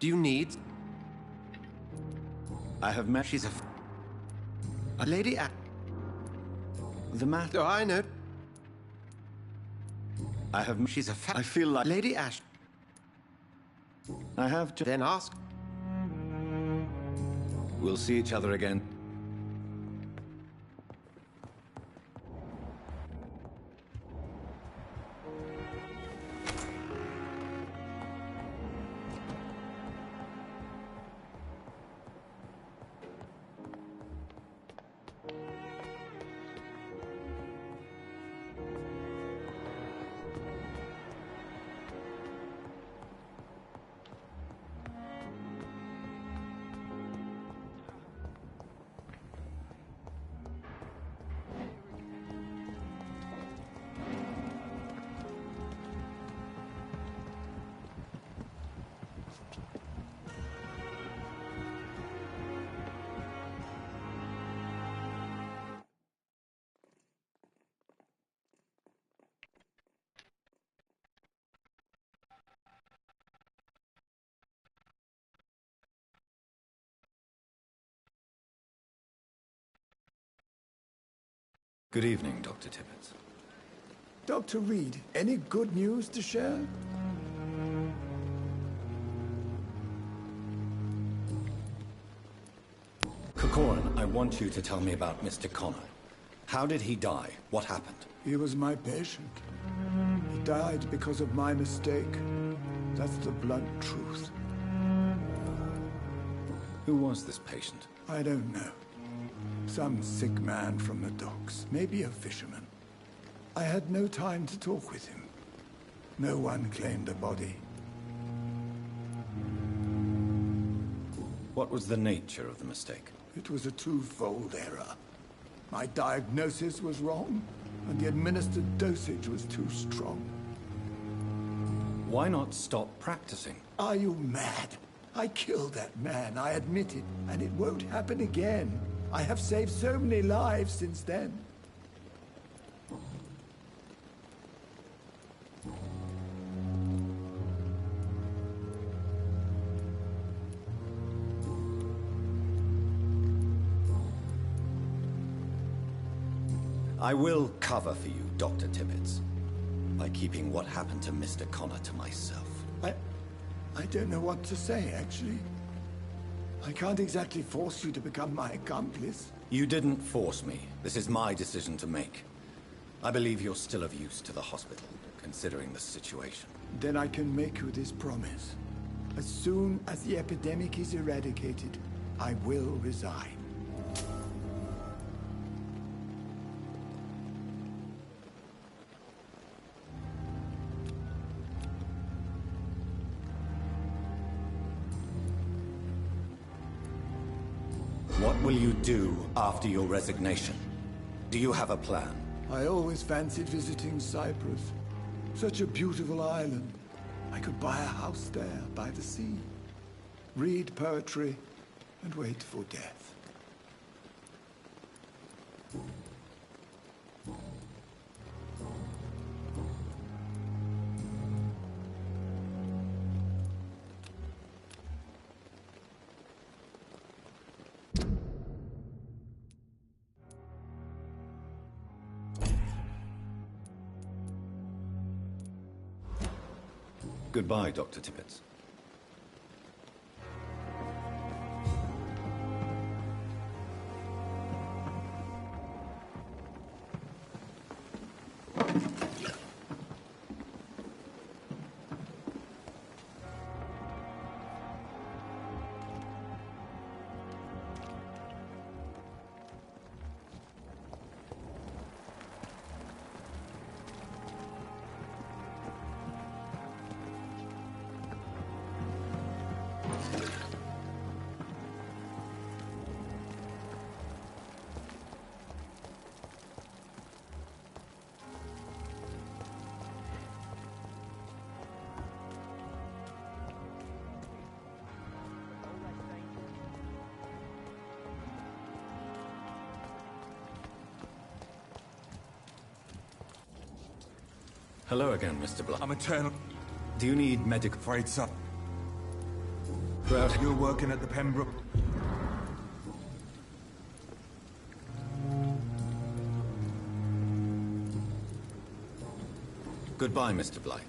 Do you need... I have met... She's a lady at... The matter... Oh, I know. I have... She's a I feel like... Lady Ash. I have to... Then ask. We'll see each other again. Good evening, Dr. Tibbets. Dr. Reed, any good news to share? Corcoran, I want you to tell me about Mr. Connor. How did he die? What happened? He was my patient. He died because of my mistake. That's the blunt truth. Who was this patient? I don't know. Some sick man from the docks. Maybe a fisherman. I had no time to talk with him. No one claimed a body. What was the nature of the mistake? It was a twofold error. My diagnosis was wrong, and the administered dosage was too strong. Why not stop practicing? Are you mad? I killed that man, I admit it, and it won't happen again. I have saved so many lives since then. I will cover for you, Dr. Tibbets, by keeping what happened to Mr. Connor to myself. I don't know what to say, actually. I can't exactly force you to become my accomplice. You didn't force me. This is my decision to make. I believe you're still of use to the hospital, considering the situation. Then I can make you this promise. As soon as the epidemic is eradicated, I will resign. What will you do after your resignation? Do you have a plan? I always fancied visiting Cyprus. Such a beautiful island. I could buy a house there by the sea, read poetry, and wait for death. Goodbye, Dr. Tibbets. Hello again, Mr. Blunt. I'm eternal. Do you need medical... Afraid so. Throughout... You're working at the Pembroke... Goodbye, Mr. Blythe.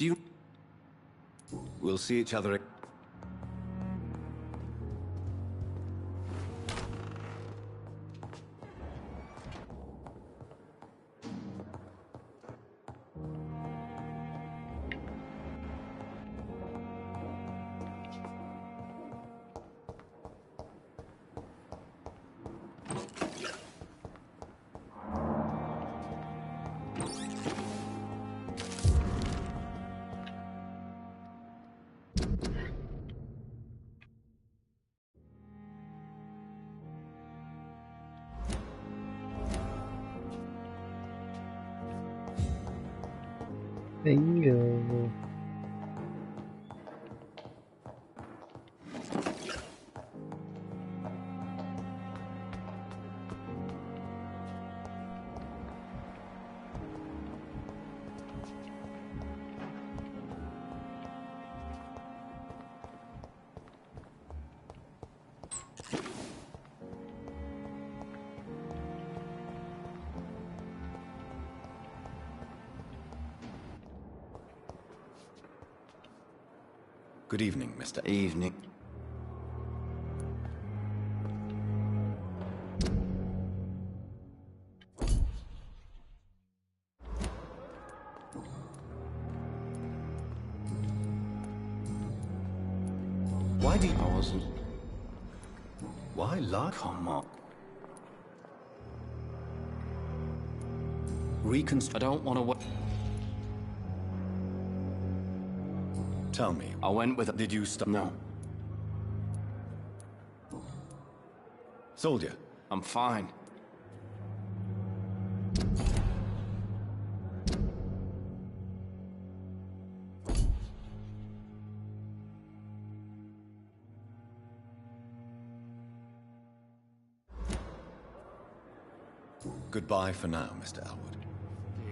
Do you... We'll see each other... Bingo. Good evening, Mr. Evening. Why do you... I wasn't. Why lie? Come on. Reconstruct... I don't want to... Tell me. I went with... Did you stop? No. Soldier. I'm fine. Goodbye for now, Mr. Elwood.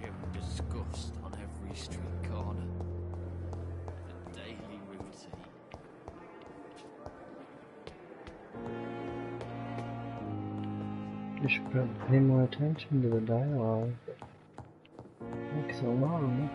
Fear and disgust on every street corner. The daily routine. You should probably pay more attention to the dialogue. It takes so long.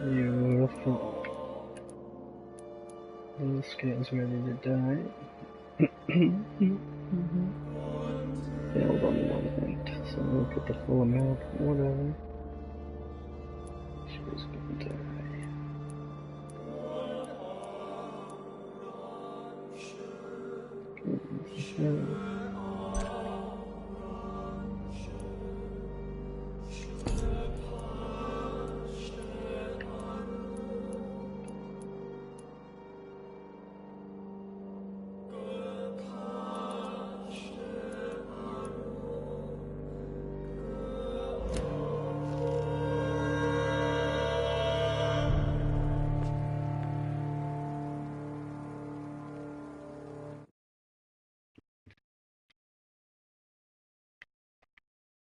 Beautiful. This guy's ready to die. Failed on one end, so look at the full amount. Whatever. She's gonna die. Good.